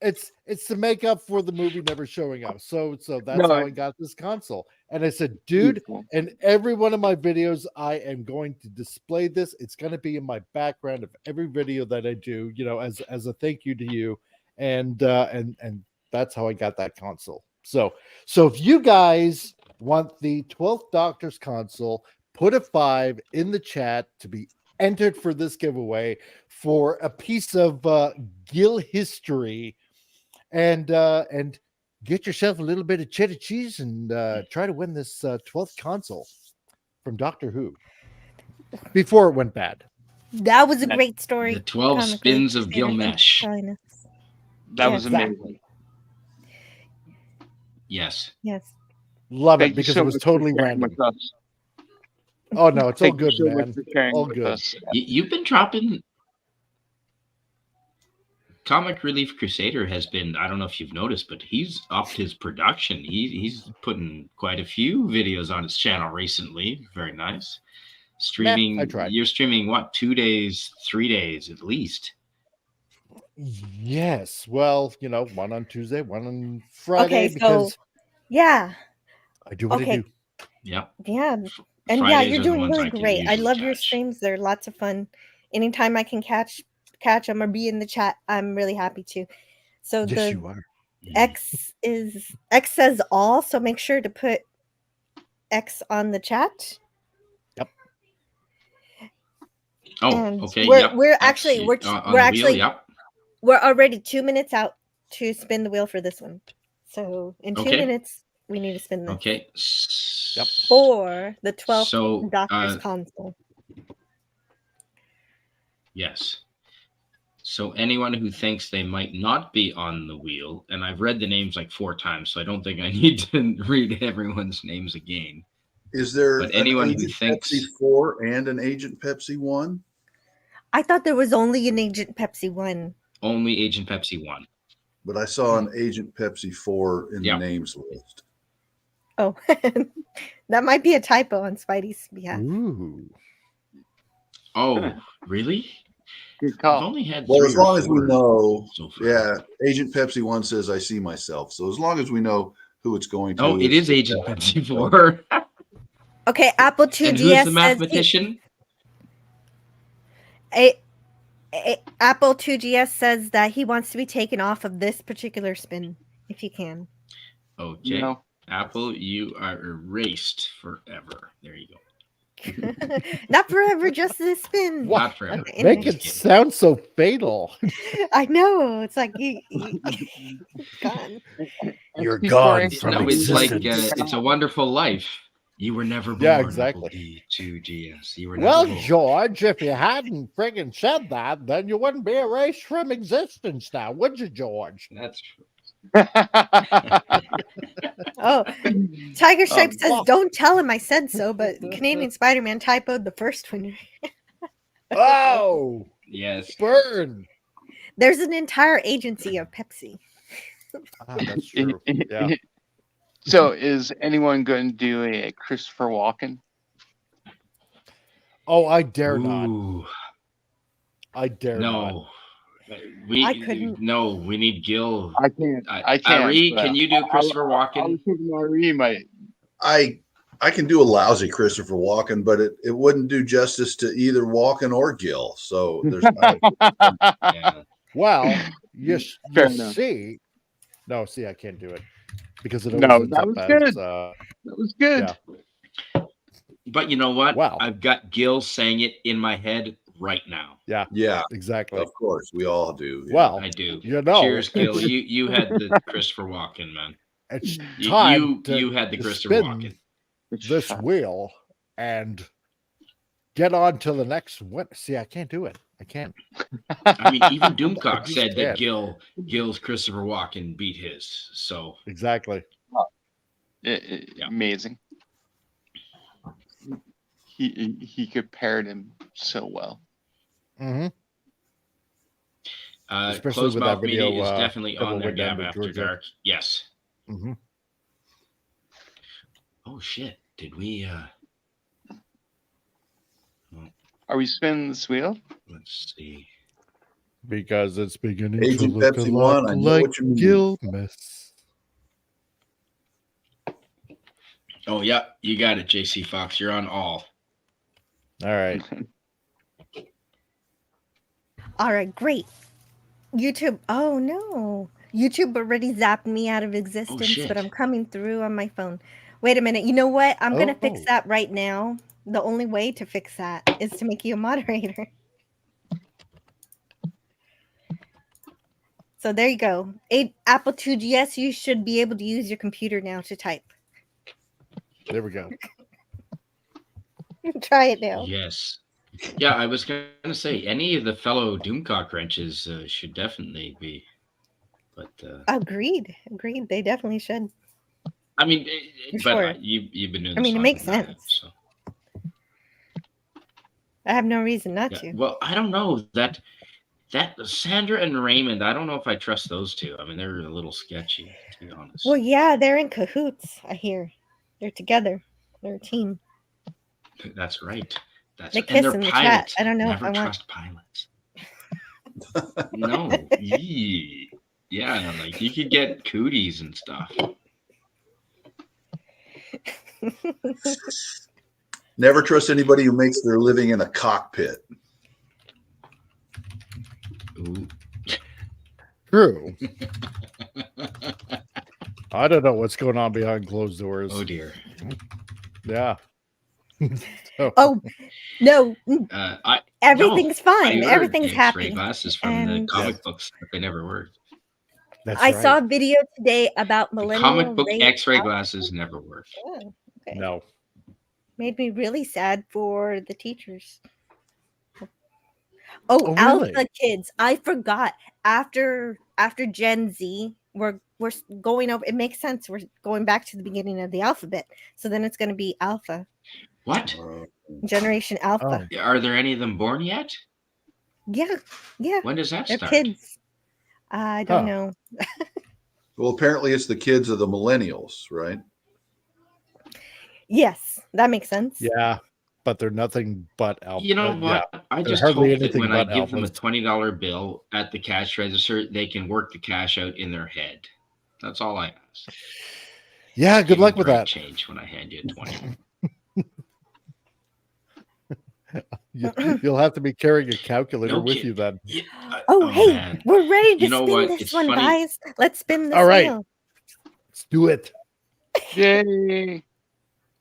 it's to make up for the movie never showing up. So that's how I got this console. And I said, dude, in every one of my videos, I am going to display this. It's going to be in my background of every video that I do, as a thank you to you. And that's how I got that console. So if you guys want the 12th Doctor's console, put a 5 in the chat to be entered for this giveaway for a piece of Gil history, and get yourself a little bit of cheddar cheese and try to win this 12th console from Doctor Who before it went bad. That was a great story. The 12 spins of Gilgamesh. That was amazing. Yes. Love it because it was totally random. Oh no, it's all good, man. All good. You've been dropping. Comic Relief Crusader has been, I don't know if you've noticed, but he's upped his production. He's putting quite a few videos on his channel recently. Very nice. Streaming. I tried. You're streaming what, 2 days, 3 days at least? Yes. Well, one on Tuesday, one on Friday. Okay, so I do what I do. Yep. Yeah. And Fridays you're doing really great. I love your catch. streams. They're lots of fun. Anytime I can catch them or be in the chat, I'm really happy to. So yes, you are. X says all, so make sure to put X on the chat. Yep. Oh, and okay. We're actually we're already 2 minutes out to spin the wheel for this one. So in 2 minutes we need to spin this. Okay. Yep. For the 12th Doctor's console. Yes. So anyone who thinks they might not be on the wheel, and I've read the names like 4 times, so I don't think I need to read everyone's names again. Is there anyone an Agent who thinks Pepsi 4 and an Agent Pepsi 1? I thought there was only an Agent Pepsi 1. Only Agent Pepsi 1. But I saw an Agent Pepsi 4 in the names list. Oh, that might be a typo on Spidey's behalf. Ooh. Oh, really? Good call. I've only had as long as we know, so far. Agent Pepsi 1 says I see myself. So as long as we know who it's going to. Oh, it is Agent Pepsi 4. Okay, Apple 2GS and who's the mathematician? Apple 2GS says that he wants to be taken off of this particular spin, if he can. Okay. No. Apple, you are erased forever. There you go. Not forever, just this spin. Not forever. Make it sound so fatal. I know. It's like you gone. You're gone from it's existence. like It's a Wonderful Life. You were never born. Yeah, exactly. P2GS. You were well, never born. George, if you hadn't friggin' said that, then you wouldn't be erased from existence now, would you, George? That's true. Oh, Tiger Stripe says, well- "Don't tell him I said so," but Canadian Spider-Man typoed the first one. Oh, Yes. burn. There's an entire agency of Pepsi. That's true. Yeah. So, is anyone going to do a Christopher Walken? Oh, I dare not. Ooh, I dare not. no. I couldn't. No, we need Gil. I can't. I can't. Ari, but can you do Christopher I Walken? was thinking Ari might. I can do a lousy Christopher Walken, but it wouldn't do justice to either Walken or Gill. So there's no. Yeah. Well, you Fair enough. see. No, see, I can't do it because it No, always ends that up was as, good. That was good. Yeah. But you know what? Wow. I've got Gil saying it in my head right now. Yeah, exactly. of course, we all do. Yeah. Well, I do. you know, Cheers, Gil. You had the Christopher Walken, man. it's time You had the Christopher spin Walken. this wheel and get on to the next one. See, I can't do it. I can't. I mean, even Doomcock I just said that can't. Gil's Christopher Walken beat his. So Exactly. Yeah. Amazing. He compared him so well. Mm-hmm. Especially Closed with Mouth that video, Media is definitely Double on their Went Down Gab to After Georgia. Dark. Yes. Mm-hmm. Oh shit! Did we? Are we spinning this wheel? Let's see. Because it's beginning Agent to look Pepsi a lot One, I know like what you mean. Gilmas. Oh yeah, you got it, JC Fox. You're on all. All right. All right, great. YouTube. Oh no, YouTube already zapped me out of existence, shit. but I'm coming through on my phone. Wait a minute. You know what? I'm gonna fix Oh. that right now. The only way to fix that is to make you a moderator. So there you go. Apple 2GS, you should be able to use your computer now to type. There we go. Try it now. Yes. Yeah, I was going to say any of the fellow Doomcock wrenches should definitely be, but Agreed. They definitely should. I mean, Sure. you've been doing. I mean, it this makes longer than I have, sense. so. I have no reason not Yeah. to. Well, I don't know that Sandra and Raymond. I don't know if I trust those two. I mean, they're a little sketchy, to be honest. Well, yeah, they're in cahoots. I hear they're together. They're a team. That's right. They And kiss they're in the pilots. chat. I don't know if Never I want. trust pilots. No. Yee. Yeah, like you could get cooties and stuff. Never trust anybody who makes their living in a cockpit. Ooh. True. I don't know what's going on behind closed doors. Oh dear. Yeah. So- Oh no, I everything's fine. ordered Everything's X-ray happy. glasses from the And- comic books, but they never worked. That's I right. saw a video today about The millennial comic book race X-ray alpha. glasses never worked. Oh, okay. No. Made me really sad for the teachers. Oh, Oh, really? Alpha kids. I forgot. After Gen Z, we're going over. It makes sense. We're going back to the beginning of the alphabet. So then it's going to be Alpha, What? Generation Alpha. Oh. Are there any of them born yet? Yeah. When does that They're start? kids. I don't Huh. know. Well, apparently it's the kids of the millennials, right? Yes, that makes sense. Yeah, but they're nothing but alpha. You know Yeah. what? I There's just hope hardly that anything when I but give them a alphas. $20 bill at the cash register, they can work the cash out in their head. That's all I ask. Yeah, good Give me luck with bright that. change when I hand you a 20. You'll have to be carrying a calculator No with kid. you then. Yeah, Oh, hey, man. we're ready to You know spin what? this It's one, funny. guys. Let's spin this All right. wheel. Let's do it. Yay!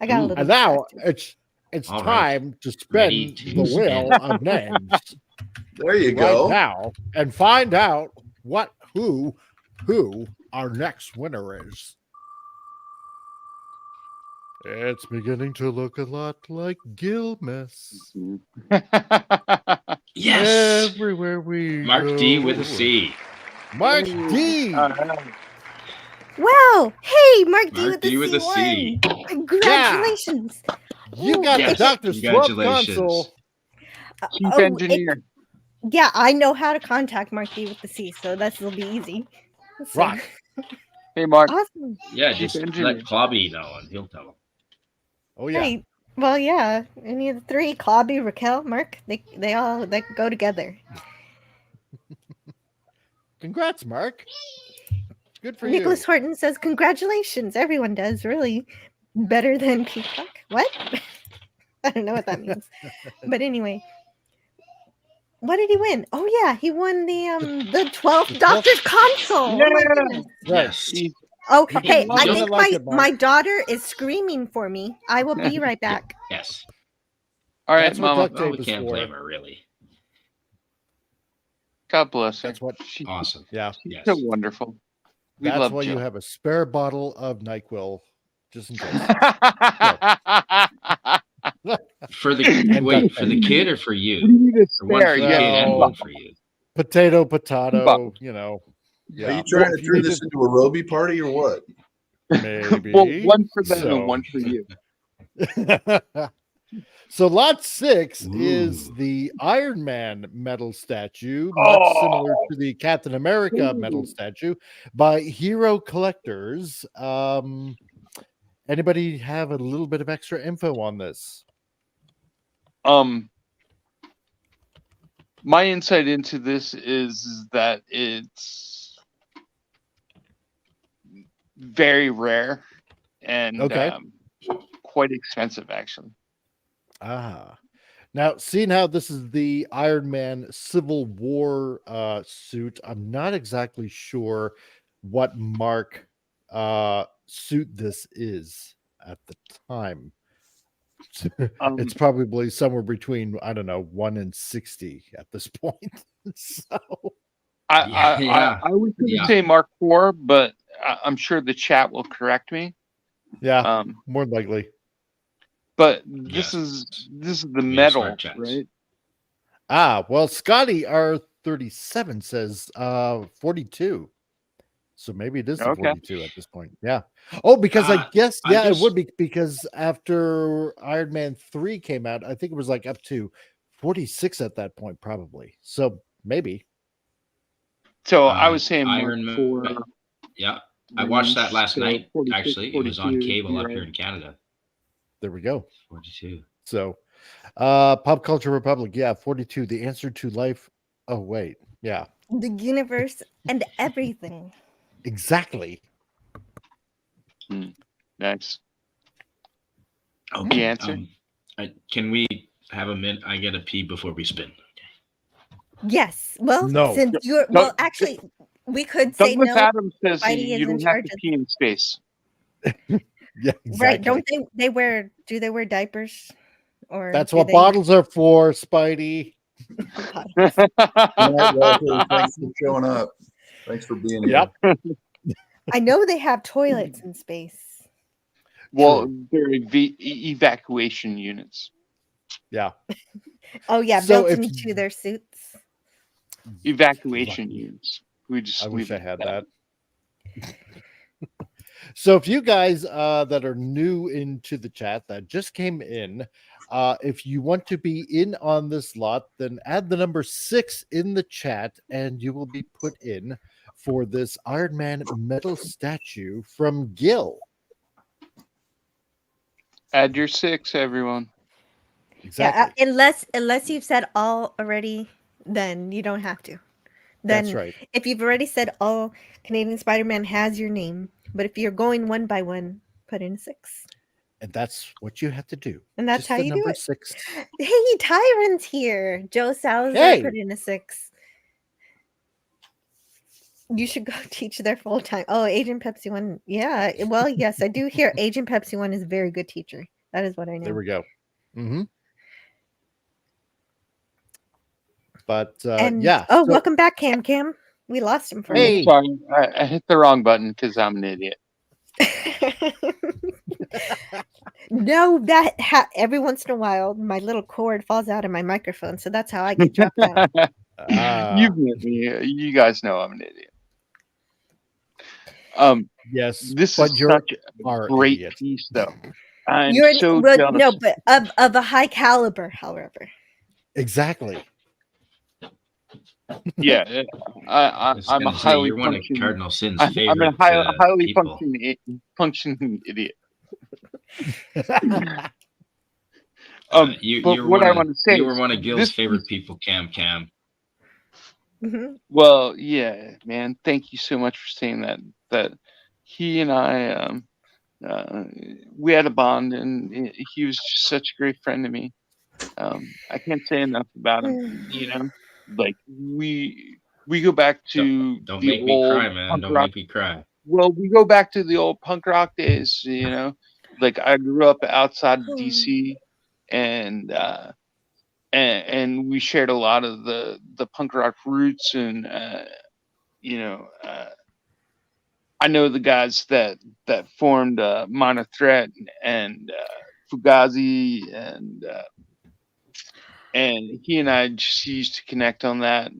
I got a Ooh. little And now distracted. it's All right. time to Ready spin to the wheel spin. of names There you right go. now and find out who our next winner is. It's beginning to look a lot like Gilmas. Yes. Everywhere we Mark D go. with a C. Mark D. Wow! Hey, Mark D Mark with the D with a C. C1. Congratulations! You got the Yes, Dr. Swab congratulations. console. Chief Oh, engineer. yeah, I know how to contact Mark D with the C, so this will be easy. So, Rock. Hey, Mark. awesome. Yeah, Chief just engineer. let Clobby know and he'll tell him. Oh yeah. Right. Well, yeah. Any of the three, Clobby, Raquel, Mark, they all go together. Congrats, Mark. Good for Nicholas you. Horton says, "Congratulations." Everyone does, really. Better than Peacock. What? I don't know what that means. But anyway. What did he win? Oh yeah, he won the 12th Doctor's console. Oh my goodness. Right. Yes. Oh, He- hey, he I don't think like it, Mark. my daughter is screaming for me. I will be right back. Yes. All right, That's what Mama. duct Well, tape we is can't for. blame her, really. God bless her. That's what. She's Awesome. Yeah. Yes. so wonderful. We That's love why Jill. you have a spare bottle of NyQuil, just in case. For the And wait, duct for the tape. kid or for What do you? you need a For one spare? for the Yeah, kid and well, one for you. Potato. You know. Are Yeah. you trying Well, to if you turn need this to- into a Roby party or what? Maybe. Well, one for them So. and one for you. So lot 6 is Ooh. the Iron Man metal statue, much similar to the Captain America metal statue by Hero Collectors. Anybody have a little bit of extra info on this? My insight into this is that it's very rare and Okay. quite expensive, actually. Now, seeing how this is the Iron Man Civil War suit, I'm not exactly sure what mark suit this is at the time. It's probably somewhere between, I don't know, 1 and 60 at this point. So I was going to say Mark IV, but I'm sure the chat will correct me. yeah, more likely. But this is the metal, right? Well, Scotty R37 says 42. So maybe it is the 42 at this point. Yeah. Oh, because I guess it would be, because after Iron Man 3 came out, I think it was like up to 46 at that point, probably. So maybe. So I was saying Iron Man. Yeah. I watched that last night. 46, Actually, it was on cable up here in Canada. There we go. 42. So Pop Culture Republic, yeah, 42. The answer to life. Oh, wait. Yeah. The universe and everything. Exactly. Nice. Okay. The answer. Can we have a minute? I get a pee before we spin. Yes. Well, No. since you're actually, we could say Douglas no. Adams says Spidey you is in don't have charge to of- pee in space. Yeah, exactly. Right? Don't they wear? Do they wear diapers? Or that's do what they- bottles are for, Spidey. Good night, Walter. Thanks for showing up. Thanks for being here. Yep. I know they have toilets in space. Well, they're evacuation units. Yeah. Oh yeah, So built if- into their suits. Evacuation Lucky. units. We just I wish I had that. So if you guys that are new into the chat that just came in, if you want to be in on this lot, then add the number 6 in the chat and you will be put in for this Iron Man metal statue from Gil. Add your 6, everyone. Exactly. Yeah, unless you've said all already, then you don't have to. Then That's right. if you've already said all, Canadian Spider-Man has your name. But if you're going one by one, put in a 6. And that's what you have to do. And that's Just how the you do number it. 6. Hey, Tyrant's here. Joe Salazar Hey. put in a 6. You should go teach there full time. Oh, Agent Pepsi 1. Yeah. Well, yes, I do hear Agent Pepsi 1 is a very good teacher. That is what I know. There we go. Mm-hmm. But And yeah. oh, so- welcome back, Cam. We lost him for Hey. Sorry, I hit the wrong button because I'm an idiot. No, every once in a while, my little cord falls out of my microphone, so that's how I get dropped out. You've met me. You guys know I'm an idiot. Yes, This but is you're such a are great idiot. piece, though. I'm You're so no, jealous. but of a high caliber, however. Exactly. Yeah, I was I'm a gonna say highly you're one of functioning. Cardinal Sin's I'm a favorite highly people. functioning idiot. You But you're what one I of want to say you were is one of Gil's this favorite piece. people, Cam. Mhm. Well, yeah, man. Thank you so much for saying that. That he and I, we had a bond, and he was just such a great friend to me. I can't say enough about him. You know, like we go back to Don't the make me old cry, man. punk Don't rock. make me cry. Well, we go back to the old punk rock days. You know, like I grew up outside of DC, and and we shared a lot of the punk rock roots, and you know. I know the guys that formed Minor Threat and Fugazi, and he and I just used to connect on that,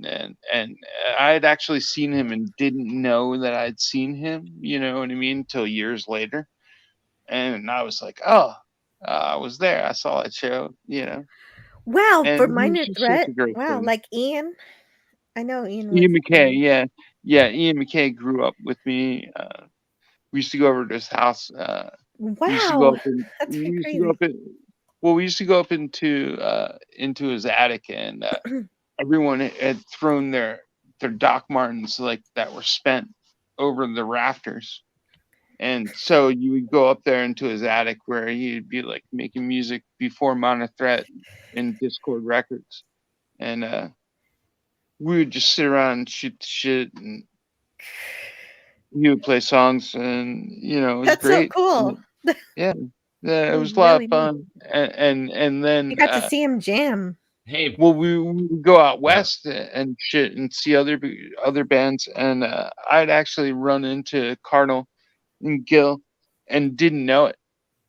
and I had actually seen him and didn't know that I'd seen him. You know what I mean? Until years later, and I was like, oh, I was there. I saw that show. You know, Wow, and for he was Minor just such Threat. a great Wow, friend. like Ian. I know Ian was. Ian McKay, yeah. Ian McKay grew up with me. We used to go over to his house. We used to go Wow, up and that's pretty crazy. we used to go up into his attic, and everyone had thrown their Doc Martens like that were spent over the rafters. And so you would go up there into his attic where he'd be like making music before Minor Threat and Discord Records. And we would just sit around and shoot the shit, and he would play songs, and it was That's so great. cool. Yeah, yeah, it was a lot Really of neat. fun. And You then got to see him jam. Hey, well, we would go out yeah. west and shit and see other bands, and I'd actually run into Cardinal and Gil and didn't know it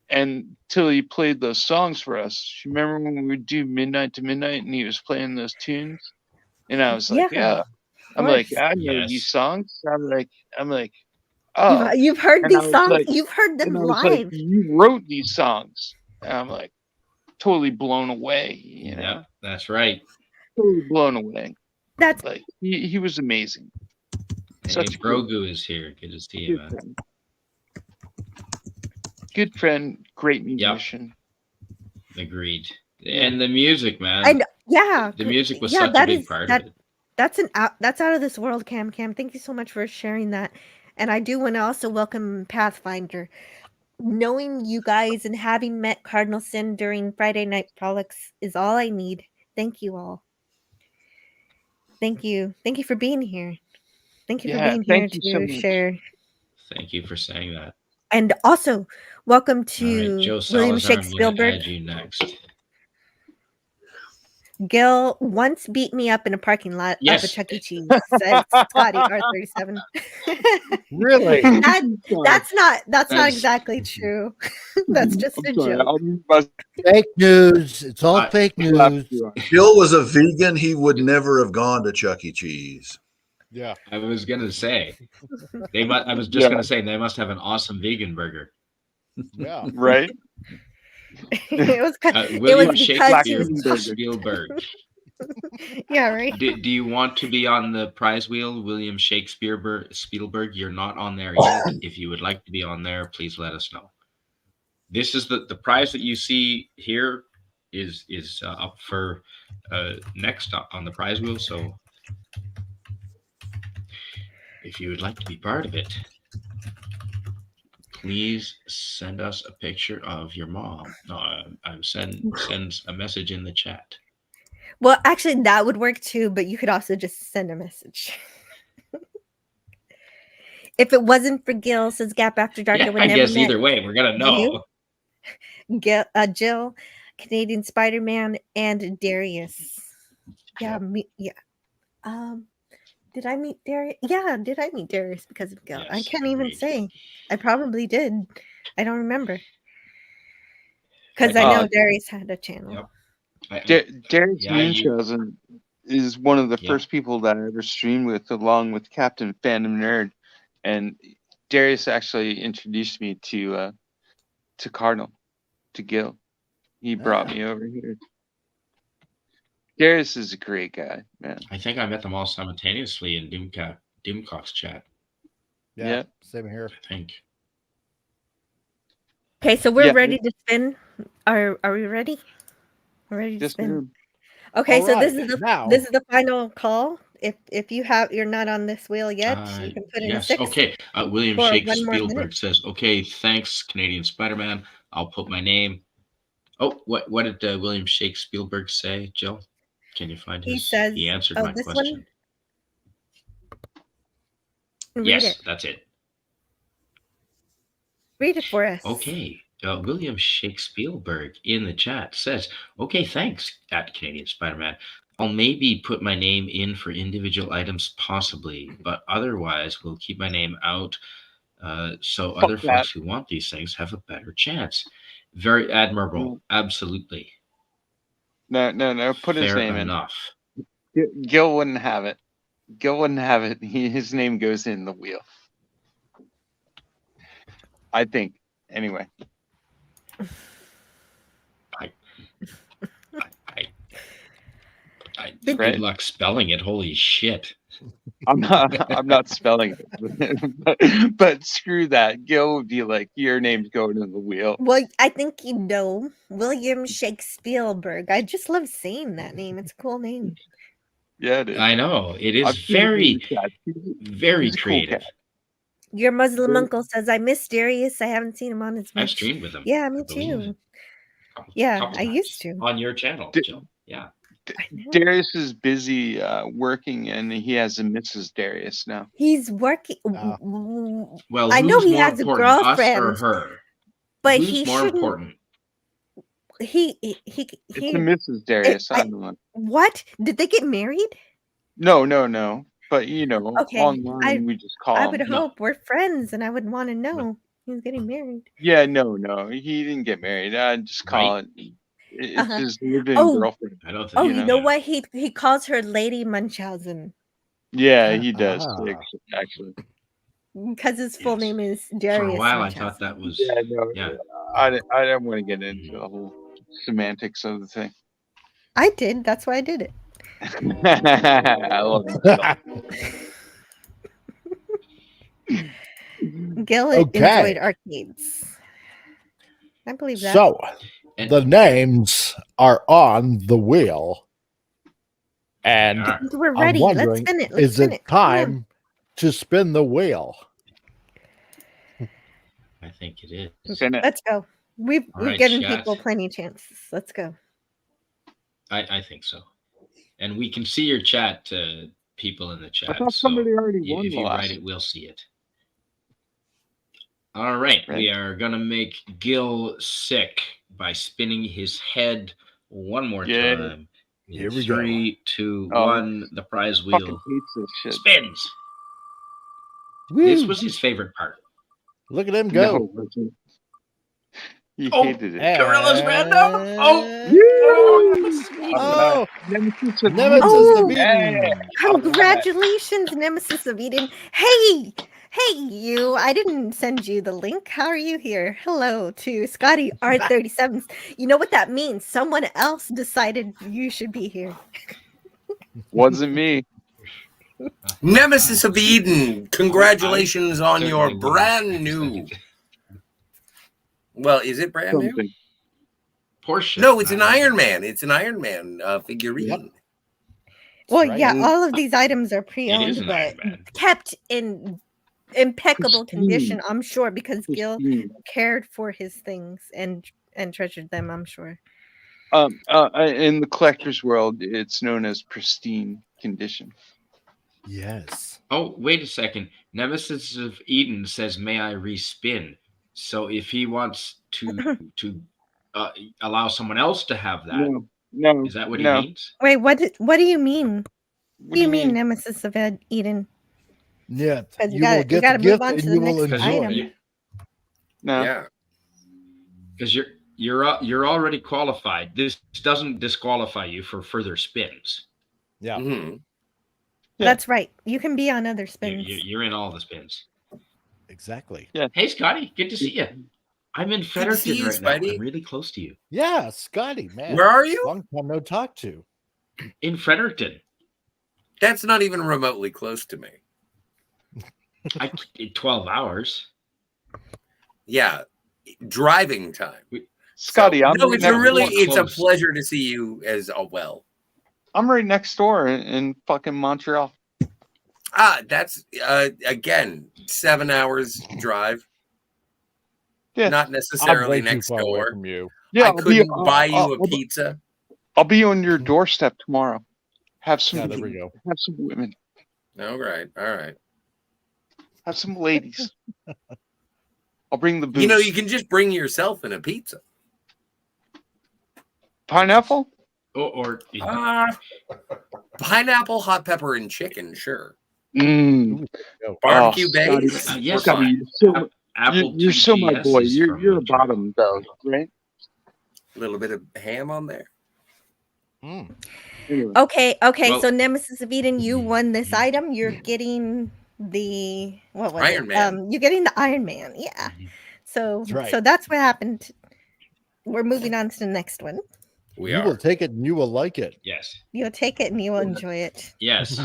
until he played those songs for us. You remember when we would do Midnight to Midnight and he was playing those tunes, and I was like, Yeah, yeah. of I'm like, course. I know these Yes. songs. I'm like, oh. You've heard And I these was songs. like, You've heard them and I was like, live. you wrote these songs. And I'm like, totally blown away, Yep, that's right. totally blown away. That's Like he was amazing. Hey, Such a cool, Brogu is here. Good to see you, good man. friend. Good friend, great musician. Agreed. Yeah. And the music, man. and yeah, The music was yeah. such a That big is part that. of it. That's out of this world, Cam. Thank you so much for sharing that. And I do want to also welcome Pathfinder. Knowing you guys and having met Cardinal Sin during Friday Night Frolics is all I need. Thank you all. Thank you. Thank you for being here. Thank you for Yeah, being here thank you so to much. share. Thank you for saying that. And also, welcome All right, to Joe William Salazar, I'm going to Shakespeare. add you next. Gil once beat me up in a parking lot of a Yes. Chuck E. Cheese, says Scotty R37. Really? That's not That's- exactly true. That's just I'm a sorry. joke. I'll mute my- Fake news. It's all I- fake laugh news. you out. Bill was a vegan. He would never have gone to Chuck E. Cheese. Yeah. I was going to say, I was just Yeah. going to say, they must have an awesome vegan burger. Yeah. Right? It was William because he Shakespeare was Spielberg. yeah, right. Do you want to be on the prize wheel, William Shakespeare Spielberg? You're not on there yet. If you would like to be on there, please let us know. This is the prize that you see here is up for next on the prize wheel. So if you would like to be part of it, please send us a picture of your mom. Send a message in the chat. Well, actually, that would work too, but you could also just send a message. If it wasn't for Gil, says Gap After Dark, Yeah, I would I never guess met either way, we're gonna know. Gil, Jill, Canadian Spider-Man, and Darius. Yeah, did I meet Darius? Yeah, did I meet Darius because of Gil? Yes, I can't even agreed. say. I probably did. I don't remember. Because I know Darius had a channel. Yep. Darius Yeah, you- Munchausen is one of the Yeah. first people that I ever streamed with, along with Captain Phantom Nerd, and Darius actually introduced me to Cardinal, to Gil. He brought me over here. Darius is a great guy, man. I think I met them all simultaneously in Doomcock's chat. Yeah, same here. I think. Okay, so we're ready to spin. Are we ready? We're ready to spin. Ma'am. Okay, All so right, this is the final call. If you're not on this wheel yet, you can put in a 6. Okay. William for Shake 1 more Spielberg minute. says, "Okay, thanks, Canadian Spider-Man. I'll put my name." Oh, what did William Shake Spielberg say, Jill? Can you find his? He says, he answered "Oh, my this question. one." Yes, Read it. that's it. Read it for us. Okay. William Shake Spielberg in the chat says, "Okay, thanks, at Canadian Spider-Man. I'll maybe put my name in for individual items, possibly, but otherwise we'll keep my name out so other folks who want these things have a better chance." Very admirable. Absolutely. No. Put his name enough. in. Gil wouldn't have it. Gil wouldn't have it. His name goes in the wheel. I think. Anyway. Good luck spelling it. Holy shit. I'm not spelling it, but screw that. Gil would be like, your name's going in the wheel. Well, I think you know William Shakespeare. I just love saying that name. It's a cool name. Yeah, it is. I know. It is very creative. Cool. Your Muslim uncle says, "I miss Darius. I haven't seen him on as much." I've streamed with him. Yeah, me too. I used to. On your channel, Jill. Yeah. Darius is busy working, and he has a Mrs. Darius now. He's working. Well, I know he has a girlfriend, us or her? but who's he more shouldn't. Important? It's a Mrs. Darius. I don't know. What? Did they get married? No. But online we just call. I would hope we're friends, and I would want to know he's getting married. Yeah, no, he didn't get married. I just call it. It's his living girlfriend. I don't think. You know what? He calls her Lady Munchausen. Yeah, he does actually. Because his full name is Darius. For a while, Munchausen. I thought that was. I don't want to get into the whole semantics of the thing. I did. That's why I did it. I love it. Gil enjoyed arcades. I believe that. So, the names are on the wheel. And we're ready. I'm wondering, Let's spin it. is it time to spin the wheel? I think it is. Let's go. We've given people plenty of chances. Let's go. I think so. And we can see your chat, people in the chat. I thought somebody already won. If you write it, we'll see it. All right. We are going to make Gil sick by spinning his head one more time. Here we 3, 2, 1. The prize wheel spins. Woo. This was his favorite part. Look at him go. No, he hated it. Gorilla's random. Nemesis of Eden. Congratulations, Nemesis of Eden. Hey, you. I didn't send you the link. How are you here? Hello to Scotty R37. You know what that means? Someone else decided you should be here. Wasn't me. Nemesis of Eden, congratulations on your brand new. Well, is it brand new? Porsche. No, it's an Iron Man. It's an Iron Man figurine. Yep. Well, right. yeah, all of these items are pre-owned, but kept in impeccable condition, I'm sure, because Gil cared for his things and treasured them, I'm sure. In the collector's world, it's known as pristine condition. Yes. Oh, wait a second. Nemesis of Eden says, "May I respin?" So if he wants to allow someone else to have that, no, is that what he means? Wait, what do you mean? What do you mean, Nemesis of Eden? Yeah, you gotta move on to the next item. No, yeah, because you're already qualified. This doesn't disqualify you for further spins. Yeah. Mm-hmm. That's right. You can be on other spins. You're in all the spins. exactly. Yeah. Hey, Scotty, good to see you. I'm in to see Fredericton you, right now. Spidey. I'm really close to you. Yeah, Scotty, man. Where are you? Long time no talk to. In Fredericton. That's not even remotely close to me. 12 hours. Yeah, driving time. Scotty, So, I'm no, right it's next a really, door. it's a Close. pleasure to see you as well. I'm right next door in fucking Montreal. That's again 7 hours drive. Yeah. Not I'm necessarily way too next far away door. from you. Yeah, I couldn't buy you a pizza. I'll be on your doorstep tomorrow. Have some. Yeah, there we go. Have some women. All right. Have some ladies. I'll bring the booze. You know, you can just bring yourself in a pizza. Pineapple? Or Pineapple, hot pepper, and chicken, sure. Mm. Barbecue Scotty, base. yes, Scotty, Apple you're so my boy. TGSs You're from a bottom though, right? A little bit of ham on there. Anyway. Okay. Well- So Nemesis of Eden, you won this item. You're getting the what was Iron it? Man. You're getting the Iron Man. Yeah. So That's right. so that's what happened. We're moving on to the next one. We you are. will take it and you will like it. Yes. You'll take it and you will enjoy it. Yes.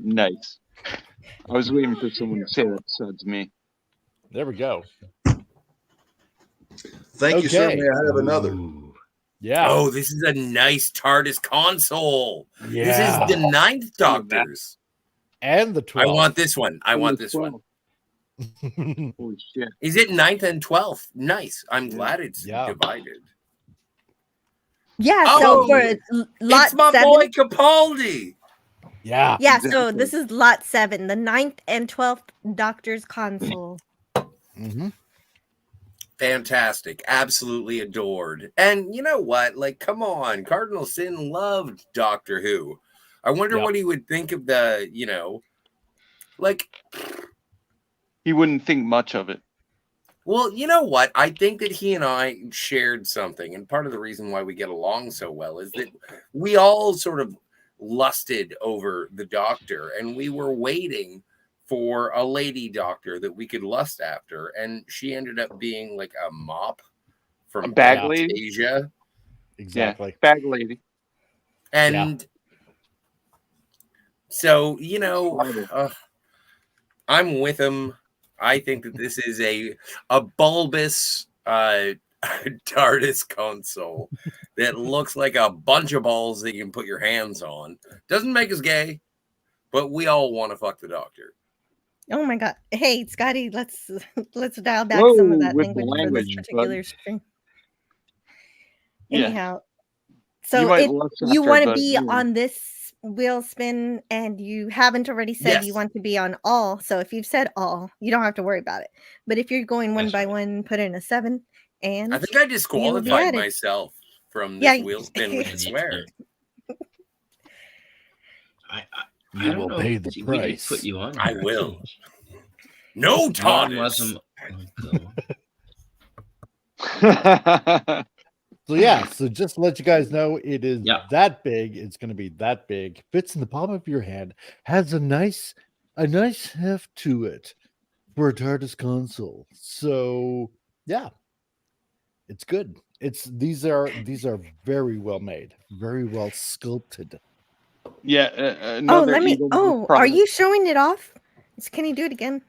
Nice. I was waiting for someone to say that besides me. There we go. Thank you, sir. Okay. May I have another? Ooh. Yeah. Oh, this is a nice TARDIS console. Yeah. This is the 9th Doctor's. And the 12th. I want this one. I want this one. Holy shit. Is it 9th and 12th? Nice. I'm glad it's Yeah. divided. Yeah. Oh, So for lot It's my 7. boy Capaldi. Yeah. Yeah. Exactly. So this is lot 7, the 9th and 12th Doctor's console. Mm-hmm. Fantastic. Absolutely adored. And you know what? Like, come on. Cardinal Sin loved Doctor Who. I wonder Yep. what he would think of the, like, He wouldn't think much of it. well, you know what? I think that he and I shared something. And part of the reason why we get along so well is that we all sort of lusted over the Doctor, and we were waiting for a lady doctor that we could lust after, and she ended up being like a mop from A bag lady? Asia. Exactly. Yeah, bag lady. And so, I'm with him. I think that this is a bulbous TARDIS console that looks like a bunch of balls that you can put your hands on. Doesn't make us gay, but we all want to fuck the Doctor. Oh my God! Hey, Scotty, let's dial back Whoa, some of that with the language for this language, particular stream. Yeah. Anyhow, You so might if lust you after, want to but, be you know. on this wheel spin and you haven't already said you Yes. want to be on all, so if you've said all, you don't have to worry about it. But if you're going one That's by right. one, put in a 7, and I think I disqualified added. myself from this Yeah. wheel spin with the swear. I You don't will know pay if the we did price. Put you on. I here. will. No Ron TARDIS. wasn't. So yeah, so just to let you guys know, it is Yeah. that big. It's going to be that big. Fits in the palm of your hand. Has a nice heft to it for a TARDIS console. So yeah, it's good. These are very well made, very well sculpted. Yeah. Oh, Another Eagle Moss are product. you showing it off? Can you do it again?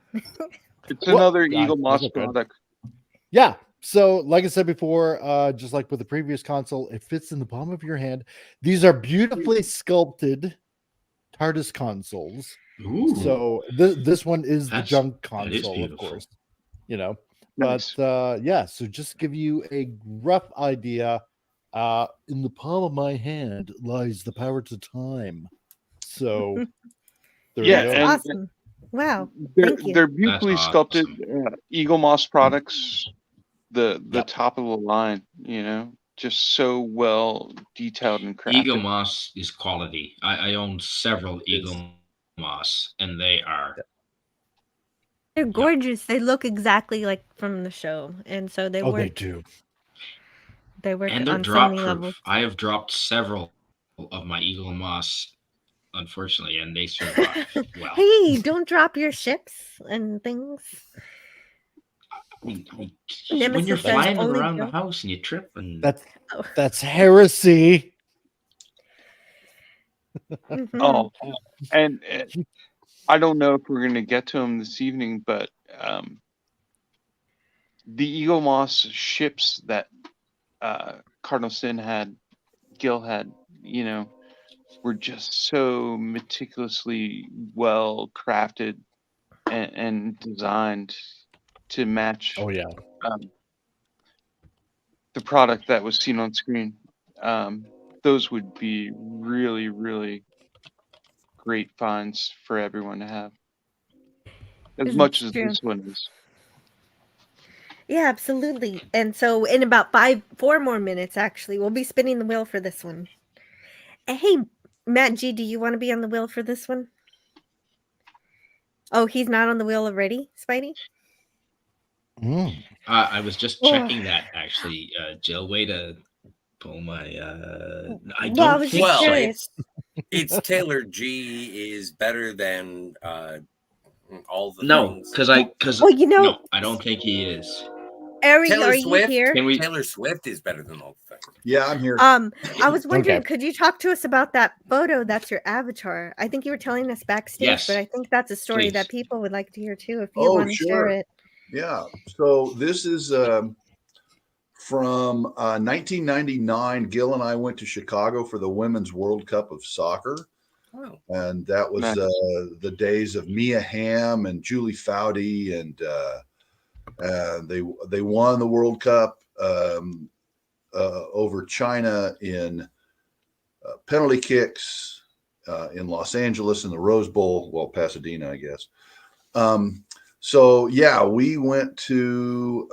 It's Well, another God, Eagle Moss those are good. product. Yeah. So, like I said before, just like with the previous console, it fits in the palm of your hand. These are beautifully sculpted TARDIS consoles. Ooh. So this one is the That's- junk that is console, of beautiful. course. But Nice. yeah. So just to give you a rough idea, in the palm of my hand lies the power to time. So there Yeah, you go. and- Awesome! Wow. Thank you. They're beautifully That's sculpted awesome. Eagle Moss products. The Yep. top of the line, just so well detailed and crafted. Eagle Moss is quality. I own several Eagle Moss, and they are. They're gorgeous. They look exactly like from the show, and so they They work. do. They work And they're on so drop many proof. levels. I have dropped several of my Eagle Moss unfortunately, and they survive well. Hey, don't drop your ships and things. When Nemesis you're says flying only around the Jill. house and you trip, and That's heresy. Mhm. Oh, and I don't know if we're going to get to him this evening, but the Eagle Moss ships that Cardinal Sin had, Gil had, were just so meticulously well crafted and designed to match Oh yeah. the product that was seen on screen. Those would be really, really great finds for everyone to have, as much It's as true. this one is. Yeah, absolutely. And so in about 4 more minutes, actually, we'll be spinning the wheel for this one. Hey, Matt G, do you want to be on the wheel for this one? Oh, he's not on the wheel already, Spidey? I was just Oh. checking that actually. Jill, way to pull my. I Well, I don't was think just so. curious. It's Taylor G is better than all the No, things. because Well, you know, no, I don't think he is. Ari, Taylor are you Swift. here? Can we? Taylor Swift is better than all the things. Yeah, I'm here. I was wondering, Okay. could you talk to us about that photo that's your avatar? I think you were telling us backstage, Yes, but I think that's a story please. that people would like to hear too, if you Oh, want to share sure. it. Yeah. So this is from 1999. Gil and I went to Chicago for the Women's World Cup of Soccer. Oh. And that was Nice. the days of Mia Hamm and Julie Foudy, and they won the World Cup over China in penalty kicks in Los Angeles in the Rose Bowl. Well, Pasadena, I guess. So yeah, we went to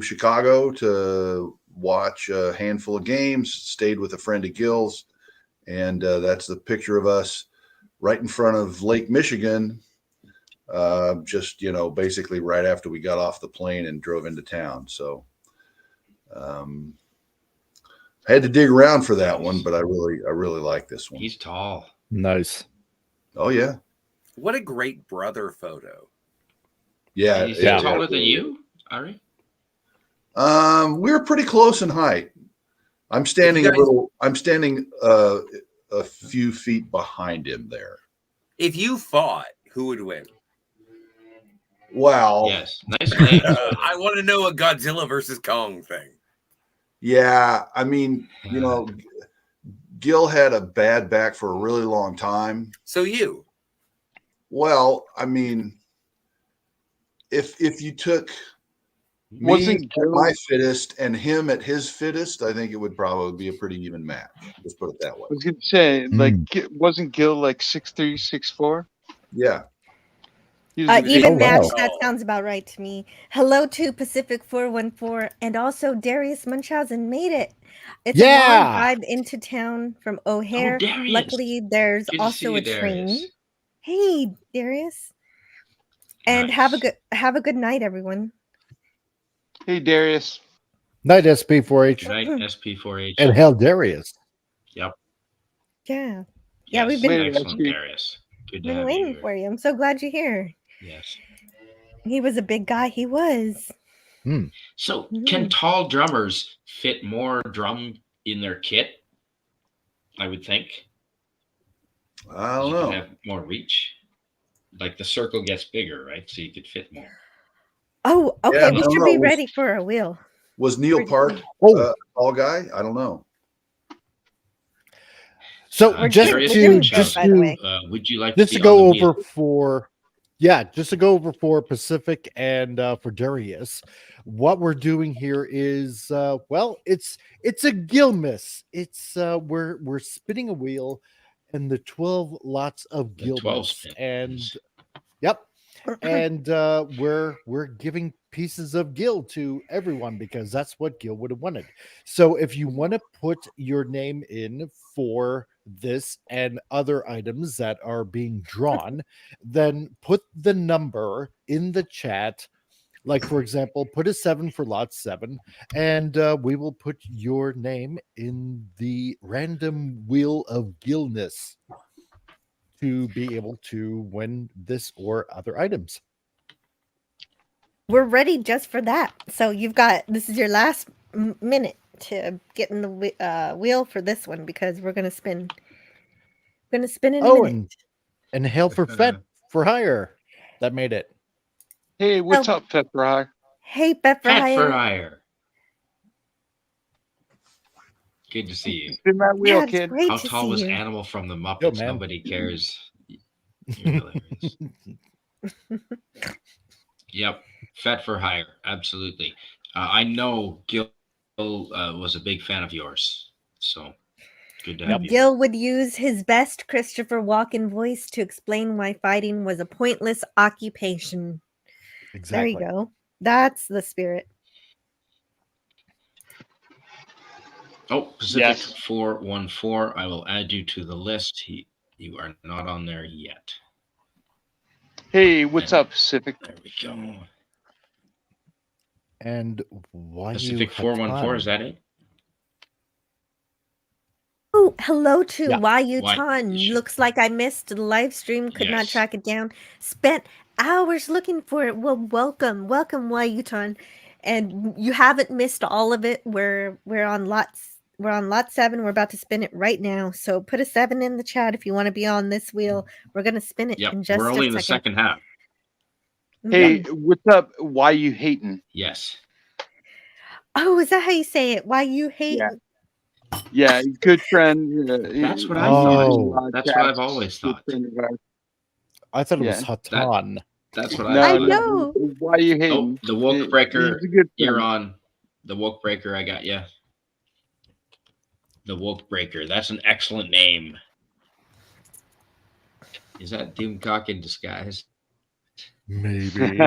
Chicago to watch a handful of games. Stayed with a friend of Gil's, and that's the picture of us right in front of Lake Michigan. Just basically right after we got off the plane and drove into town. So I had to dig around for that one, but I really like this one. He's tall. Nice. Oh yeah. What a great brother photo. Yeah. Is he taller than you, Ari? We're pretty close in height. I'm standing I'm standing a few feet behind him there. If you fought, who would win? Wow. Yes. Nice legs. I want to know a Godzilla versus Kong thing. Yeah, I mean, Gil had a bad back for a really long time. So you? Well, I mean, if you took me at my fittest and him at his fittest, I think it would probably be a pretty even match. Let's put it that way. I was going to say, wasn't Gil like 6'3", 6'4"? Yeah. Even match, that sounds about right to me. Hello to Pacific 414, and also Darius Munchausen made it. It's a long drive into town from O'Hare. Luckily, there's also a train. Hey, Darius. And have a good night, everyone. Hey, Darius. Night, SP4H. Night, SP4H. And hell, Darius. Yep. Yeah. Yes, We've been excellent, Darius. Good to have you waiting here. for you. I'm so glad you're here. Yes. He was a big guy. He was. So, can tall drummers fit more drum in their kit? I would think. I don't know. Have more reach. Like the circle gets bigger, right? So you could fit more. Oh, okay. Yeah, we should be ready for a wheel. Was Neil Park tall guy? I don't know. So would just you like to go over for Pacific and for Darius, what we're doing here is it's a gill miss. It's we're spinning a wheel and the 12 lots of gill miss, and and we're giving pieces of Gil to everyone because that's what Gil would have wanted. So if you want to put your name in for this and other items that are being drawn, then put the number in the chat Like, for example, put a 7 for lot 7, and we will put your name in the random wheel of Gillness to be able to win this or other items. We're ready just for that. So this is your last minute to get in the wheel for this one because we're gonna spin. We're gonna spin in a minute. And hail for Fet for hire. That made it. Hey, what's up, Pepper? Hey, Pepper Pet for Hire. hire. Good to see you. Spin that wheel, Yeah, it's kid. great How to tall see was you. Animal from the Muppets? Yo, man. Nobody cares. You're hilarious. Yep. Fet for hire. Absolutely. I know Gil was a big fan of yours. So good to have you. Gil would use his best Christopher Walken voice to explain why fighting was a pointless occupation. Exactly. There you go. That's the spirit. Oh, Pacific Yes. 414. I will add you to the list. You are not on there yet. Hey, what's up, Pacific? There we go. And why Pacific 414, is that it? Oh, hello to Yeah. YU Ton. Why- Looks like I missed the live stream, could not Yes. track it down. Spent hours looking for it. Well, welcome YU Ton. And you haven't missed all of it. We're on lot 7. We're about to spin it right now. So put a 7 in the chat if you want to be on this wheel. We're gonna spin it Yep. in just We're only in a the second. second half. Hey, what's up? Why you hating? Yes. Oh, is that how you say it? Why you hate? Yeah, good friend. That's what I Oh. thought. That's what I've always thought. I thought it was Yeah. Hatan. That's what No, I I thought. know. Why you Oh, hating? the woke breaker. He's a good You're friend. on. The woke breaker. I got you. The woke breaker. That's an excellent name. Is that Doomcock in disguise? Maybe.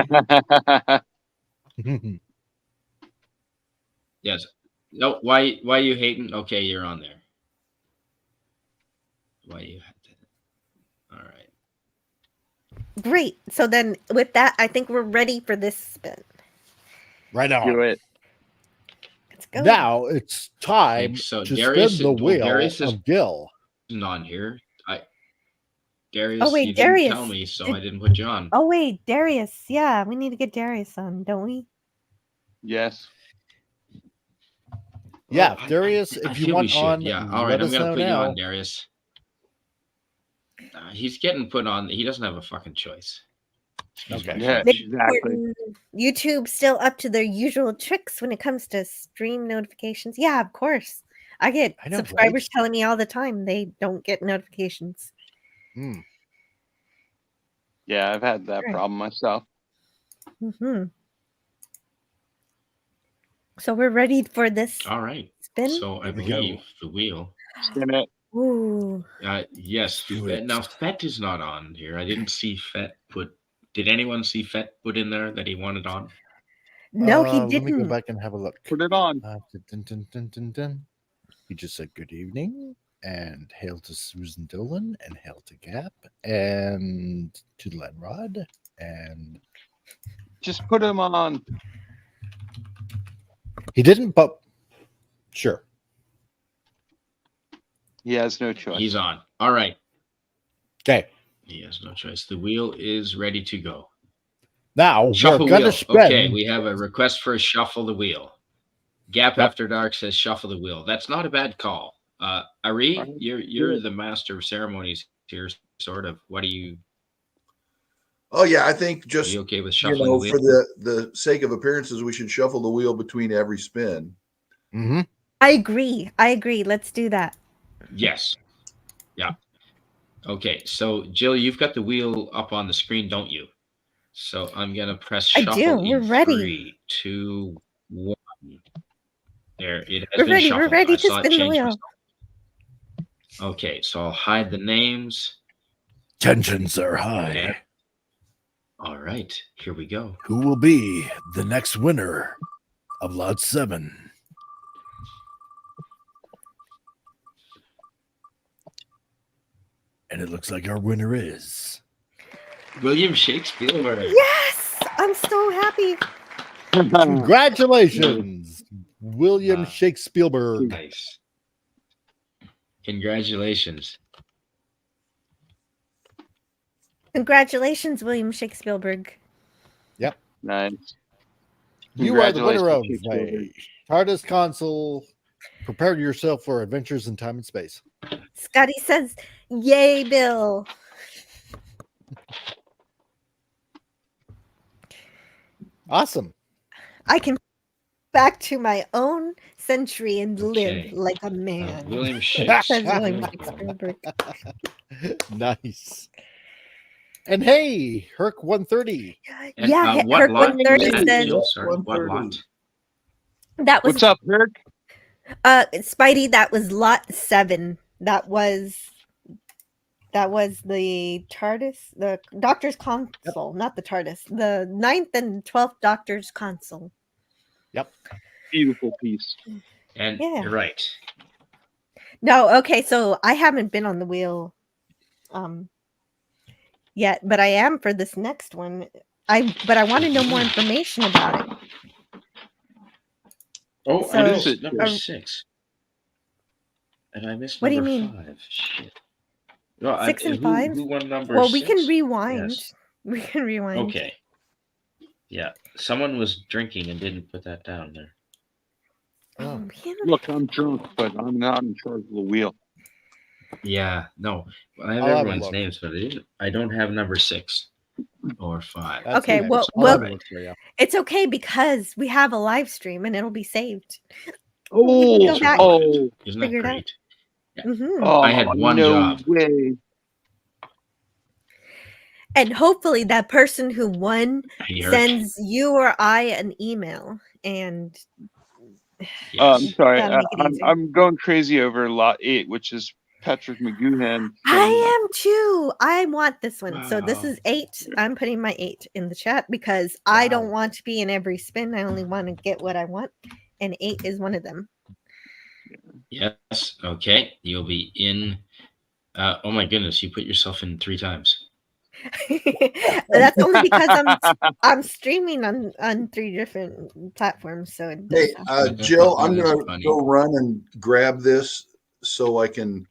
Yes. No. Why you hating? Okay, you're on there. Why you? All right. Great. So then with that, I think we're ready for this spin. Right on. Do it. Let's go. Now it's time So to Darius- spin the well, wheel Darius is- of Gil. Isn't on here. Darius, Oh, wait, you didn't Darius. tell me, so I didn't put you on. Oh wait, Darius. Yeah, we need to get Darius on, don't we? Yes. Yeah, Oh, Darius, I if you feel we want should. on, Yeah. All right, let I'm us gonna know put you now. on, Darius. He's getting put on. He doesn't have a fucking choice. He's Okay. my Yeah, coach. exactly. YouTube's still up to their usual tricks when it comes to stream notifications. Yeah, of course. I get I know, subscribers right? telling me all the time they don't get notifications. Hmm. Yeah, I've had that Right. problem myself. Mm-hmm. So we're ready for this All right. spin. So I Here we go. believe the wheel. Spin it. Ooh. Yes. do it. Now Fet is not on here. I didn't see Fet put. Did anyone see Fet put in there that he wanted on? No, he Let me go didn't. back and have a look. Put it on. He just said good evening and hail to Susan Dolan and hail to Gap and to Lenrod and Just put him on. he didn't, but sure. He has no choice. He's on. All right. Okay. He has no choice. The wheel is ready to go. Now Shuffle we're gonna wheel. spin. Okay, we have a request for a shuffle the wheel. Gap Yep. After Dark says shuffle the wheel. That's not a bad call. Ari, Right. you're the master of ceremonies here, sort of. What do you? Oh yeah, I think Are just you okay with you shuffling know the wheel? for the sake of appearances, we should shuffle the wheel between every spin. Mm-hmm. I agree. Let's do that. Yes. Yeah. Okay. So Jill, you've got the wheel up on the screen, don't you? So I'm gonna press I shuffle do. We're in ready. 3, 2, 1. There, it has We're been ready. shuffled. We're ready I to saw it spin the change wheel. myself. Okay, so I'll hide the names. Tensions are high. All right, here we go. Who will be the next winner of Lot 7? And it looks like our winner is William Shakespeare. Yes! I'm so happy. Congratulations, William Shakespeare. Nice. Congratulations. Congratulations, William Shakespeare. Yep. Nice. You are the winner of Congratulations, a TARDIS console. Prepare yourself for adventures in time and space. Scotty says, "Yay, Bill!" Awesome. I can back to my own century and Okay. live like a man. William Says William Shakespeare. Shakespeare. Nice. And hey, Herc 130. And, Yeah, what Herc lot was 130 that, says Jill? Sorry, what lot? that was What's up, Herc? Spidey. That was lot 7. That was the TARDIS, the Doctor's console, not the TARDIS. The 9th and 12th Doctor's console. Yep. Beautiful piece. And Yeah. you're right. No, okay, so I haven't been on the wheel yet, but I am for this next one. But I want to know more information about it. Oh, So- I What missed is it? number 6. And I missed What do you number mean? 5. Shit. No, 6 and who 5? who won number Well, 6? we can rewind. Yes. We can rewind. Okay. Yeah. Someone was drinking and didn't put that down there. Oh, man. Look, I'm drunk, but I'm not in charge of the wheel. Yeah. No. I have I'll have a everyone's look. names, but I don't have number 6 or 5. That's Okay, okay. well, I'll have a well- look for you. It's okay because we have a live stream and it'll be saved. Oh, go back. oh, Isn't that Figure it out. great? Mhm. oh! I had one no job. way. And hopefully that person who won He heard. sends you or I an email. And Yes. I'm sorry. That'll make it easier. I'm going crazy over lot 8, which is Patrick McGoohan. I am too. I want this one. So this Wow. is 8. I'm putting my 8 in the chat because I don't Wow. want to be in every spin. I only want to get what I want. And 8 is one of them. Yes. Okay. You'll be in. Oh my goodness! You put yourself in 3 times. That's only because I'm streaming on 3 different platforms. So it does Hey, happen. Jill, I'm That's going to funny. go run and grab this so I can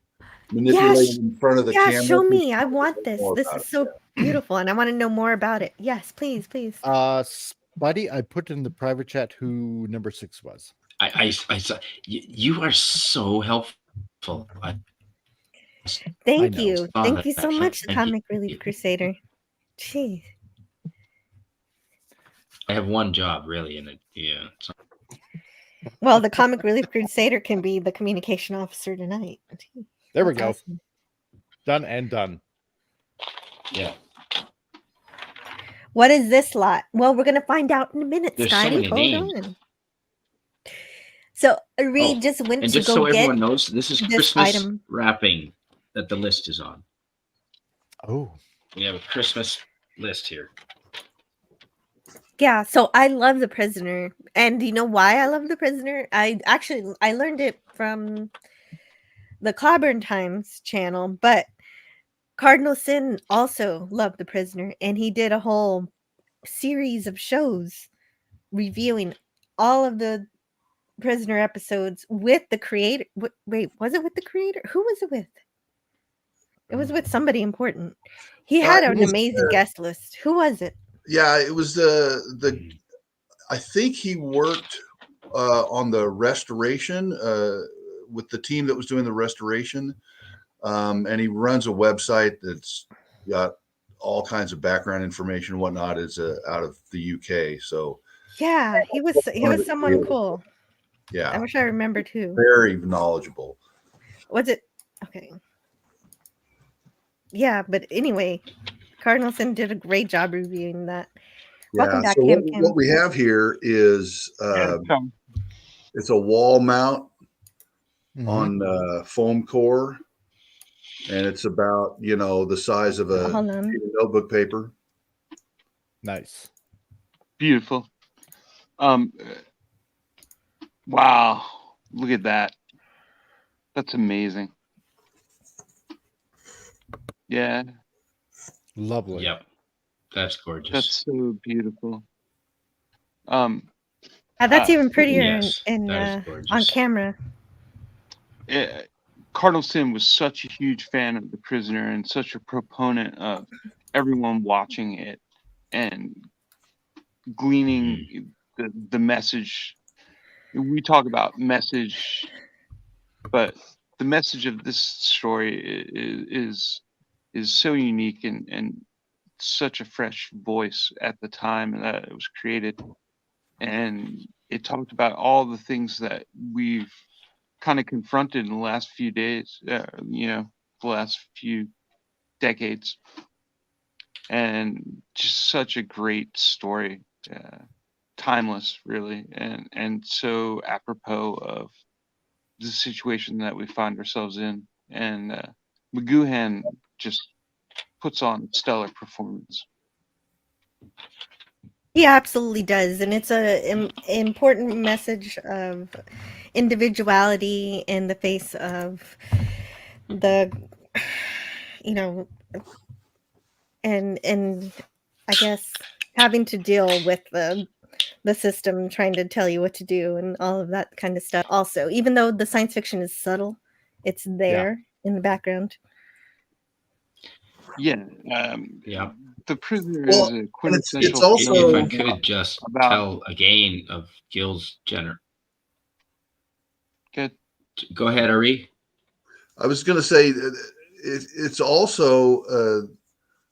manipulate it in front of the camera. Show me. I want this. More This about is it, so beautiful, and I want to know more about it. Yes, please, please. Spidey, I put in the private chat who number 6 was. I saw you are so helpful. Thank know. you. Saw Thank you that. so much, Thank you. Comic Relief Crusader. Jeez. I have one job really in it. Yeah. So, Well, the Comic Relief Crusader can be the communication officer tonight. There we That's go. awesome. Done and done. yeah. What is this lot? Well, we're gonna find out in a minute, There's so Scotty. many Hold names. on. So Reed Oh, just went And to just go so get everyone knows, this is this Christmas item. wrapping that the list is on. Oh, We have a Christmas list here. Yeah, so I love The Prisoner. And do you know why I love The Prisoner? I learned it from the Clobburn Times channel, but Cardinal Sin also loved The Prisoner, and he did a whole series of shows reviewing all of the Prisoner episodes with the creator. Wait, was it with the creator? Who was it with? It was with somebody important. He had it an was, amazing guest list. Who was it? Yeah, it was the. I think he worked on the restoration with the team that was doing the restoration, and he runs a website that's got all kinds of background information and whatnot. Is out of the UK, so Yeah, he was someone cool. I yeah, wish I remembered who. very knowledgeable. Was it? Okay. Yeah, but anyway, Cardinal Sin did a great job reviewing that. Welcome back, so Kim. what we have here is it's a wall mount Mhm. on foam core, and it's about the size of a Hold on. notebook paper. Nice. Beautiful. Wow. Look at that. That's amazing. Yeah, Lovely. Yep. That's gorgeous. that's so beautiful. That's even prettier Yes, in that is on gorgeous. camera. Cardinal Sin was such a huge fan of The Prisoner and such a proponent of everyone watching it and gleaning the message. We talk about message, but the message of this story is so unique and such a fresh voice at the time that it was created, and it talked about all the things that we've kind of confronted in the last few days, the last few decades, and just such a great story, timeless, really, and so apropos of the situation that we find ourselves in. And McGoohan just puts on stellar performance. He absolutely does, and it's a important message of individuality in the face of the, and I guess having to deal with the system trying to tell you what to do and all of that kind of stuff. Also, even though the science fiction is subtle, it's there in the background. Yeah. Yeah. The Prisoner Well, is a and quintessential. it's also If I could just tell again of Gil's Jenner. Good. Go ahead, Ari. I was going to say it's also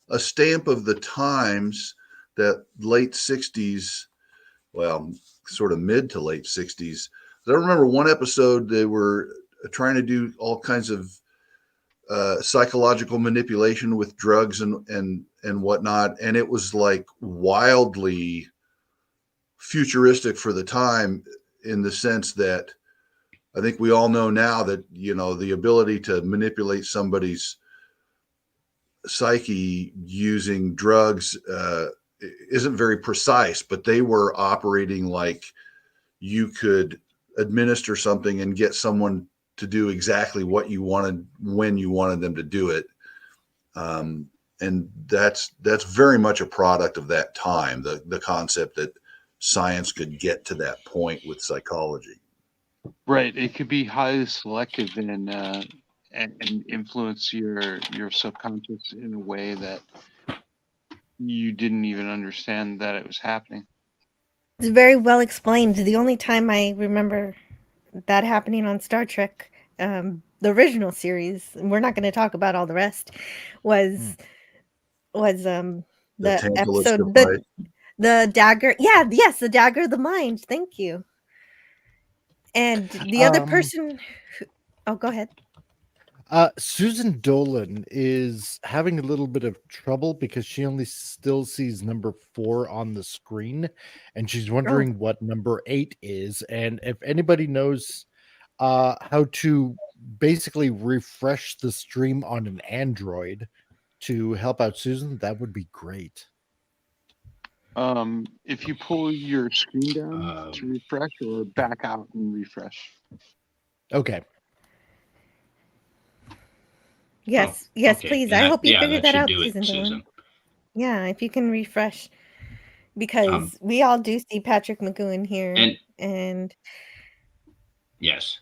a stamp of the times, that late 60s, well, sort of mid to late 60s. I remember one episode they were trying to do all kinds of psychological manipulation with drugs and whatnot, and it was like wildly futuristic for the time, in the sense that I think we all know now that the ability to manipulate somebody's psyche using drugs isn't very precise, but they were operating like you could administer something and get someone to do exactly what you wanted when you wanted them to do it. And that's very much a product of that time, the concept that science could get to that point with psychology. Right. It could be highly selective and influence your subconscious in a way that you didn't even understand that it was happening. It's very well explained. The only time I remember that happening on Star Trek, the original series, and we're not going to talk about all the rest, was the Tantalus episode device. the dagger. Yeah, yes, the dagger of the mind. Thank you. And the other person. Oh, go ahead. Susan Dolan is having a little bit of trouble because she only still sees number 4 on the screen, and she's wondering what number 8 is. And if anybody knows how to basically refresh the stream on an Android to help out Susan, that would be great. If you pull your screen down to refresh, or back out and refresh. Okay. Yes, okay. please. And I hope you figured that should out, do it, Susan Dolan. Susan. Yeah, if you can refresh, because we all do see Patrick McGoohan here, and yes.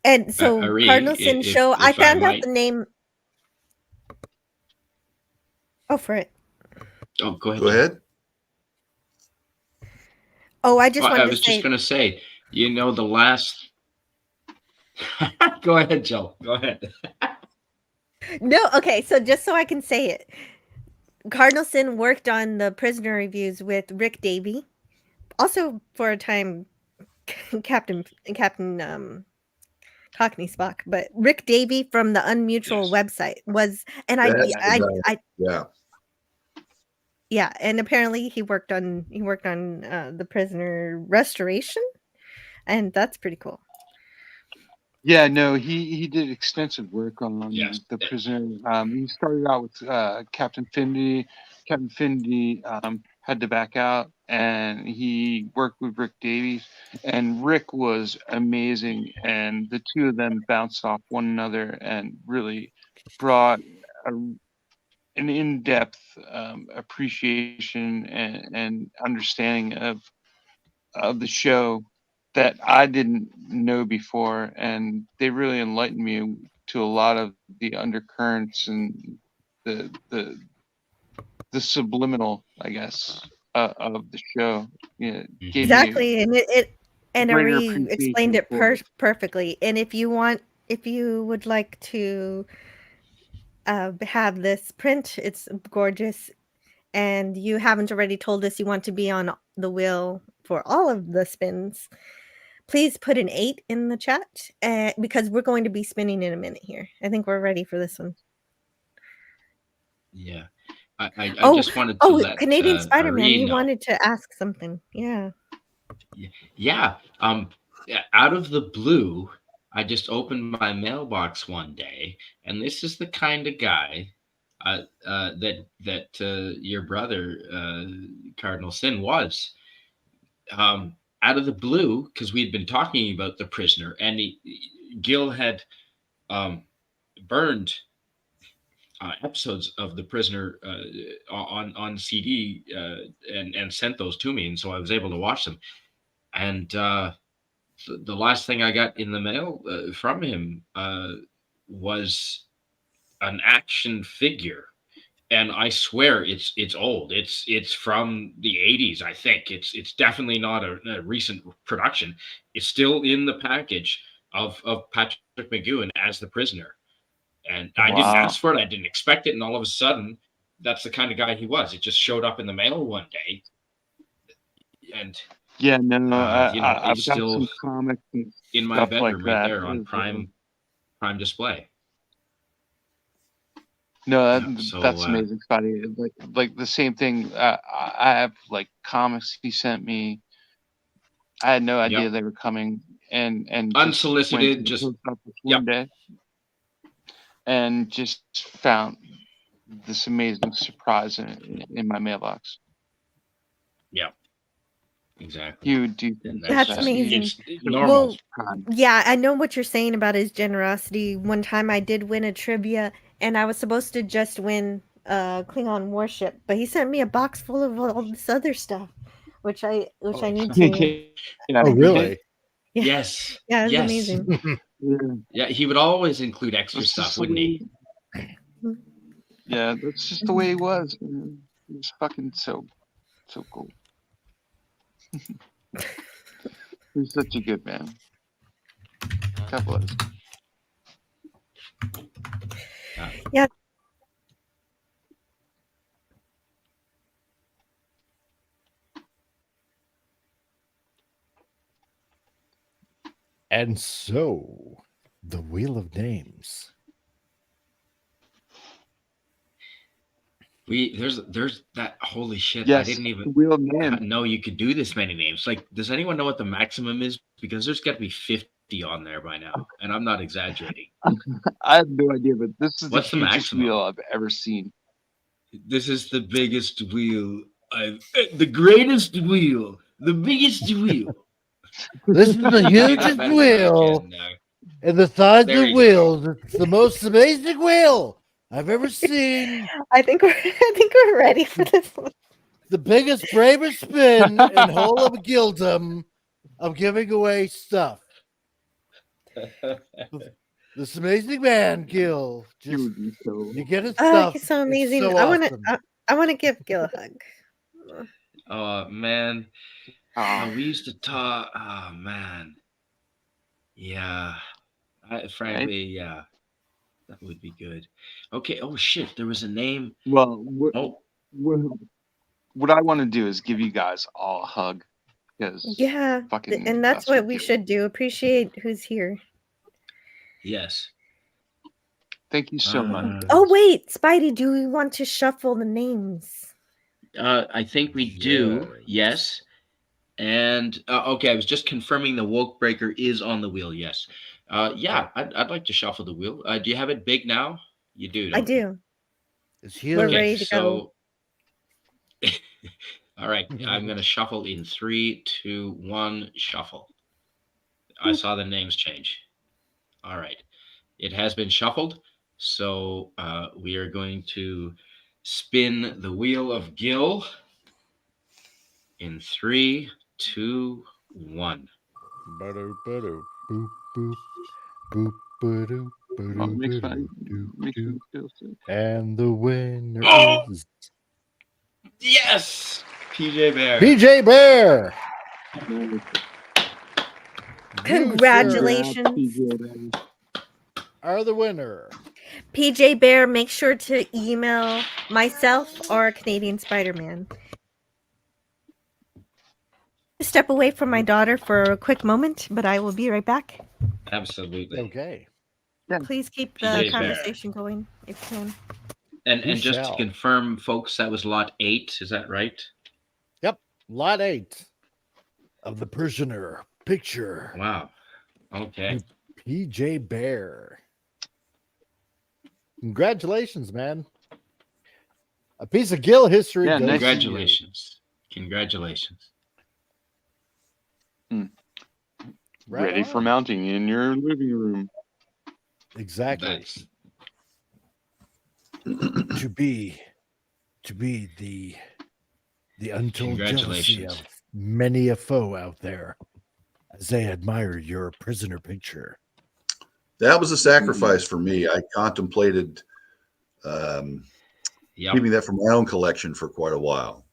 And so Ari, Cardinal Sin show, I found out the name. Oh, for it. Oh, go ahead. Go ahead. Oh, I just wanted to say. I was just going to say, the last. Go ahead, Joe. Go ahead. No, okay. So just so I can say it, Cardinal Sin worked on the Prisoner reviews with Rick Davey, also for a time Captain Cockney Spock, but Rick Davey from the Unmutual website was, and yeah, and apparently he worked on the Prisoner restoration, and that's pretty cool. Yeah, no, he did extensive work on the Prisoner. He started out with Captain Finley. Captain Finley had to back out, and he worked with Rick Davies. And Rick was amazing, and the two of them bounced off one another and really brought an in-depth appreciation and understanding of the show that I didn't know before, and they really enlightened me to a lot of the undercurrents and the subliminal, I guess, of the show. Yeah, gave me Exactly, and it and greater Ari explained appreciation it for it. perfectly. And if you would like to have this print, it's gorgeous. And you haven't already told us you want to be on the wheel for all of the spins, please put an 8 in the chat, because we're going to be spinning in a minute here. I think we're ready for this one. Yeah. I Oh, just wanted to let Canadian Spider-Man, Ari you know. wanted to ask something. Yeah. Yeah. Out of the blue, I just opened my mailbox one day, and this is the kind of guy that your brother Cardinal Sin was. Out of the blue, because we had been talking about the prisoner, and Gil had burned episodes of the prisoner on CD and sent those to me, and so I was able to watch them. And the last thing I got in the mail from him was an action figure, and I swear it's old. It's from the 80s, I think. It's definitely not a recent production. It's still in the package of Patrick McGowan as the prisoner. And I didn't Wow. ask for it. I didn't expect it. And all of a sudden, that's the kind of guy he was. It just showed up in the mail one day. And Yeah, no, it's I've got still some comics and in my stuff bedroom like right that. there on prime display. No, So, that's amazing, Scotty. Like the same thing. I have like comics he sent me. I had no idea they were coming, and unsolicited, just went to the post office yep. one day, and just found this amazing surprise in my mailbox. Yeah, exactly. You would do That's amazing. It's normal. Well, yeah, I know what you're saying about his generosity. One time I did win a trivia, and I was supposed to just win a Klingon warship, but he sent me a box full of all this other stuff, which I need to. Yeah, oh, really? Yeah. Yes. Yeah, it's yes. amazing. Yeah, he would always include extra stuff, wouldn't he? Yeah, that's just the way he was. He was fucking so cool. He's such a good man. God bless. Yeah. And so, the Wheel of Names. There's that, holy shit. Yes, I didn't even know you could do this many names. Like, does anyone know what the maximum is? Because there's got to be 50 on there by now, and I'm not exaggerating. I have no idea, but this is What's the the hugest maximum? wheel I've ever seen. This is the biggest wheel the greatest wheel, the biggest wheel. This is the hugest wheel and the size of wheels. It's the most amazing wheel I've ever seen. I think we're ready for this one. The biggest, bravest spin in whole of Gildom of giving away stuff. This amazing man, Gil. Just you get his stuff. He's so amazing. So awesome. I want to give Gil a hug. Oh man. We used to talk. Oh man. Yeah. Frankly, yeah. That would be good. Okay. Oh shit. There was a name. Well, what I want to do is give you guys all a hug. Yeah. And that's what we should do. Appreciate who's here. Yes. Thank you so much. Oh wait, Spidey, do we want to shuffle the names? I think we do. Yes. And okay, I was just confirming the Woke Breaker is on the wheel. Yes. Yeah, I'd like to shuffle the wheel. Do you have it big now? You do. I do. It's here. We're ready to go. All right, I'm going to shuffle in 3, 2, 1, shuffle. I saw the names change. All right. It has been shuffled. So we are going to spin the wheel of Gil in 3, 2, 1. Ba-do, ba-do, boop, boop, boop, ba-do, ba-do, Oh, makes ba-do, doo, makes doo. me feel sick. And the winner Oh! is Yes! PJ Bear. PJ Bear. Nice. You, sir, Congratulations. are the winner. PJ Bear, make sure to email myself or Canadian Spider-Man. Step away from my daughter for a quick moment, but I will be right back. Absolutely. Okay. Please keep the PJ Bear. conversation going if you can. And just to confirm, folks, that was lot 8. Is that right? Yep. Lot 8 of the prisoner picture. Wow. Okay. PJ Bear. Congratulations, man. A piece of Gill history. Yeah, goes nice. to you. Congratulations. Congratulations. Right Ready on. for mounting in your living room. Exactly. Nice. to be the untold jealousy Congratulations. of many a foe out there as they admire your prisoner picture. That was a sacrifice for me. I contemplated Yep. keeping that for my own collection for quite a while.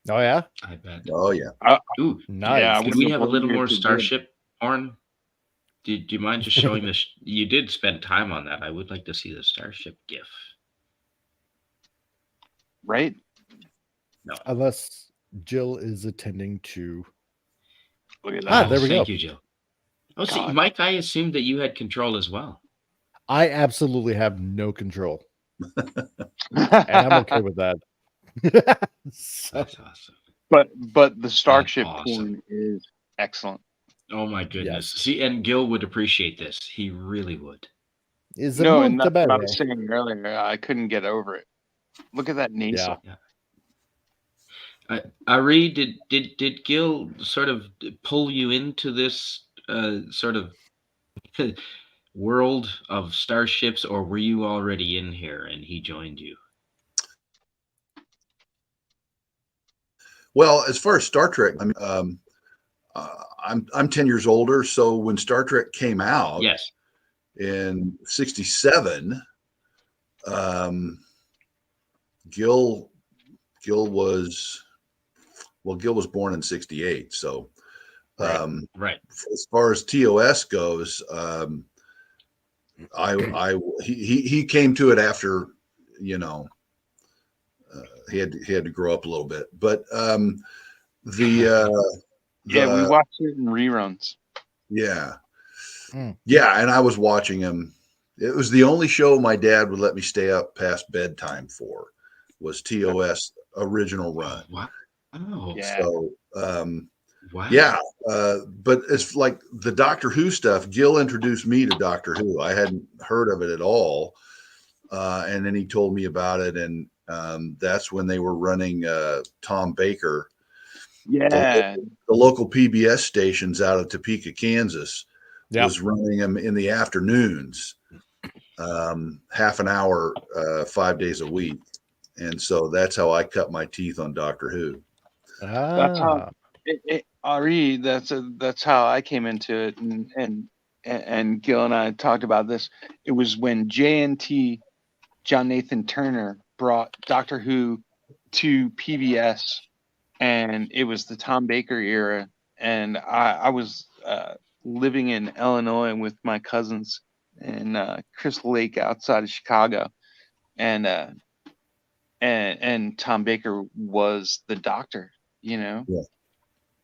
Oh yeah. I bet. Oh yeah. Ooh, Nice. Yeah, I could wouldn't we have have a little believed more it if it Starship, Orrin? Do you mind just showing this? You did spend time on that. I would like to see the Starship GIF. right? No. Unless Jill is attending to. Look at Ah, that. there we Thank go. you, Jill. Oh, see, God. Mike, I assumed that you had control as well. I absolutely have no control, and I'm okay with that. So, That's awesome. But the Starship awesome. porn is excellent. Oh my goodness. Yes. See, and Gil would appreciate this. He really would. is a No, and month that's what I about was saying earlier. I couldn't get over it. Look at that nasal. Ari, did Gil sort of pull you into this sort of world of starships, or were you already in here and he joined you? Well, as far as Star Trek, I mean, I'm 10 years older, so when Star Trek came out, Yes, in '67, Gil was born in '68. So, right. as far as TOS goes, he came to it after, you know, he had to grow up a little bit, but we watched it in reruns. Yeah. Mm. Yeah, and I was watching him. It was the only show my dad would let me stay up past bedtime for, was TOS original run. Wow. Oh, Yeah. So, wow. yeah, but it's like the Doctor Who stuff. Gil introduced me to Doctor Who. I hadn't heard of it at all, and then he told me about it, and that's when they were running Tom Baker. Yeah. The local PBS stations out of Topeka, Kansas, Yep. was running them in the afternoons, half an hour, 5 days a week. And so that's how I cut my teeth on Doctor Who. That's how Ari, that's how I came into it, and Gil and I talked about this. It was when JNT, John Nathan Turner, brought Doctor Who to PBS, and it was the Tom Baker era, and I was living in Illinois with my cousins in Crystal Lake outside of Chicago, and Tom Baker was the Doctor, you know. Yeah.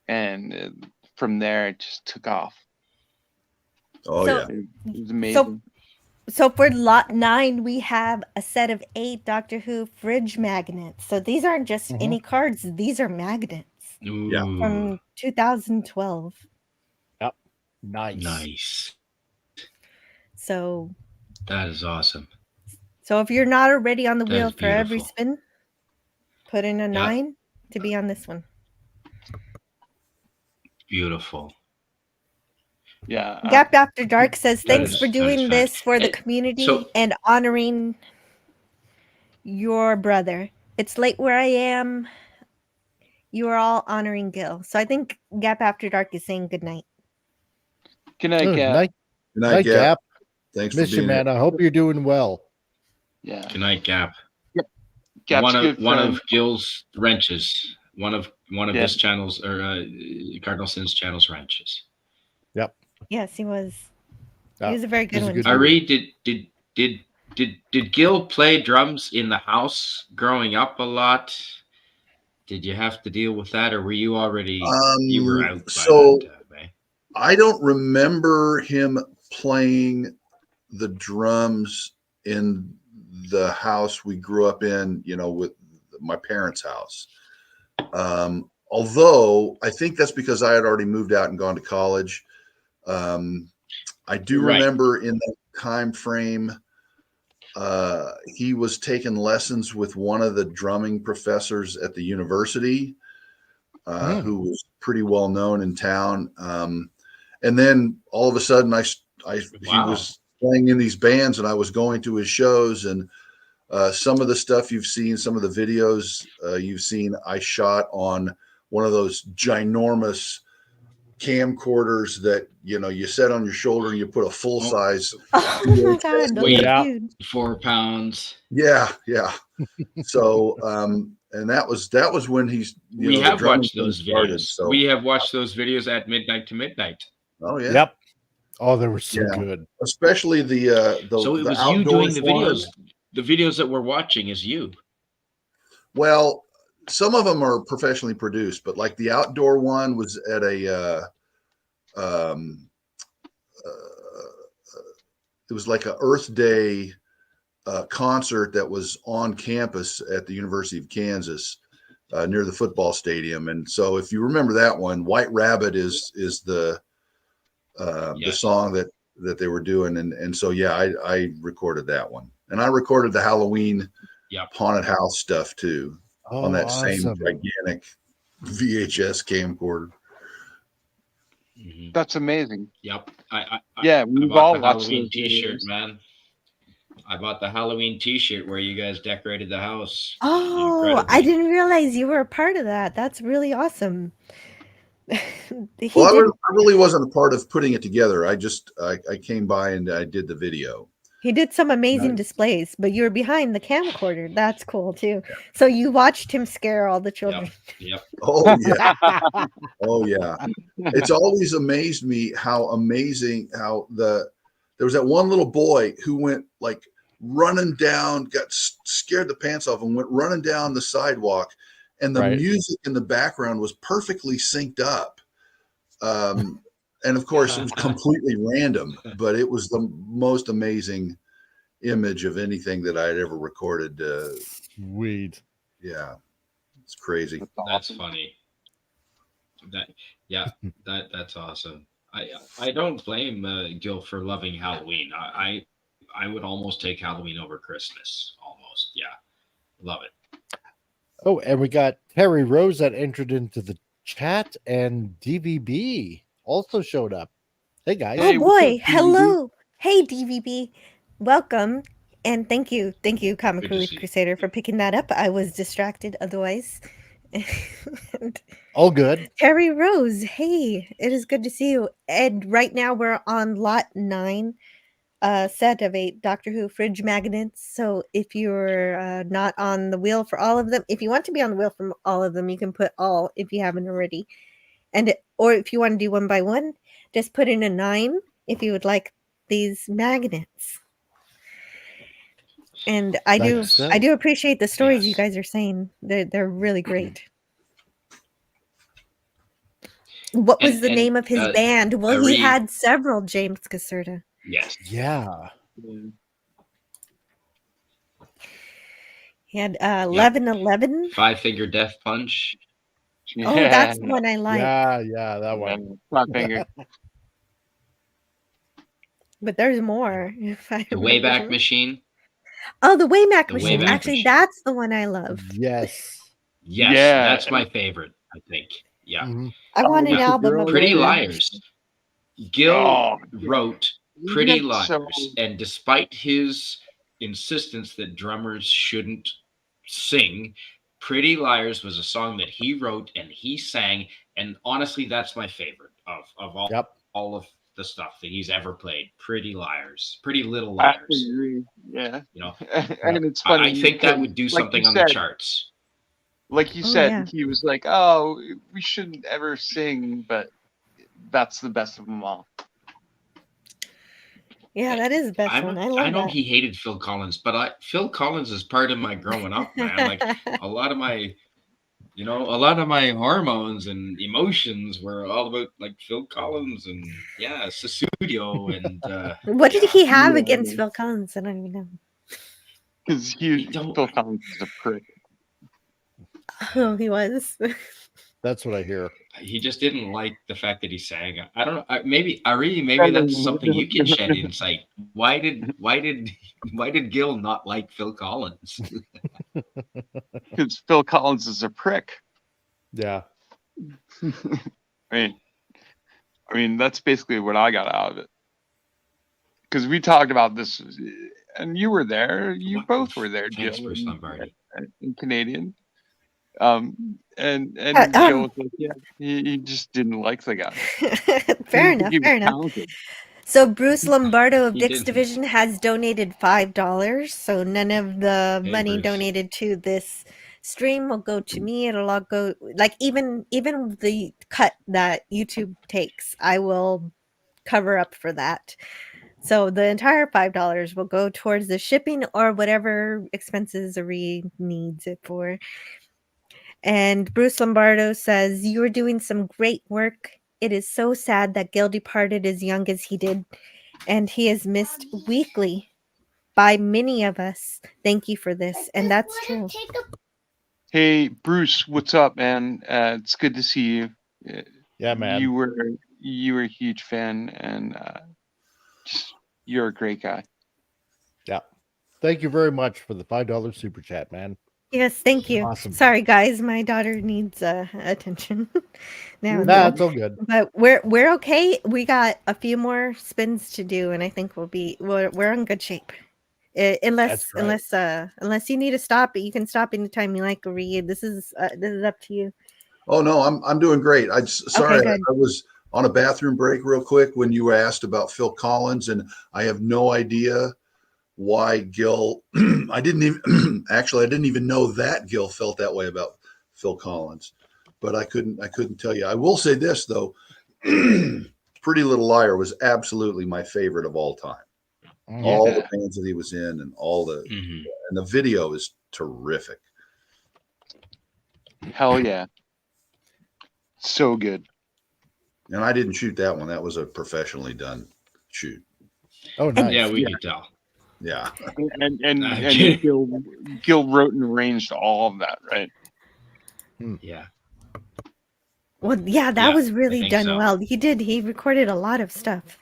And from there it just took off. Oh, So- yeah. It was amazing. So for lot 9, we have a set of 8 Doctor Who fridge magnets. So these aren't just Mhm. any cards; these are magnets Ooh, Yeah. from 2012. nice. So That is awesome. if you're not already on the That wheel is for every beautiful. spin, put in a Yeah. 9 to be on this one. Beautiful. Yeah. Gap After Dark says, That thanks is- for that doing is this fab- for the And community so- and honoring your brother. It's late where I am. you are all honoring Gil. So I think Gap After Dark is saying good night. Good night, Gap. Night, Good night, Gap. Gap. Thanks Miss for you, being man. here. I hope you're doing well. Yeah. Good night, Gap. Gap's one good of friend. Gil's wrenches. One of Yeah. this channel's or Cardinal Sin's channel's wrenches. Yep. Yes, he was. He was a very good he's a one. good too. Ari, did Gil play drums in the house growing up a lot? Did you have to deal with that, or were you already you were out by So that time, eh? I don't remember him playing the drums in the house we grew up in, you know, with my parents' house. Although I think that's because I had already moved out and gone to college. I do Right. remember in that time frame, he was taking lessons with one of the drumming professors at the university, who was pretty well known in town. And then all of a sudden, he was playing in these bands, and I was going to his shows. And some of the stuff you've seen, some of the videos you've seen, I shot on one of those ginormous camcorders that you set on your shoulder and you put a full size. Oh my God, those Weight. are huge. 4 pounds. Yeah. So and that was when he's We have watched those started, videos. so. We have watched those videos at midnight to midnight. Oh yeah. Yep. Oh, they were so good. Especially the So it the was you doing the outdoors videos. The videos that we're watching is you. Well, some of them are professionally produced, but like the outdoor one was at a it was like a Earth Day concert that was on campus at the University of Kansas near the football stadium. And so if you remember that one, White Rabbit is the song that they were doing. And so, yeah, I recorded that one, and I recorded the Halloween haunted house stuff too on that same gigantic VHS camcorder. That's amazing. Yep. Yeah, I we've bought all the watched Halloween those T-shirt, videos. man. I bought the Halloween T-shirt where you guys decorated the house. Oh, Incredibly. I didn't realize you were a part of that. That's really awesome. I really wasn't a part of putting it together. I came by and I did the video. He did some amazing displays, but you were behind the camcorder. That's cool too. So you watched him scare all the children. Yep. Oh yeah. Oh yeah. It's always amazed me how amazing there was that one little boy who went like running down, got scared the pants off and went running down the sidewalk, and the music in the background was perfectly synced up. And of course, it was completely random, but it was the most amazing image of anything that I had ever recorded. Sweet. Yeah, it's crazy. That's funny. That's awesome. I don't blame Gil for loving Halloween. I would almost take Halloween over Christmas. Almost, yeah, love it. Oh, and we got Terry Rose that entered into the chat, and DVB also showed up. Hey guys. Oh boy, hello. Hey DVB. Welcome. And thank you, Comic Relief Crusader, for picking that up. I was distracted otherwise. All good. Terry Rose, hey, it is good to see you. And right now we're on lot 9, set of 8 Doctor Who fridge magnets. So if you're not on the wheel for all of them, if you want to be on the wheel for all of them, you can put all if you haven't already. Or if you want to do one by one, just put in a 9 if you would like these magnets. And I do appreciate the stories you guys are saying. They're really great. What was the name of his band? Well, he had several, James Caserta. Yes. Yeah. He had 1111. 5-Finger Death Punch. Oh, that's the one I like. Yeah, that one. 5-Finger. But there's more. The Wayback Machine. Oh, the Wayback Machine. Actually, that's the one I love. Yes. Yeah, that's my favorite, I think. Yeah. Mm-hmm. I want an album of Pretty Wayback Liars. Gil wrote Pretty Liars, and despite his insistence that drummers shouldn't sing, Pretty Liars was a song that he wrote and he sang, and honestly, that's my favorite of all of the stuff that he's ever played. Pretty Liars, Pretty Little I Liars. agree. Yeah. You know, And it's funny. I think that would do like something you on said, the charts. Like you Oh, said, yeah. he was like, "Oh, we shouldn't ever sing," but that's the best of them all. Yeah, that is the best one. I love I know that. he hated Phil Collins, but Phil Collins is part of my growing up, man. Like a lot of my hormones and emotions were all about like Phil Collins and Susudio and What did he have Yeah, against yeah. Phil Collins? I don't even know. Because Phil Collins is a prick. Oh, he was. That's what I hear. he just didn't like the fact that he sang. I don't know. Maybe Ari, maybe that's something you can shed insight. Why did Gil not like Phil Collins? Because Phil Collins is a prick. Yeah. I mean, that's basically what I got out of it. Because we talked about this, and you were there. You both were there, Thanks, Jill, Bruce Lombardi. and Canadian. And Jill was like, yeah, he just didn't like the guy. Fair enough. Fair enough. Talented. So Bruce Lombardo of He Dick's didn't. Division has donated $5. So none of the Hey, money Bruce. donated to this stream will go to me. It'll all go like even the cut that YouTube takes, I will cover up for that. So the entire $5 will go towards the shipping or whatever expenses Ari needs it for. And Bruce Lombardo says, "You are doing some great work. It is so sad that Gil departed as young as he did, and he is missed weekly by many of us. Thank you for this." And that's true. Hey, Bruce, what's up, man? It's good to see you. Yeah, man. You were a huge fan, and you're a great guy. Yeah. Thank you very much for the $5 super chat, man. Yes, thank you. Awesome. Sorry, guys, my daughter needs attention now. and Nah, then. it's all good. But we're okay. We got a few more spins to do, and I think we're in good shape. Unless you need to stop, you can stop anytime you like, Ari. This is up to you. Oh no, I'm doing great. Sorry, good. I was on a bathroom break real quick when you were asked about Phil Collins, and I have no idea why Gil. I didn't even know that Gil felt that way about Phil Collins, but I couldn't tell you. I will say this though, Pretty Little Liar was absolutely my favorite of all time. Yeah. All the bands that he was in, and and the video is terrific. Hell yeah. So good. And I didn't shoot that one. That was a professionally done shoot. Oh, nice. Yeah, we could tell. Yeah. And Gil wrote and arranged all of that, right? Yeah. Well, yeah, that was really done so. well. He recorded a lot of stuff.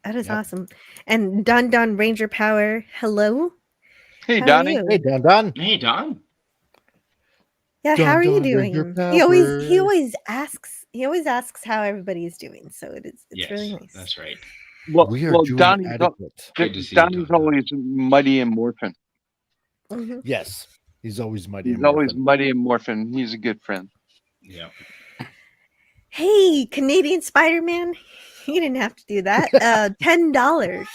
That is awesome. And Don Ranger Power, hello. Hey, How Donnie. are you? Hey, Don. Hey, Don. Yeah, how are you doing? He always asks how everybody's doing. So it's really nice. That's right. Well, We are doing adequate. Donnie's always muddy and morphin. Mm-hmm. Yes, he's always muddy. He's always muddy and morphin. He's a good friend. Yeah. Hey, Canadian Spider-Man, you didn't have to do that. $10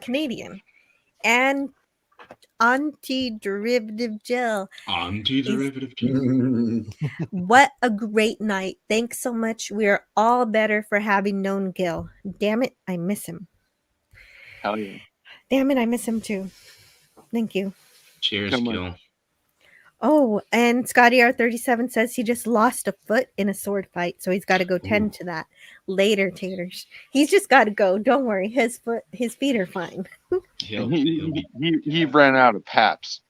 Canadian. And Antiderivative Jill. Antiderivative Jill. What a great night. Thanks so much. We are all better for having known Gil. Damn it, I miss him. Hell yeah. Damn it, I miss him too. Thank you. Cheers, Gil. Oh, and Scotty R37 says he just lost a foot in a sword fight, so he's got to go tend to that later. Taters, he's just got to go. Don't worry, his feet are fine. He ran out of paps.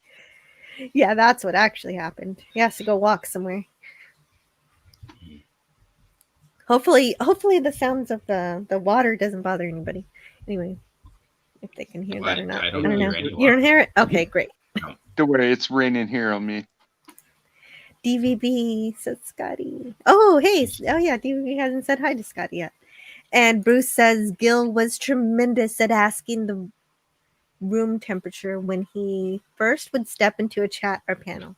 Yeah, that's what actually happened. He has to go walk somewhere. Hopefully the sounds of the water doesn't bother anybody. Anyway, if they can hear that or not, I don't know. You don't hear it? Okay, great. Don't worry, it's raining here on me. DVB, says Scotty. Oh, hey. Oh, yeah, DVB hasn't said hi to Scotty yet. And Bruce says Gil was tremendous at asking the room temperature when he first would step into a chat or panel.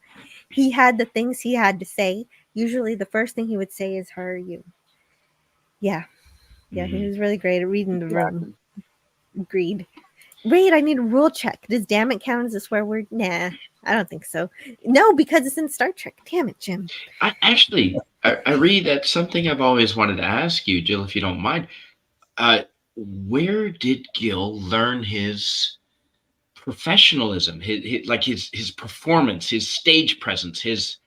he had the things he had to say. Usually the first thing he would say is, "How are you?" Yeah. Yeah, he was really great at reading the room. Agreed. Wait, I need a rule check. Does damn it count as a swear word? Nah, I don't think so. No, because it's in Star Trek. Damn it, Jim. I read that something I've always wanted to ask you, Jill, if you don't mind. Where did Gil learn his professionalism, his performance, his stage presence, his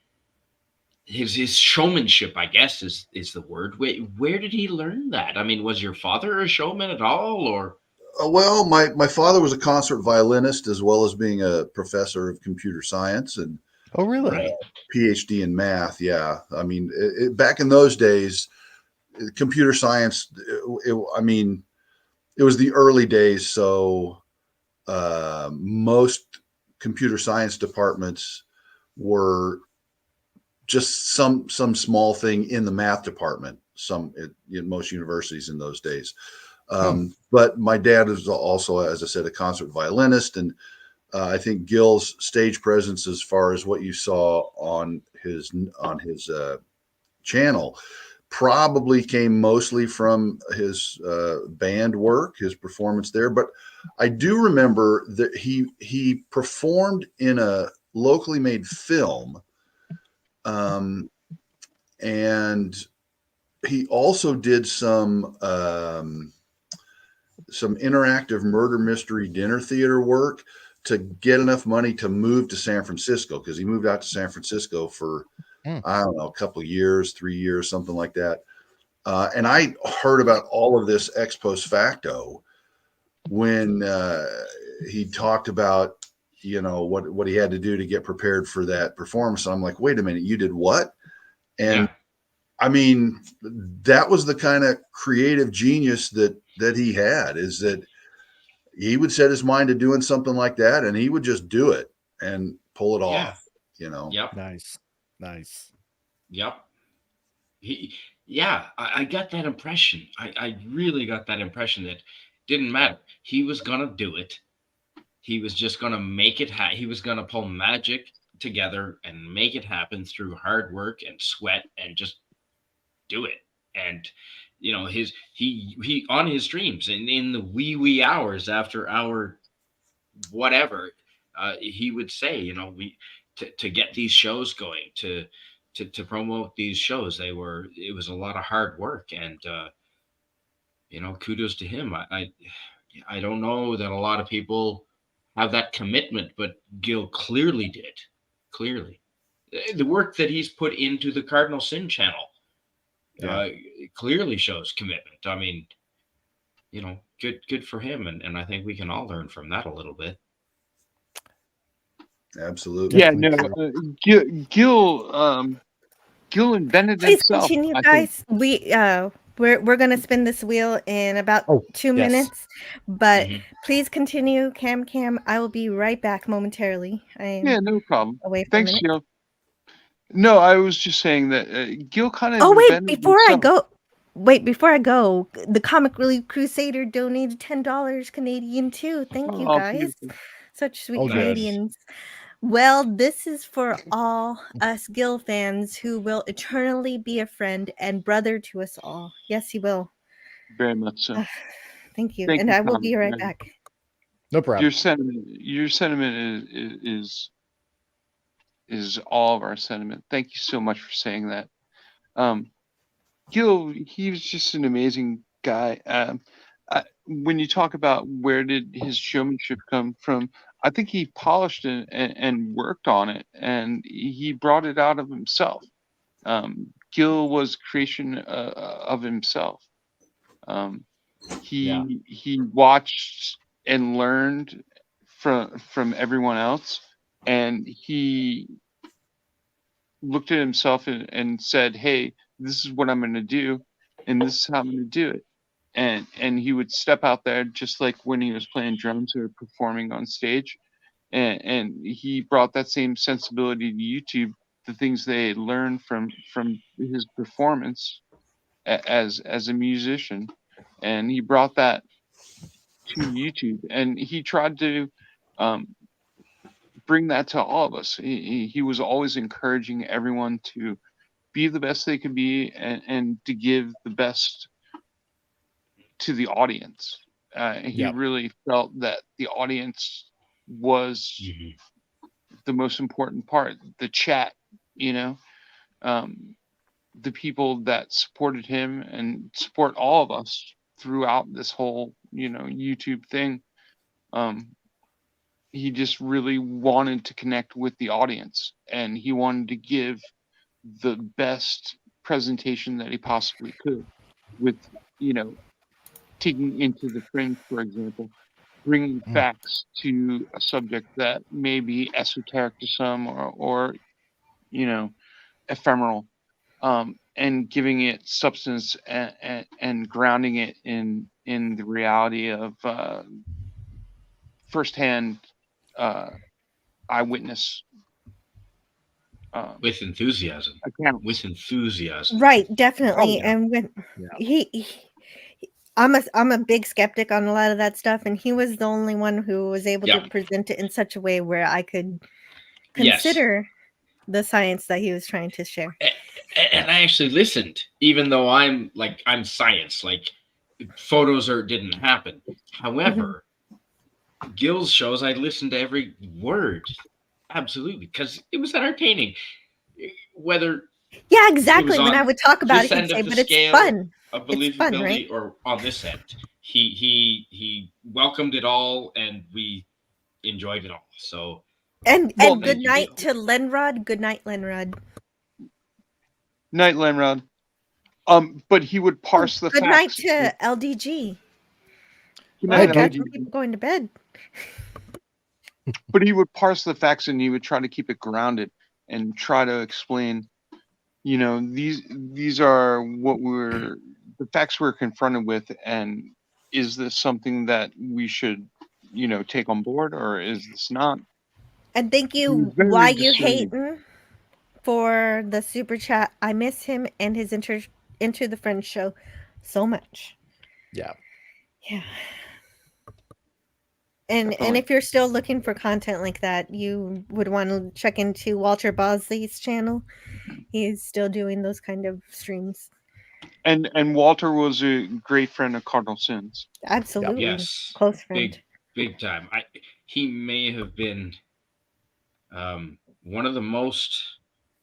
showmanship, I guess is the word. Where did he learn that? I mean, was your father a showman at all, or? Well, my father was a concert violinist as well as being a professor of computer science and Oh, really? Right. PhD in math. Yeah, I mean, back in those days, computer science. I mean, it was the early days, so most computer science departments were just some small thing in the math department. Some in most universities in those days. But my dad is also, as I said, a concert violinist, and I think Gil's stage presence, as far as what you saw on his channel, probably came mostly from his band work, his performance there. But I do remember that he performed in a locally made film, and he also did some interactive murder mystery dinner theater work to get enough money to move to San Francisco, because he moved out to San Francisco for I don't know, a couple of years, 3 years, something like that. And I heard about all of this ex post facto when he talked about, what he had to do to get prepared for that performance. And I'm like, wait a minute, you did what? And I mean, that was the kind of creative genius that he had, is that he would set his mind to doing something like that, and he would just do it and pull it off. Yep. Nice. Yep. I got that impression. I really got that impression that didn't matter. He was gonna do it. He was just gonna make it happen. He was gonna pull magic together and make it happen through hard work and sweat and just do it. And he on his streams and in the wee hours after our whatever, he would say, we to get these shows going, to promote these shows, it was a lot of hard work, and kudos to him. I don't know that a lot of people have that commitment, but Gil clearly did. Clearly, the work that he's put into the Cardinal Sin channel clearly shows commitment. I mean, good for him, and I think we can all learn from that a little bit. Absolutely. Yeah, no, Gil invented Please himself. continue, I guys. We're gonna spin this wheel in about 2 minutes, but please continue, Cam. I will be right back momentarily. Yeah, no problem. Away for Thanks, a minute. Jill. No, I was just saying that Gil kind of Oh wait, invented before I himself. go, the Comic Relief Crusader donated $10 Canadian too. Thank you, Oh, guys. beautiful. Such sweet Oh, yes. Canadians. Well, this is for all us Gil fans who will eternally be a friend and brother to us all. Yes, he will. Very much so. Thank you. Thank And you, I will Comic. be right back. No problem. Your sentiment is all of our sentiment. Thank you so much for saying that. Gil, he was just an amazing guy. When you talk about where did his showmanship come from, I think he polished it and worked on it, and he brought it out of himself. Gil was creation of himself. He watched and learned from everyone else, and he looked at himself and said, "Hey, this is what I'm going to do, and this is how I'm going to do it." And he would step out there just like when he was playing drums or performing on stage, and he brought that same sensibility to YouTube, the things they learned from his performance as a musician, and he brought that to YouTube, and he tried to bring that to all of us. He was always encouraging everyone to be the best they could be, and to give the best to the audience. He really felt that the audience was the most important part. The chat, the people that supported him and support all of us throughout this whole, YouTube thing. He just really wanted to connect with the audience, and he wanted to give the best presentation that he possibly could with, taking into the fringe, for example, bringing facts to a subject that may be esoteric to some, or ephemeral, and giving it substance, and grounding it in the reality of firsthand eyewitness, with enthusiasm. accounts. With enthusiasm. Right, definitely. Oh, yeah. And when I'm a big skeptic on a lot of that stuff, and he was the only one who was able to present it in such a way where I could consider the science that he was trying to share. And I actually listened, even though I'm science, like photos didn't happen. However, Gil's shows, I listened to every word, absolutely, because it was entertaining. Whether exactly. When I would talk about it, he'd say, "But it's fun. Of it's fun, right?" Or on this end, he welcomed it all, and we enjoyed it all. So, and good night to Lenrod. Good night, Lenrod. Night, Lenrod. But he would parse the good facts. Good night to LDG. Good night, LDG. People going to bed. But he would parse the facts, and he would try to keep it grounded and try to explain, these are the facts we're confronted with, and is this something that we should, take on board, or is this not? And thank you, Why You Hatin', for the super chat. I miss him and his Into the Friends show so much. Yeah. And if you're still looking for content like that, you would want to check into Walter Bosley's channel. He's still doing those kind of streams. And Walter was a great friend of Cardinal Sin's. Absolutely. Yes. Close friend. Big time. He may have been one of the most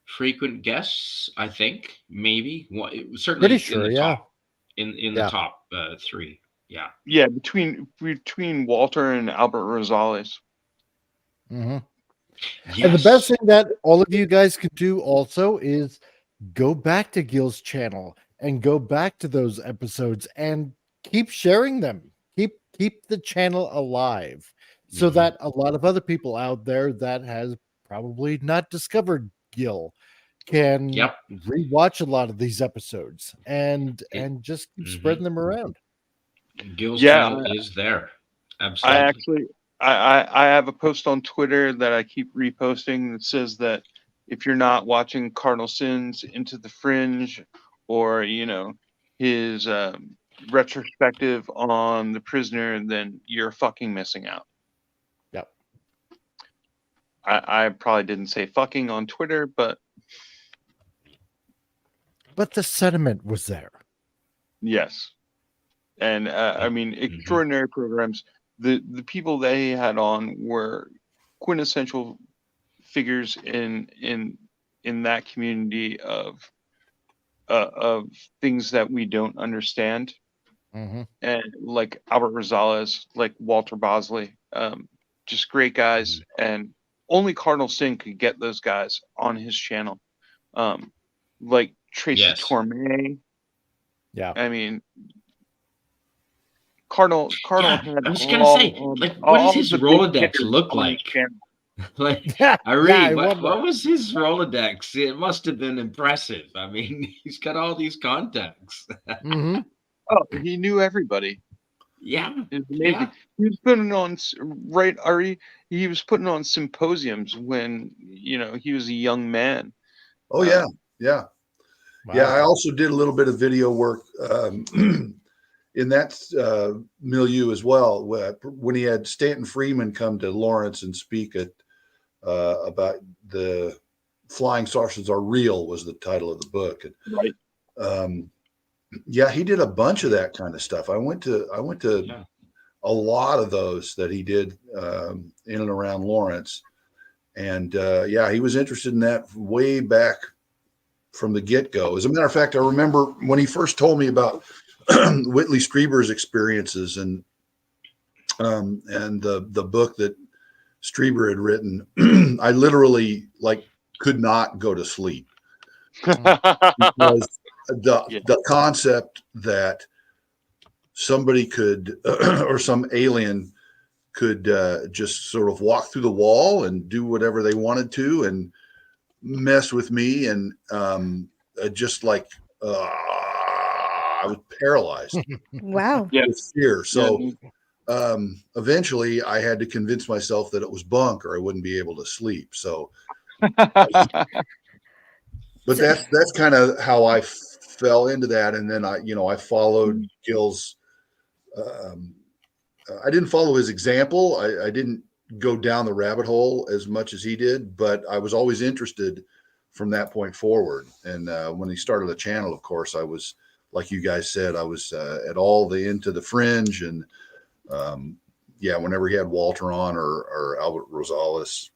frequent guests, I think. Maybe. Certainly pretty sure, in the top, in the top 3. Yeah, between Walter and Albert Rosales. And the best thing that all of you guys can do also is go back to Gil's channel and go back to those episodes and keep sharing them. Keep the channel alive, so that a lot of other people out there that has probably not discovered Gil can rewatch a lot of these episodes and just keep spreading them around. Gil's channel is there. Absolutely. I have a post on Twitter that I keep reposting that says that if you're not watching Cardinal Sin's Into the Fringe, or his retrospective on The Prisoner, then you're fucking missing out. Yep. I probably didn't say fucking on Twitter, but the sentiment was there. Yes. And I mean, extraordinary programs. The people they had on were quintessential figures in that community of things that we don't understand. And like Albert Rosales, like Walter Bosley, just great guys. And only Cardinal Sin could get those guys on his channel. Like Tracy Torme. Yeah. I mean, Cardinal had. I was gonna say, like, what does his Rolodex look like? Like, Ari, what was his Rolodex? It must have been impressive. I mean, he's got all these contacts. Oh, he knew everybody. Yeah, it's amazing. Yeah. He was putting on Ari. He was putting on symposiums when he was a young man. Oh yeah. Wow. Yeah. I also did a little bit of video work in that milieu as well. When he had Stanton Freeman come to Lawrence and speak at about the Flying Saucers Are Real was the title of the book. And, Right. Yeah, he did a bunch of that kind of stuff. I went to Yeah. a lot of those that he did in and around Lawrence. And yeah, he was interested in that way back from the get-go. As a matter of fact, I remember when he first told me about Whitley Strieber's experiences and the book that Strieber had written, I literally could not go to sleep because the concept that somebody could or some alien could just sort of walk through the wall and do whatever they wanted to and mess with me and just I was paralyzed Wow. with fear. So eventually I had to convince myself that it was bunk or I wouldn't be able to sleep. So but that's kind of how I fell into that. And then I followed Gil's I didn't follow his example. I didn't go down the rabbit hole as much as he did, but I was always interested from that point forward. And when he started the channel, of course, I was, like you guys said, I was at all the Into the Fringe. And yeah, whenever he had Walter on or Albert Rosales.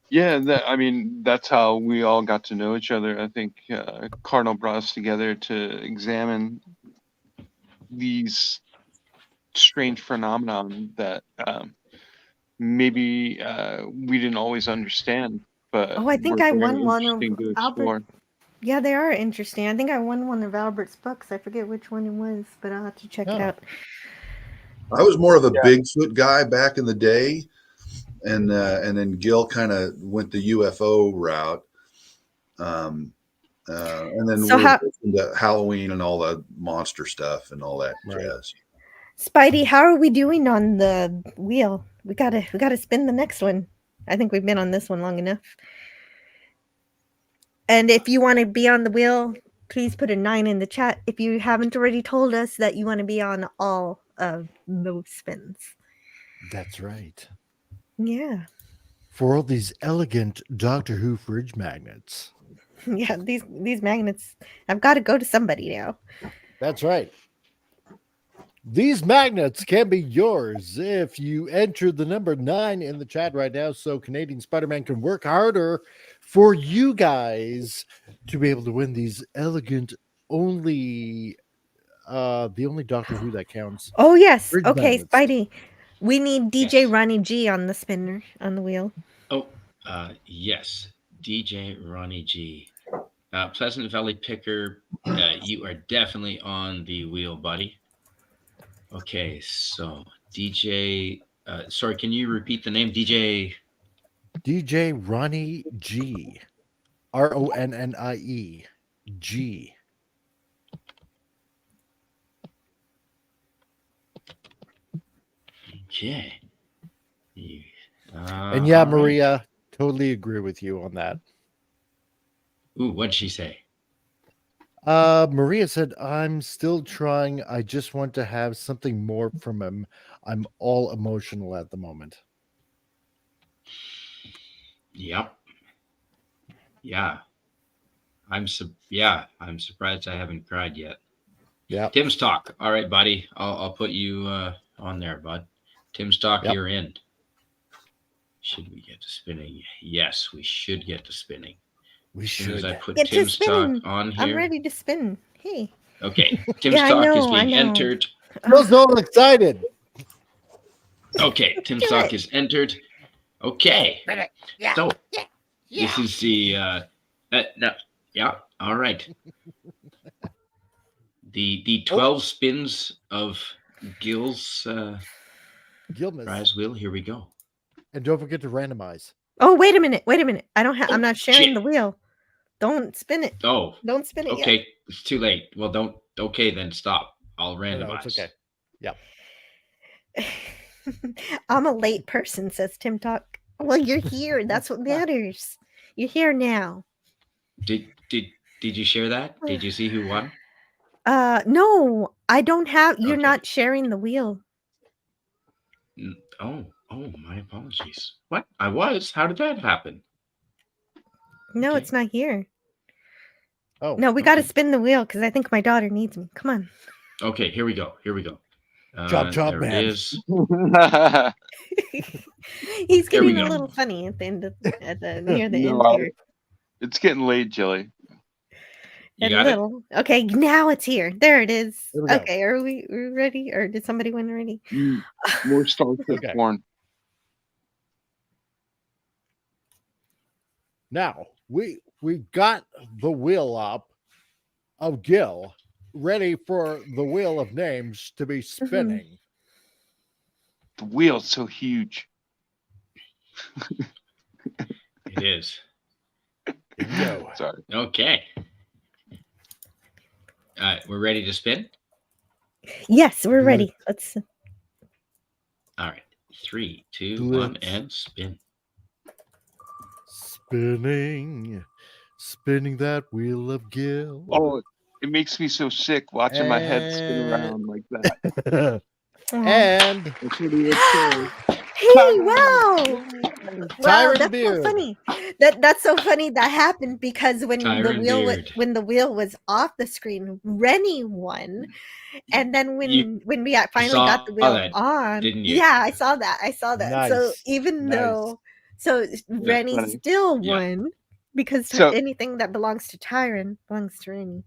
Yeah, that's how we all got to know each other. I think Cardinal brought us together to examine these strange phenomenon that maybe we didn't always understand, but I think were I very won one of interesting to Albert. explore. Yeah, they are interesting. I think I won one of Albert's books. I forget which one it was, but I'll have to check it out. I was more of a Bigfoot guy back in the day, and then Gil kind of went the UFO route. And then we're into Halloween and all the monster stuff and all that jazz. Spidey, how are we doing on the wheel? We gotta spin the next one. I think we've been on this one long enough. And if you want to be on the wheel, please put a 9 in the chat if you haven't already told us that you want to be on all of those spins. That's right. Yeah. For all these elegant Doctor Who fridge magnets. Yeah, these magnets have got to go to somebody now. That's right. These magnets can be yours if you enter the number 9 in the chat right now, so Canadian Spider-Man can work harder for you guys to be able to win these elegant the only Doctor Who that counts. Oh yes. fridge Okay, magnets. Spidey. We need DJ Ronnie G on the spinner on the wheel. Oh, yes, DJ Ronnie G. Pleasant Valley Picker, you are definitely on the wheel, buddy. Okay, so DJ, sorry, can you repeat the name? DJ Ronnie G. RONNIE G. Okay. And yeah, Maria, totally agree with you on that. Ooh, what'd she say? Maria said, I'm still trying. I just want to have something more from him. I'm all emotional at the moment. Yep. Yeah. I'm surprised I haven't cried yet. Yeah. Tim's Talk. All right, buddy. I'll put you on there, bud. Tim's Talk, you're in. Should we get to spinning? Yes, we should get to spinning. We as should. soon as I put Get Tim's Talk on here. I'm ready to spin. Hey. Okay. Tim's Talk is being entered. I'm so excited. Okay. Tim's Talk is entered. Okay. So this is the no. Yeah. All right. The 12 spins of Gil's prize wheel. Here we go. And don't forget to randomize. Oh, wait a minute. I'm not sharing the wheel. Don't spin it. Oh. Don't spin it Okay. yet. It's too late. Well, don't. Okay, then stop. I'll randomize. No, it's okay. Yeah. I'm a late person, says Tim Talk. Well, you're here. That's what matters. You're here now. Did you share that? Did you see who won? No, I don't have. You're not sharing the wheel. Oh, Oh, my apologies. What? I was? How did that happen? No, Okay. it's not here. Oh, No, we got to okay. spin the wheel because I think my daughter needs me. Come on. Okay, here we go. Job, There it man. is. He's There we getting a go. little funny at the end near the No, end here. it's getting late, Jilly. You A got it? little. Okay, now it's here. There it is. Here we go. Okay, are we ready? Or did somebody win already? More Star Trek Okay. porn. Now we got the wheel up of Gil ready for the wheel of names to be spinning. The wheel's so huge. It is. Here we go. Sorry. Okay. All right, we're ready to spin? Yes, we're ready. Let's. All right. 3, 2, 1, Let's- and spin. Spinning that wheel of Gil. Oh, it makes me so sick watching my head spin around like that. Aw. And That's what he would say. Hey, wow! Wow, Tyron that's Beard. so funny. That's so funny that happened because when Tyron Beard. the wheel was off the screen, Rennie won, and then when You we finally saw got the wheel that, on, didn't you? yeah, I saw that. So Nice. even Nice. though Rennie funny. still Yeah. won because So- anything that belongs to Tyron belongs to Rennie.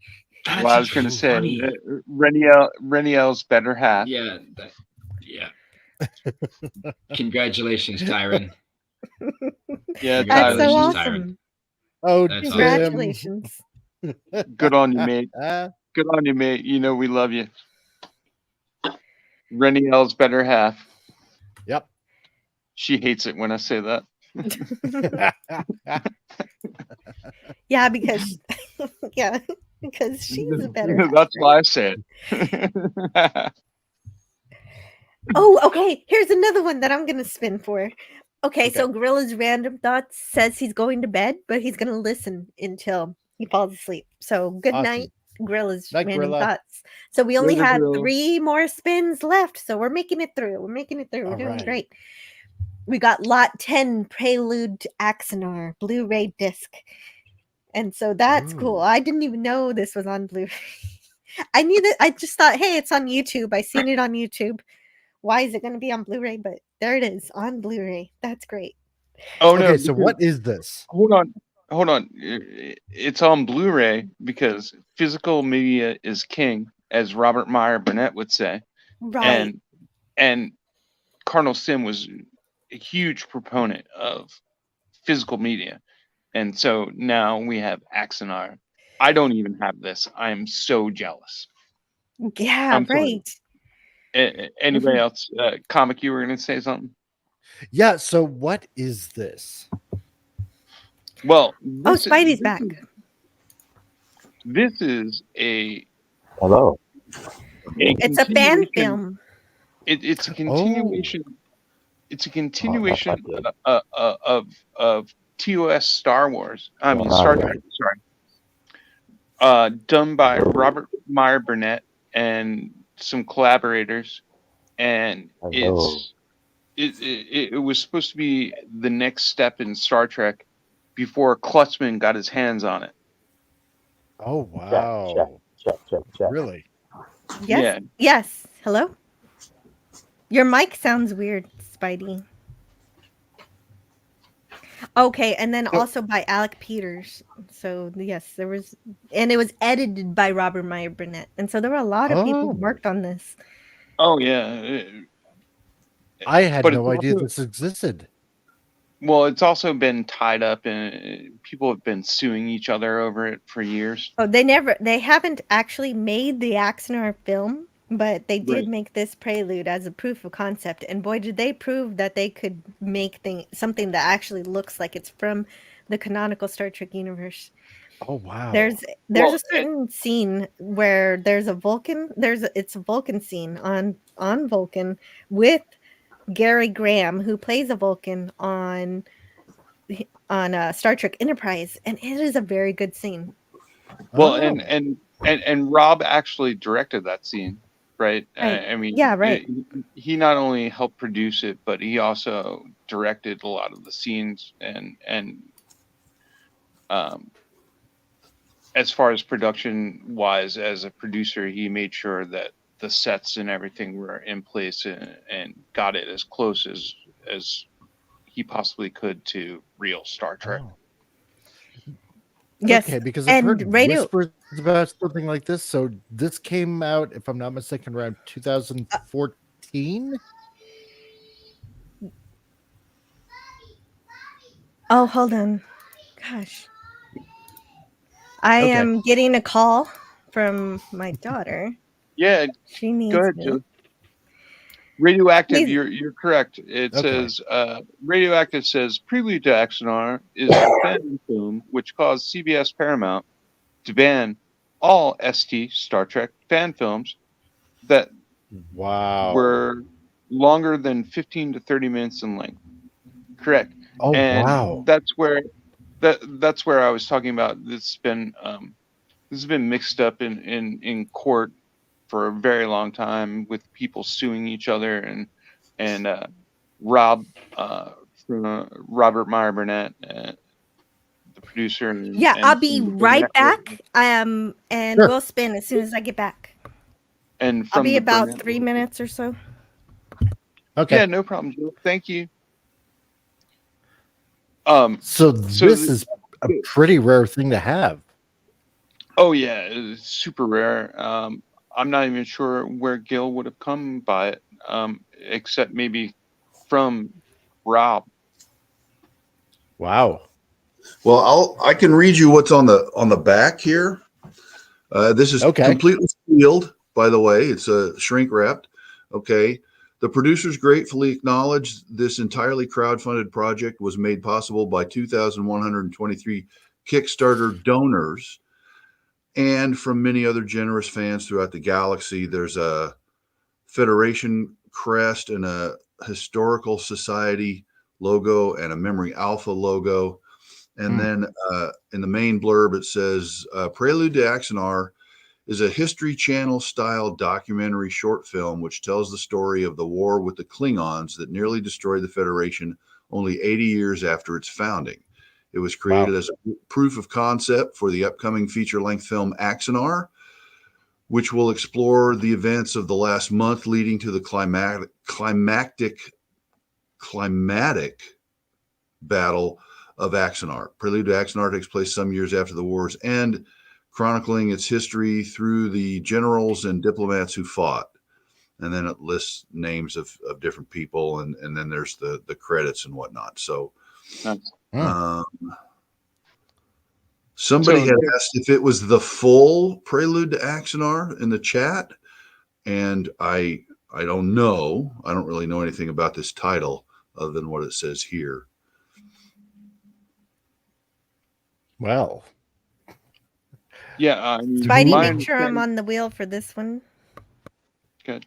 That's Well, I was going to say, funny. Reniel's better half. Yeah. Congratulations, Tyron. Yeah, That's Tyler, so Congratulations, awesome. oh, That's awesome. Congratulations. good on you, mate. Uh, Good on you, mate. You know we love you. Reniel's better half. Yep. She hates it when I say that. Yeah, because because she's a better. That's half, why right? I say it. Oh, okay. Here's another one that I'm gonna spin for. Okay, Okay. so Gorilla's random thoughts says he's going to bed, but he's gonna listen until he falls asleep. So good Awesome. night, Gorilla's Night, random Gorilla. thoughts. So we only Later, had Gorilla. 3 more spins left. So we're making it through. We're All doing right. great. We got Lot 10 Prelude to Axanar Blu-ray disc. And so that's cool. Ooh. I didn't even know this was on Blu-ray. I knew that. I just thought, hey, it's on YouTube. I seen it on YouTube. Why is it going to be on Blu-ray? But there it is on Blu-ray. That's great. Oh no! Okay, so because- what is this? Hold on. It's on Blu-ray because physical media is king, as Robert Meyer Burnett would say. Right. And Cardinal Sin was a huge proponent of physical media, and so now we have Axanar. I don't even have this. I am so jealous. Yeah, I'm sorry. right. Anybody else? Comic, you were going to say something? Yeah, so what is this? Well, Oh, this is- Spidey's back. This is a Hello. It's a fan continuation- film. It's a continuation. It's a continuation Oh, of TOS Star Wars. I mean Oh, Star right. Trek. Sorry. Done by Robert Meyer Burnett and some collaborators, and Hello. it was supposed to be the next step in Star Trek before Klutzman got his hands on it. Oh, wow. Check. Really? Yes. Yeah. Yes. Hello? Your mic sounds weird, Spidey. Okay, and then also by Alec Peters. So yes, there was, and it was edited by Robert Meyer Burnett. And so there were a lot of people who Oh. worked on this. Oh yeah. I had But no it's idea also- this existed. Well, it's also been tied up, and people have been suing each other over it for years. Oh, they haven't actually made the Axanar film, but they did Right. make this prelude as a proof of concept. And boy, did they prove that they could make something that actually looks like it's from the canonical Star Trek universe. Oh, wow. There's Well, a certain scene where there's a Vulcan. It's a Vulcan scene on Vulcan with Gary Graham, who plays a Vulcan on Star Trek Enterprise, and it is a very good scene. Well, Oh. and Rob actually directed that scene. right? Right. I mean, Yeah, right. he not only helped produce it, but he also directed a lot of the scenes and as far as production wise, as a producer, he made sure that the sets and everything were in place and got it as close as he possibly could to real Star Trek. Oh. Yes. Okay, because I've heard And radio. whispers about something like this. So this came out, if I'm not mistaken, around 2014. Oh, hold on. Gosh. I Okay. am getting a call from my daughter. Yeah, She needs go ahead, me. Joe. Radioactive, Please. you're correct. It Okay. says Radioactive says Prelude to Axanar is a fan film which caused CBS Paramount to ban all ST Star Trek fan films that Wow. were longer than 15 to 30 minutes in length. Correct. Oh, And wow. that's where I was talking about. This has been mixed up in court for a very long time with people suing each other and Rob Robert Meyer Burnett, the producer, Yeah, and I'll some be of the big right network, back. And Sure. we'll spin as soon as I get back. and I'll from be the about Burnett 3 world. minutes or so. Okay. Yeah, no problem, Joe. Thank you. So this is a pretty rare thing to have. Oh yeah, it's super rare. I'm not even sure where Gil would have come by it, except maybe from Rob. Wow. Well, I can read you what's on the back here. This is Okay. completely sealed, by the way. It's shrink wrapped. Okay. The producers gratefully acknowledge this entirely crowdfunded project was made possible by 2,123 Kickstarter donors and from many other generous fans throughout the galaxy. There's a Federation crest and a Historical Society logo and a Memory Alpha logo. And then in the main blurb, it says Prelude to Axanar is a History Channel style documentary short film which tells the story of the war with the Klingons that nearly destroyed the Federation only 80 years after its founding. It was created as a proof of concept for the upcoming feature-length film Axanar, which will explore the events of the last month leading to the climatic battle of Axanar. Prelude to Axanar takes place some years after the war's end, chronicling its history through the generals and diplomats who fought. And then it lists names of different people, and then there's the credits and whatnot. So somebody had asked if it was the full Prelude to Axanar in the chat, and I don't know. I don't really know anything about this title other than what it says here. Well. Yeah. Spidey, make sure I'm on the wheel for this one. Good.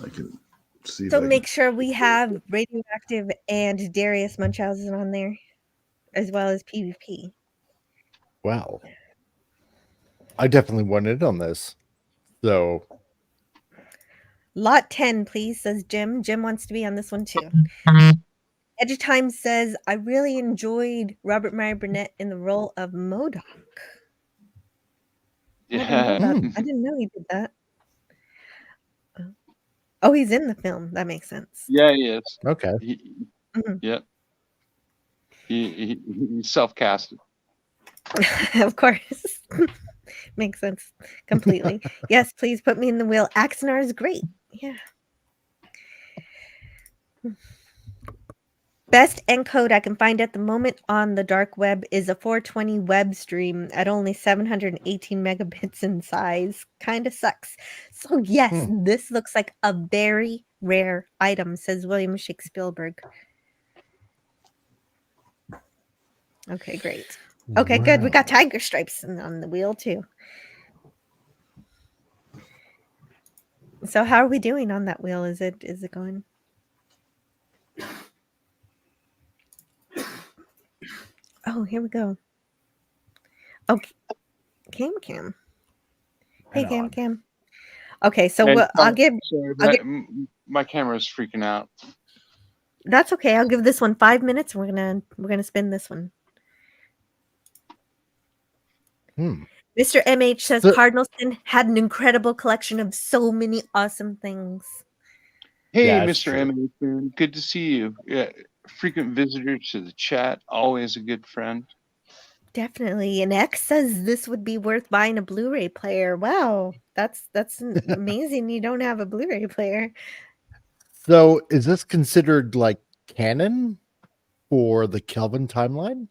I can see. So make sure we have Radioactive and Darius Munchausen on there, as well as PvP. Wow. I definitely want in on this. So. Lot 10, please, says Jim. Jim wants to be on this one too. Edge of Time says, I really enjoyed Robert Meyer Burnett in the role of MODOK. Yeah. I didn't know he did that. Oh, he's in the film. That makes sense. Yeah, he is. Okay. Yeah. He self-casted. Of course. Makes sense completely. Yes, please put me in the wheel. Axanar is great. Yeah. Best encode I can find at the moment on the dark web is a 420 web stream at only 718 megabits in size. Kind of sucks. So yes, this looks like a very rare item, says William Shakespeare. Okay, great. Okay, good. We got tiger stripes on the wheel too. So how are we doing on that wheel? Is it going? Oh, here we go. Okay, cam. Hey, on. Cam. Okay, so And I'll give. sorry, my camera's freaking out. That's okay. I'll give this one 5 minutes. We're gonna spin this one. Mr. MH says Cardinal Sin had an incredible collection of so many awesome things. Hey, Yeah, Mr. M, man, good to see you. Yeah, frequent visitor to the chat, always a good friend. Definitely. And X says this would be worth buying a Blu-ray player. Wow, that's amazing. You don't have a Blu-ray player. So, is this considered like canon for the Kelvin timeline?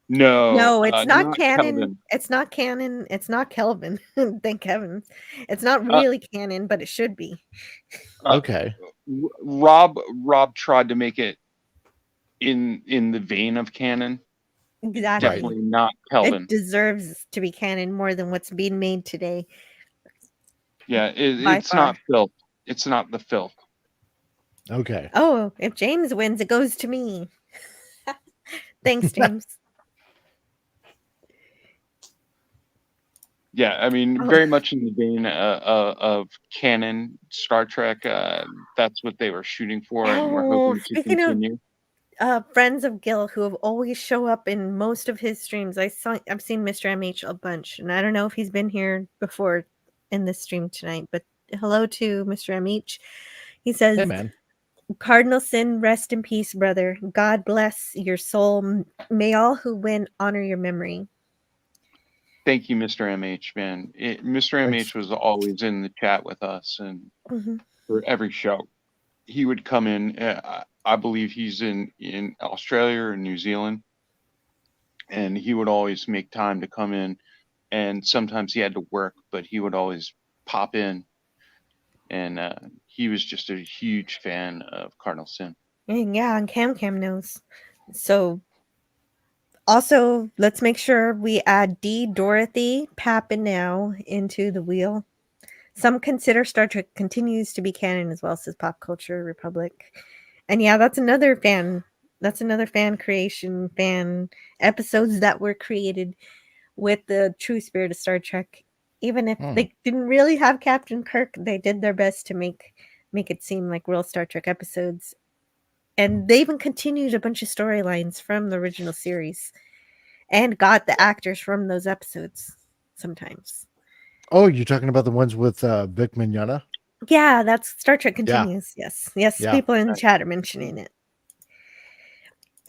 No, it's not canon. Kelvin. It's not canon. It's not Kelvin. Thank heavens. It's not really canon, but it should be. Okay. Rob tried to make it in the vein of canon. Exactly. Definitely not Kelvin. It deserves to be canon more than what's being made today. Yeah, it's not filth. It's not the filth. Okay. Oh, if James wins, it goes to me. Thanks, James. Yeah, I mean, very much in the vein of canon Star Trek. That's what they were shooting for, and we're hoping to continue. Friends of Gil who have always show up in most of his streams. I've seen Mr. MH a bunch, and I don't know if he's been here before in this stream tonight, but hello to Mr. MH. He says, "Hey, man. Cardinal Sin, rest in peace, brother. God bless your soul. May all who win honor your memory." Thank you, Mr. MH, man. Mr. MH was always in the chat with us, and for every show, he would come in. I believe he's in Australia or New Zealand, and he would always make time to come in. And sometimes he had to work, but he would always pop in. And he was just a huge fan of Cardinal Sin. Yeah, and Cam knows. So also, let's make sure we add D, Dorothy, Papanow into the wheel. Some consider Star Trek continues to be canon as well, says Pop Culture Republic. And yeah, that's another fan creation, fan episodes that were created with the true spirit of Star Trek. Even if they didn't really have Captain Kirk, they did their best to make it seem like real Star Trek episodes. And they even continued a bunch of storylines from the original series and got the actors from those episodes sometimes. Oh, you're talking about the ones with Vic Mignogna? Yeah, that's Star Trek Continues. Yeah. Yes. Yeah. People in the chat are mentioning it.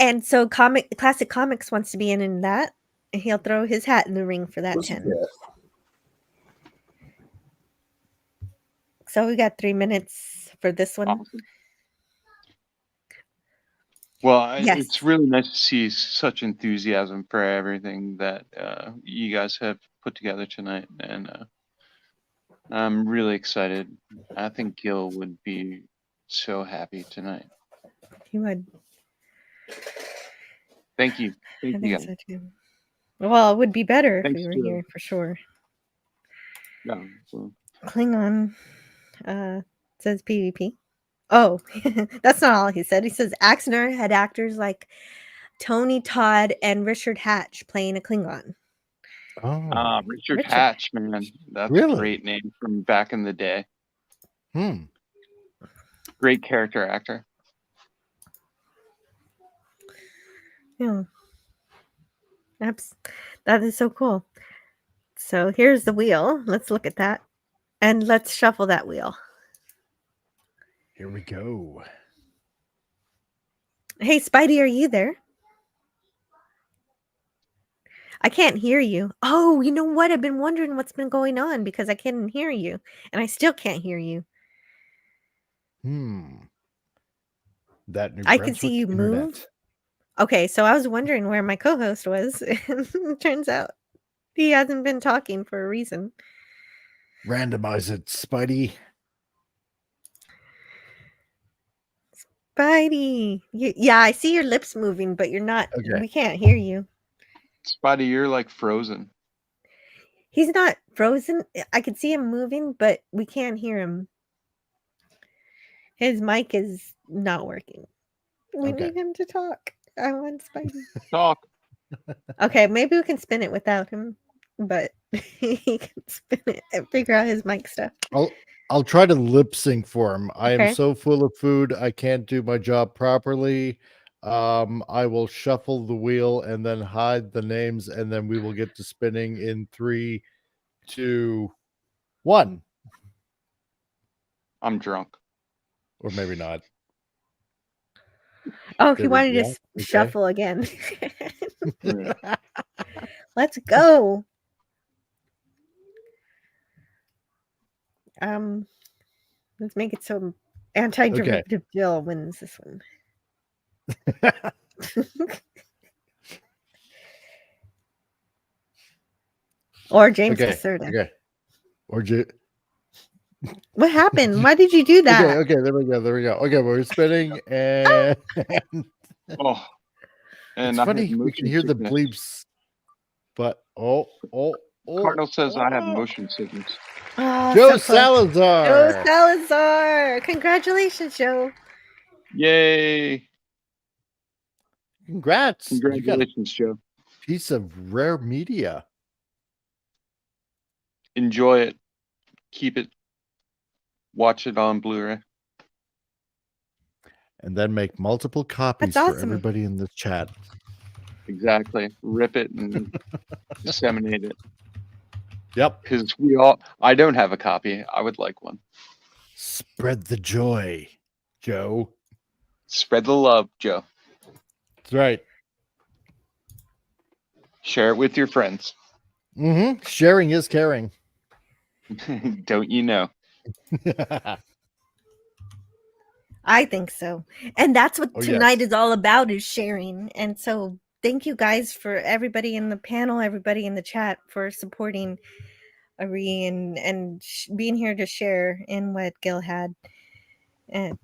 And so Classic Comics wants to be in that. And he'll throw his hat in the ring for that 10. So we got 3 minutes for this one. Awesome. Well, it's really nice to see such enthusiasm for everything that you guys have put together tonight, and I'm really excited. I think Gil would be so happy tonight. He would. Thank you. I think so too. Well, it would be better if we were here for sure. Yeah. So. Klingon says PvP. Oh, that's not all he said. He says Axner had actors like Tony Todd and Richard Hatch playing a Klingon. Oh, Richard Hatch, man. That's a great name from back in the day. Great character actor. Yeah. That is so cool. So here's the wheel. Let's look at that. And let's shuffle that wheel. Here we go. Hey, Spidey, are you there? I can't hear you. Oh, you know what? I've been wondering what's been going on because I can't hear you. And I still can't hear you. That New I can see you move. Okay, so I was wondering where my co-host was. Turns out he hasn't been talking for a reason. Randomize it, Spidey. Spidey. Yeah, I see your lips moving, but you're not. Okay. We can't hear you. Spidey, you're like frozen. He's not frozen. I can see him moving, but we can't hear him. His mic is not working. We need him to talk. I want Spidey. Talk. Okay, maybe we can spin it without him. but he can spin it and figure out his mic stuff. I'll try to lip sync for him. I am Okay. so full of food I can't do my job properly. I will shuffle the wheel and then hide the names, and then we will get to spinning in 3, 2, 1. I'm drunk. Or maybe not. Oh, There he we wanted go. to Okay. shuffle again. Yeah. Let's go. Let's make it so Antiderivative Jill wins this one. Or James Caserta. Okay. Or What happened? Why did you do that? Okay, there we go. Okay, we're spinning, and Oh, and it's I funny have we can motion hear the sickness. bleeps, but Cardinal says I have motion sickness. Oh, Joe so close. Salazar. Joe Salazar. Congratulations, Joe. Yay! Congrats. You got a Congratulations, Joe. piece of rare media. Enjoy it. Keep it. Watch it on Blu-ray. And then make multiple copies That's for awesome. everybody in the chat. Exactly. Rip it and disseminate it. Yep. Because I don't have a copy. I would like one. Spread the joy, Joe. Spread the love, Joe. That's right. Share it with your friends. Sharing is caring. Don't you know? I think so. And that's what tonight yes. is all about, is sharing. And so thank you guys for everybody in the panel, everybody in the chat for supporting Ari and being here to share in what Gil had. And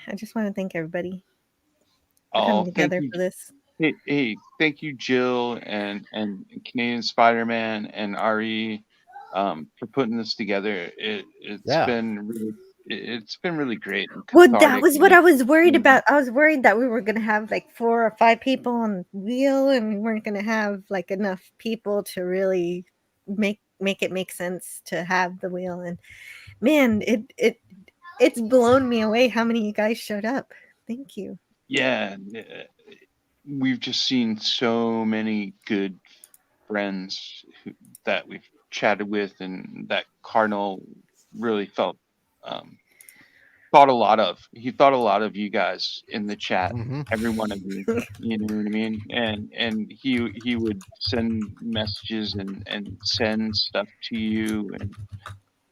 I just want to thank everybody for coming together for this. Hey, thank you, Jill and Canadian Spider-Man and Ari for putting this together. It's been really great. Well, that was what I was worried about. I was worried that we were going to have like 4 or 5 people on the wheel, and we weren't going to have like enough people to really make it make sense to have the wheel. And man, it's blown me away how many of you guys showed up. Thank you. Yeah, we've just seen so many good friends that we've chatted with, and that Cardinal really thought a lot of. He thought a lot of you guys in the chat, every one of you. You know what I mean? And he would send messages and send stuff to you, and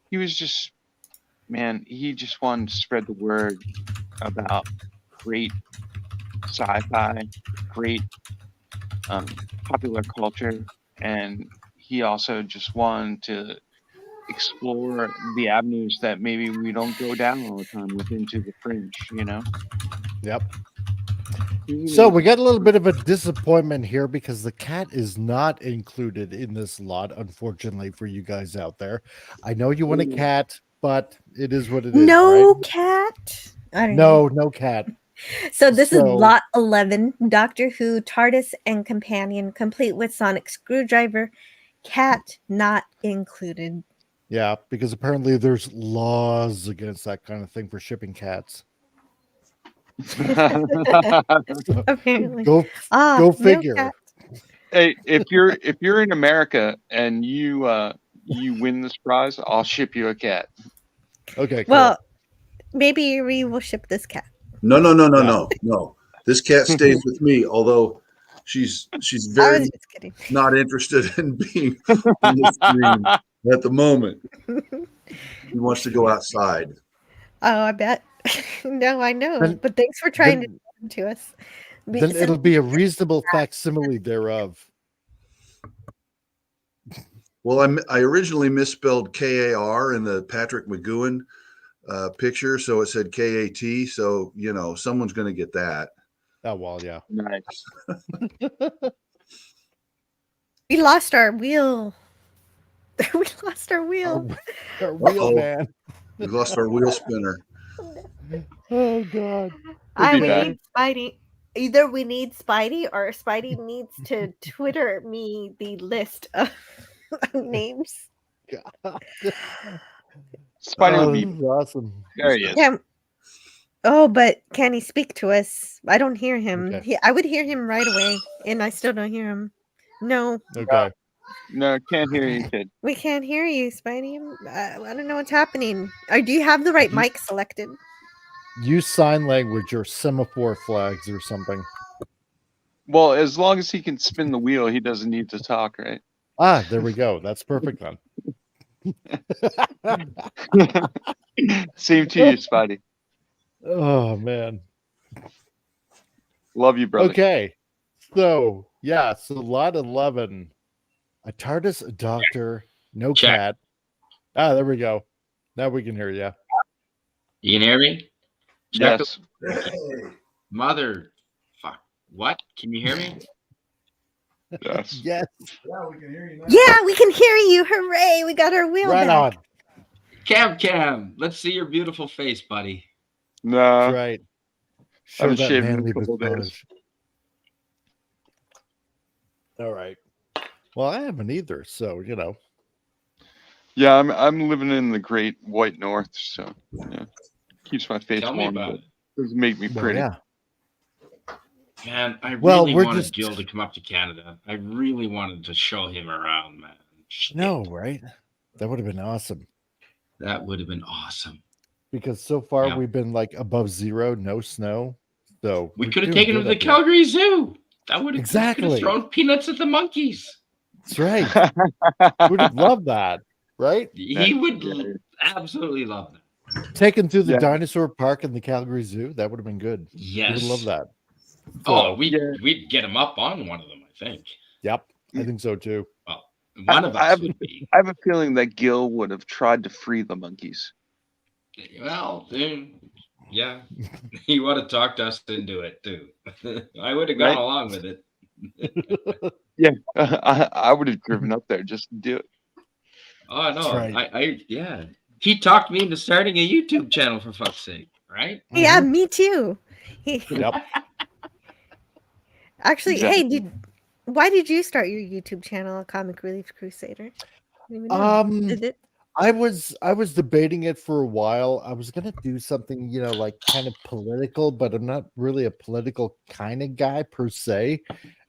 he was just, man, he just wanted to spread the word about great sci-fi, great popular culture, and he also just wanted to explore the avenues that maybe we don't go down all the time with Into the Fringe, you know? Yep. So we got a little bit of a disappointment here because the cat is not included in this lot, unfortunately, for you guys out there. I know you want a cat, but it is what it is. No right? cat. I don't know. No cat. So this is lot 11, Doctor Who, TARDIS and Companion, complete with sonic screwdriver. Cat not included. Yeah, because apparently there's laws against that kind of thing for shipping cats. Apparently. Go figure. No, hey, if you're in America and you win this prize, I'll ship you a cat. Okay, cool. Well, maybe we will ship this cat. No. This cat stays with me, although she's very not interested in being on the screen at the moment. He wants to go outside. Oh, I bet. No, I know. But thanks for trying to listen to us. Then it'll be a reasonable facsimile thereof. Well, I originally misspelled KAR in the Patrick McGowan picture, so it said KAT. So someone's going to get that. Oh well, yeah. Nice. We lost our wheel. We lost our wheel. Our wheel man. We lost our wheel spinner. Oh God. We need Spidey. Either we need Spidey or Spidey needs to Twitter me the list of names. God. Spider Oh, would be this is awesome. there. He is. But can he speak to us? I don't hear him. Okay. I would hear him right away, and I still don't hear him. No, Okay. No, can't hear you, kid. we can't hear you, Spidey. I don't know what's happening. Or do you have the right mic selected? Use sign language or semaphore flags or something. Well, as long as he can spin the wheel, he doesn't need to talk, right? Ah, there we go. That's perfect then. Same to you, Spidey. Oh man. Love you, brother. Okay. So yeah, so lot 11. A TARDIS, a doctor, no Check. cat. Ah, there we go. Now we can hear you. You can hear me? Check Yes. Mother. Fuck. What? Can you hear me? Yes. Yes. Yeah, we can hear you now. Yeah, we can hear you. Hooray! We got our wheel Right back. on. Cam, let's see your beautiful face, buddy. No. That's right. Show haven't that shaved in a manly couple days. visage. All right. Well, I haven't either, so you know. Yeah, I'm living in the great white north, so yeah. Keeps my face Tell me warm, about but it. doesn't make me Well, pretty. yeah. Man, I Well, really we're wanted just- Jill to come up to Canada. I really wanted to show him around, man. Shit. No, right? That would have been awesome. That would have been awesome. Because so far Yeah. we've been like above 0, no snow. So We we're could have doing taken him good to the up here. Calgary Zoo. That would have Exactly. thrown peanuts at the monkeys. That's right. Would have loved that, right? He would Yeah. absolutely love that. Taken through the Yeah. dinosaur park and the Calgary Zoo. That would have been good. Would Yes. have loved that. Oh, So, we'd get him up on one of them, I think. yep. I think so too. One of I us have- would be. I have a feeling that Gil would have tried to free the monkeys. Well, yeah, he would have talked us into it too. I would have gone Right? along with it. Yeah, I would have driven up there just to do it. Oh no, That's right. yeah. He talked me into starting a YouTube channel for fuck's sake, right? Yeah, Mhm. me too. Yep. Actually, Exactly. hey, why did you start your YouTube channel, Comic Relief Crusader? I don't even know. Did it? I was debating it for a while. I was gonna do something, you know, like kind of political, but I'm not really a political kind of guy per se.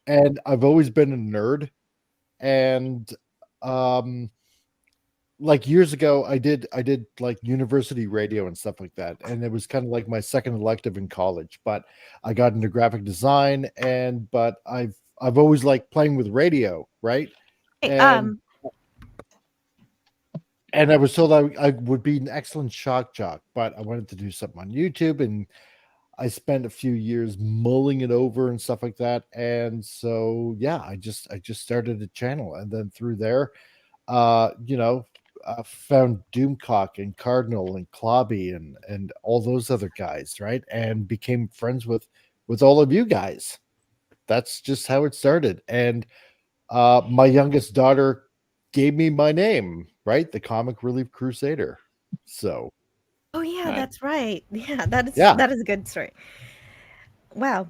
And I've always been a nerd. And like years ago, I did like university radio and stuff like that. And it was kind of like my second elective in college. But I got into graphic design but I've always liked playing with radio, right? Hey, And I was told I would be an excellent shock jock, but I wanted to do something on YouTube, and I spent a few years mulling it over and stuff like that. And so, yeah, I just started a channel, and then through there, you know, found Doomcock and Cardinal and Clobby and all those other guys, right? And became friends with all of you guys. That's just how it started. And my youngest daughter gave me my name, right? The Comic Relief Crusader. So, oh yeah, Right. that's right. Yeah, that is a good story. Wow.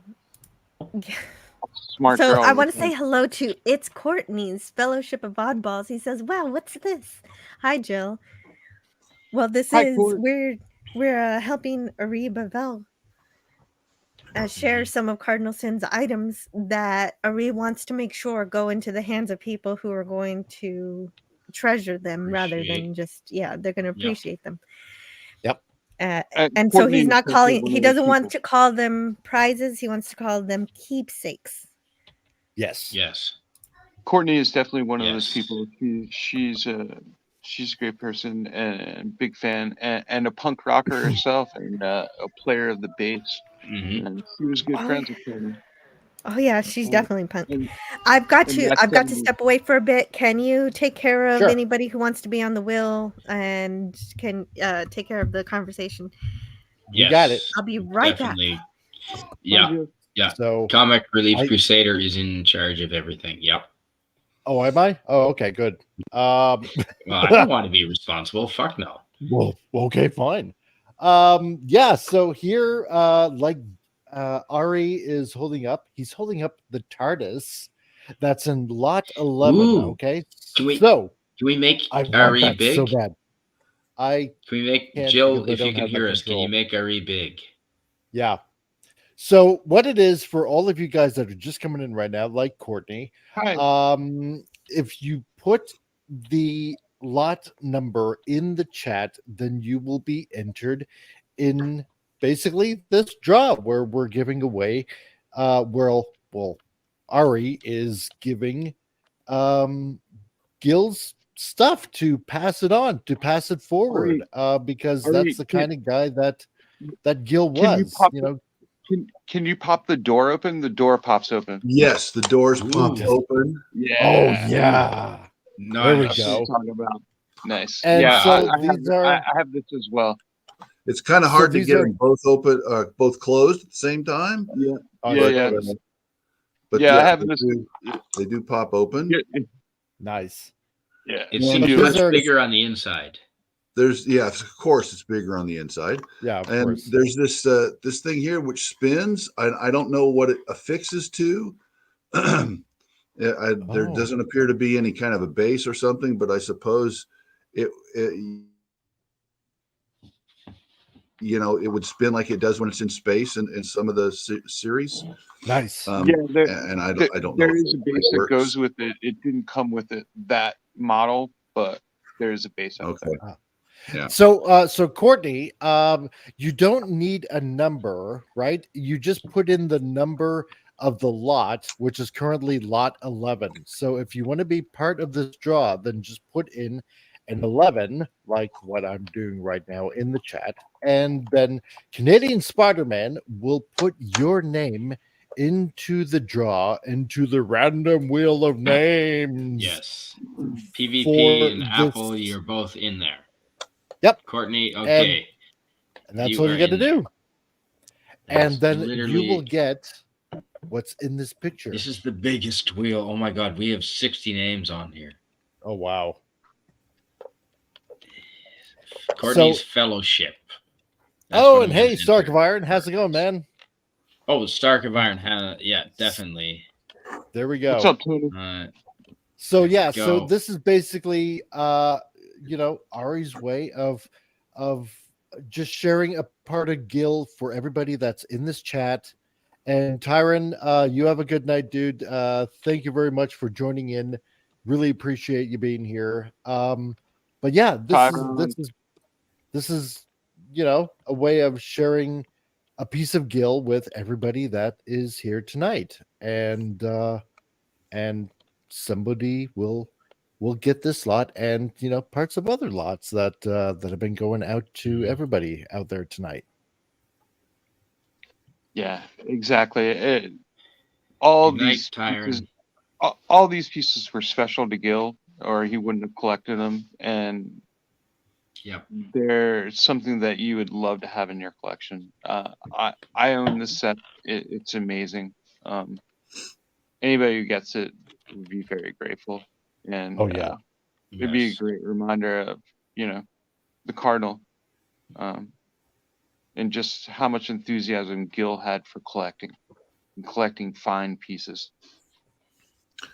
Smart So girl. I want to say hello to It's Courtney's Fellowship of Oddballs. He says, "Wow, what's this?" Hi, Jill. Well, this Hi, is Court. we're helping Ari Bavel share some of Cardinal Sin's items that Ari wants to make sure go into the hands of people who are going to treasure them rather than just they're going to appreciate them. Yep. And so he's not calling. He doesn't want to call them prizes. He wants to call them keepsakes. yes. Yes. Courtney is definitely one of those Yes. people. She's a great person and big fan and a punk rocker herself and a player of the bass. Mhm. And she was good Oh, friends with Courtney. Oh yeah, she's definitely punk. And I've got and to that's step away for a bit. Can you take care of Sure. anybody who wants to be on the wheel and can take care of the conversation? You got it. I'll be right Definitely. Yeah. Yeah. So, Comic Relief I- Crusader is in charge of everything. Yep. oh, am I? Oh, okay, good. Well, I don't want to be responsible. Fuck no. Well, okay, fine. Yeah, so here, like Ari is holding up. He's holding up the TARDIS that's in lot 11. Ooh. Okay, Can we make I want Ari that big? so bad. I Can we make can't Jill? because I If you don't can have that hear us, can you control. make Ari big? Yeah. So what it is for all of you guys that are just coming in right now, like Courtney, Hi. if you put the lot number in the chat, then you will be entered in basically this draw where we're giving away well Ari is giving Gil's stuff to pass it on, to pass it forward, because Ari, that's the kind of guy that Gil Can you was, pop you know. Can you pop the door open? The door pops open. Yes, the doors pop Ooh. open. Yeah. Oh yeah. There we Nice. That's what go. I'm talking about. Nice. And Yeah, so I these are I have this as well. It's kind of So hard to these get are- them both open, both closed at the same time. Yeah. Oh, Yeah, of yeah. course. But Yeah, I yeah, have this. they do pop open. Yeah. Nice. Yeah. It And seems these much are- bigger on the inside. There's of course it's bigger on the inside. Yeah, of And course. there's this this thing here which spins. I don't know what it affixes to. There Oh. doesn't appear to be any kind of a base or something, but I suppose it you know, it would spin like it does when it's in space in some of the series. Nice. Yeah, And I don't know. there if is a it base that works. goes with it. It didn't come with it that model, but there is a base out Okay. there. Yeah. So Courtney, you don't need a number, right? You just put in the number of the lot, which is currently lot 11. So if you want to be part of this draw, then just put in an 11, like what I'm doing right now in the chat, and then Canadian Spider-Man will put your name into the draw, into the random wheel of names. Yes. PvP For and this- Apple, you're both in there. Yep. Courtney, okay. And that's You all you are got to in there. do. And It's then you literally- will get what's in this picture. This is the biggest wheel. Oh my god, we have 60 names on here. Oh wow. Courtney's Fellowship. That's Oh, what and I'm gonna hey, Stark enter. of Iron, how's it going, man? Oh, Stark of Iron. Yeah, definitely. There we go. What's up, Tony? So yeah, Go. so this is basically you know, Ari's way of just sharing a part of Gil for everybody that's in this chat. And Tyron, you have a good night, dude. Thank you very much for joining in. Really appreciate you being here. But yeah, this is you know, a way of sharing a piece of Gil with everybody that is here tonight. And somebody will get this lot and, you know, parts of other lots that that have been going out to everybody out there tonight. Yeah, exactly. All Good night, these Tyron. pieces, all these pieces were special to Gil, or he wouldn't have collected them. And Yep. they're something that you would love to have in your collection. I own this set. It's amazing. Anybody who gets it would be very grateful. And Oh yeah. it'd be a Yes. great reminder of, you know, the Cardinal, and just how much enthusiasm Gil had for collecting and collecting fine pieces.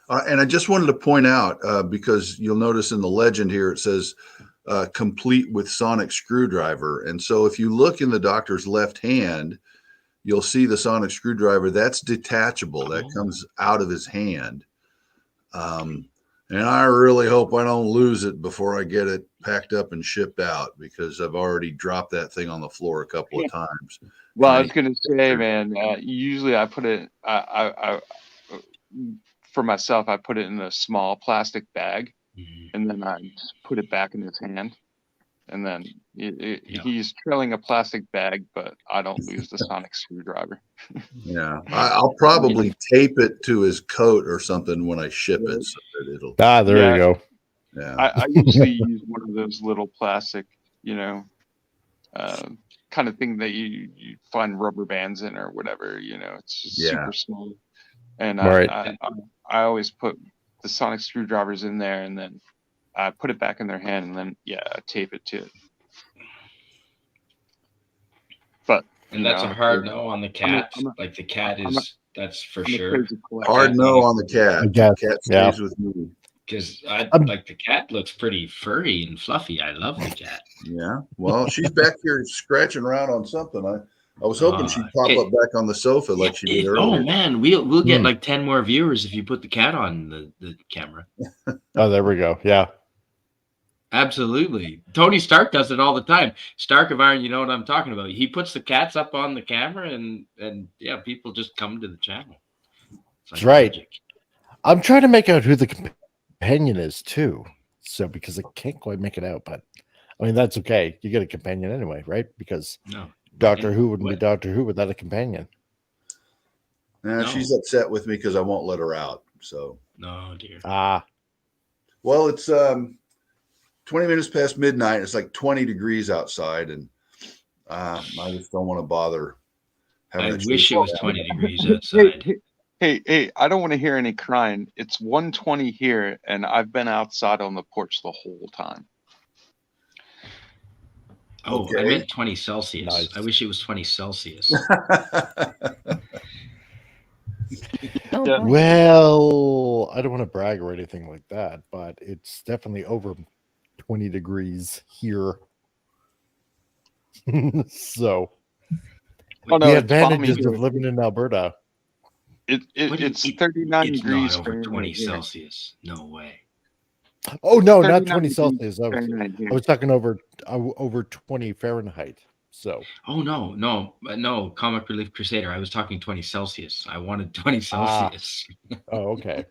And I just wanted to point out, because you'll notice in the legend here, it says complete with sonic screwdriver. And so if you look in the doctor's left hand, you'll see the sonic screwdriver. That's detachable. That comes out of his hand. And I really hope I don't lose it before I get it packed up and shipped out, because I've already dropped that thing on the floor a couple of times. Well, I was going to say, man, usually I put it, I for myself, I put it in a small plastic bag, and then I just put it back in his hand. And then he's trailing a plastic bag, but I don't lose the sonic screwdriver. Yeah, I'll probably tape it to his coat or something when I ship it, so that it'll. There you go. Yeah, I usually use one of those little plastic, you know, kind of thing that you find rubber bands in or whatever. You know, it's just super small. And I always put the sonic screwdrivers in there, and then I put it back in their hand, and then I tape it to it. But And that's a hard no on the cat. Like the cat is, that's for sure. Hard no on the cat. I guess, Cat yeah. stays with me. Because I like the cat looks pretty furry and fluffy. I love the cat. Yeah. Well, she's back here scratching around on something. I was hoping she'd pop up back on the sofa like she did earlier. Oh man, we'll get like 10 more viewers if you put the cat on the camera. Oh, there we go. Yeah. Absolutely. Tony Stark does it all the time. Stark of Iron, you know what I'm talking about. He puts the cats up on the camera and yeah, people just come to the channel. That's right. Magic. I'm trying to make out who the companion is too. So because I can't quite make it out, but I mean that's okay. You get a companion anyway, right? Because Doctor Who wouldn't be Doctor Who without a companion. She's upset with me because I won't let her out. So no, dear. Well, it's 20 minutes past midnight. It's like 20 degrees outside, and I just don't want to bother. I wish it was 20 degrees outside. Hey, I don't want to hear any crying. It's 1:20 here, and I've been outside on the porch the whole time. Oh, okay. I meant 20 Celsius. Nice. I wish it was 20 Celsius. Well, I don't want to brag or anything like that, but it's definitely over 20 degrees here. So the advantages of living in Alberta. It's 39 degrees. Not over 20 Celsius. No way. Oh no, not 20 Celsius. I was talking over 20 Fahrenheit. So. Oh no, Comic Relief Crusader. I was talking 20 Celsius. I wanted 20 Celsius. Oh, okay.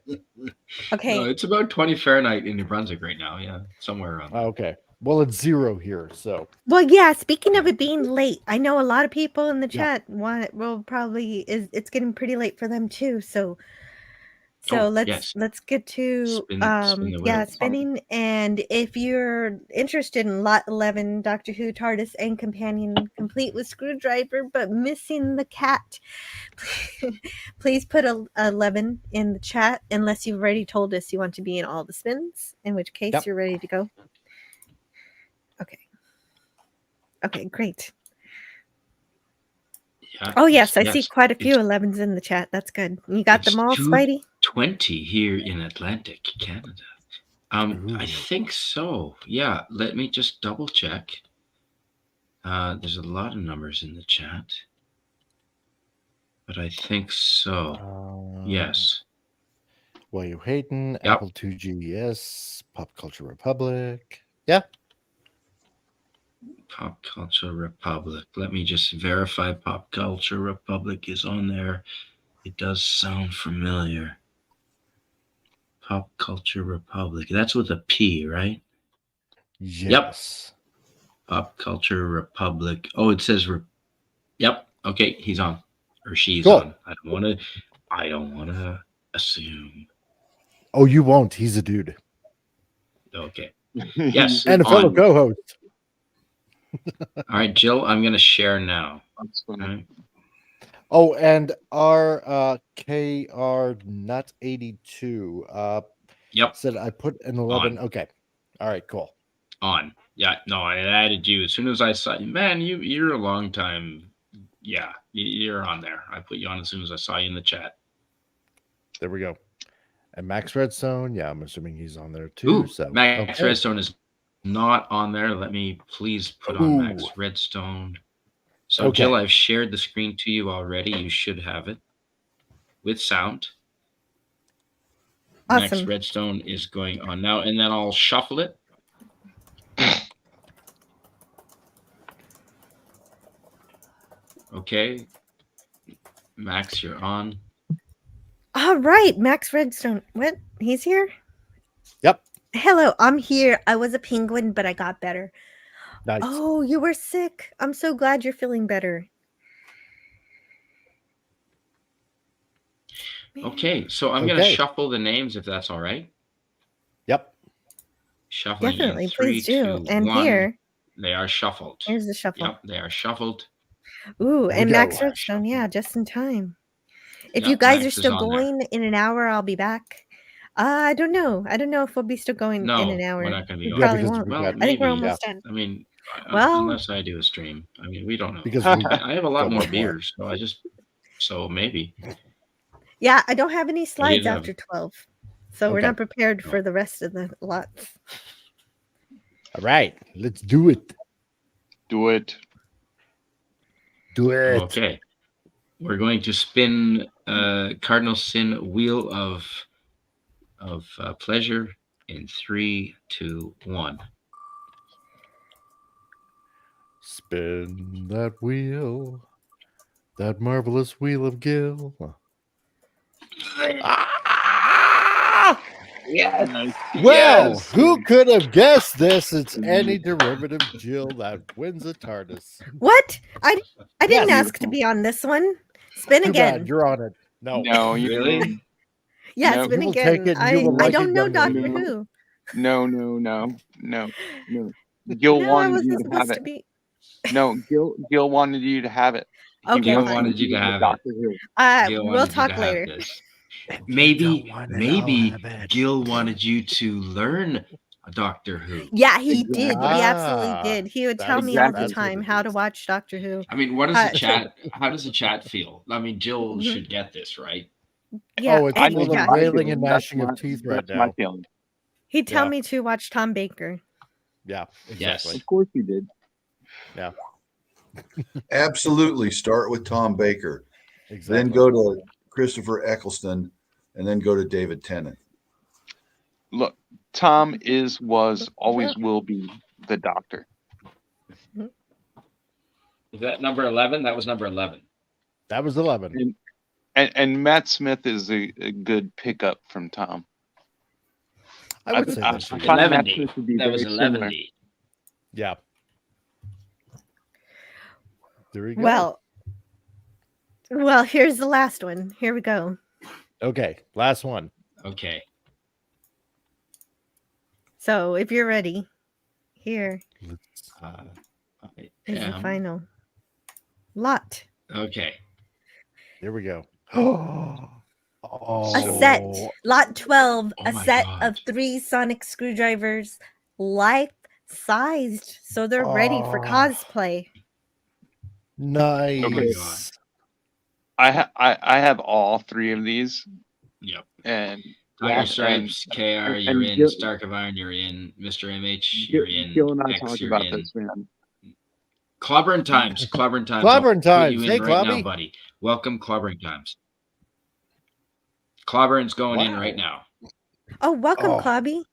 Okay. No, it's about 20 Fahrenheit in New Brunswick right now. Yeah, somewhere around. Okay. Well, it's 0 here. So. Well, yeah. Speaking of it being late, I know a lot of people in the chat it's getting pretty late for them too. So let's get to spinning. And if you're interested in Lot 11, Doctor Who TARDIS and Companion complete with screwdriver but missing the cat, please put 11 in the chat unless you've already told us you want to be in all the spins, in which case you're ready to go. Okay, great. Yeah, oh yes, I see quite a few 11s in the chat. That's good. You got them all, Spidey? 20 here in Atlantic Canada. I think so. Yeah, let me just double check. There's a lot of numbers in the chat, but I think so. Yes. William Hayden, Apple 2GS, Pop Culture Republic. Yeah. Pop Culture Republic. Let me just verify Pop Culture Republic is on there. It does sound familiar. Pop Culture Republic. That's with a P, right? Yes. Yep. Pop Culture Republic. Oh, it says yep. Okay, he's on. Or she's on. I don't wanna assume. Oh, you won't. He's a dude. Okay. Yes. And a fellow co-host. All right, Jill, I'm gonna share now. Right. Oh, and our KR Nut 82 said I put an 11. On. Okay. All right, cool. On. Yeah, no, I added you as soon as I saw you. Man, you're a long time. Yeah, you're on there. I put you on as soon as I saw you in the chat. There we go. And Max Redstone, yeah, I'm assuming he's on there too. Ooh, so Max Redstone is not on there. Let me please put on Max Redstone. So Jill, I've shared the screen to you already. You should have it with sound. Awesome. Max Redstone is going on now, and then I'll shuffle it. Okay. Max, you're on. All right, Max Redstone. What? He's here? Yep. Hello, I'm here. I was a penguin, but I got better. Nice. Oh, you were sick. I'm so glad you're feeling better. Okay, so I'm going to shuffle the names if that's all right. Yep. Shuffling. Definitely, 3, please do. 2, and 1. Here. They are shuffled. Here's the shuffle. Yep, they are shuffled. Ooh, and Max Redstone, yeah, just in time. If you guys are still going in an hour, I'll be back. I don't know. I don't know if we'll be still going in an hour. We're not going to be going. Probably won't. Well, I think we're almost done. I mean, Well- unless I do a stream. I mean, we don't know. Because I have a lot don't more know. beers, so maybe. Yeah, I don't have any slides have- after 12. So we're Okay. not prepared No. for the rest of the lots. All right, let's do it. Do it. Do it. Okay. We're going to spin Cardinal Sin Wheel of Pleasure in 3, 2, 1. Spin that wheel, that marvelous wheel of Gil. Yes. Well, who could have guessed this? It's Antiderivative Jill that wins a TARDIS. What? I didn't Yes. ask to be on this one. Spin Too again. bad, you're on it. No. No, you Really? didn't. Yeah, No. spin You will again. take it and you will I like don't it, know young Doctor lady. Who. No. Gil No, I wanted wasn't you to have supposed it. to be. No, Gil wanted you to have it. He Okay, Gil fine. wanted you to have it. Doctor Who. Gil We'll wanted you talk to have later. this. Don't Maybe want it, I'll have it. Gil wanted you to learn Doctor Who. Yeah, he did. He Exactly. absolutely did. He would tell me all the that's what time it how to is. watch Doctor Who. I mean, what does the So- chat? How does the chat feel? I mean, Jill Mhm. should get this, right? Yeah, Oh, it's and full of yeah, wailing and That's gnashing my- of teeth right that's my now. feeling. he'd tell Yeah. me to watch Tom Baker. Yeah, Yes. exactly. Of course he did. Absolutely. Start with Tom Baker, Exactly. then go to Christopher Eccleston, and then go to David Tennant. Look, Tom was, always will be the Doctor. Is that number 11? That was number 11. That was 11. And Matt Smith is a good pickup from Tom. I would say I that's find pretty good. Matt 11D. Smith would be That was very similar. 11D. Yeah. There you go. Well, here's the last one. Here we go. Okay, last one. Okay. So if you're ready, here I is the am. final lot. Okay. Here we go. A set, Oh, lot 12, Oh a my set God. of 3 sonic screwdrivers, life-sized, so they're ready for Oh. cosplay. nice. I have all 3 of these, Yep. and Tiger and- Stripes, KR, and you're in. Gil- Stark of Iron, you're in. Mr. MH, you're in. Gil and I X, talked you're about in. this, man. Clobbering Times. Clobbering Times. Clobbering I'll put Times. you in Hey, right now, Clobby. buddy. Welcome, Clobbering Times. Clobbering's going in Wow. right now. Oh, welcome, Oh. Clobby.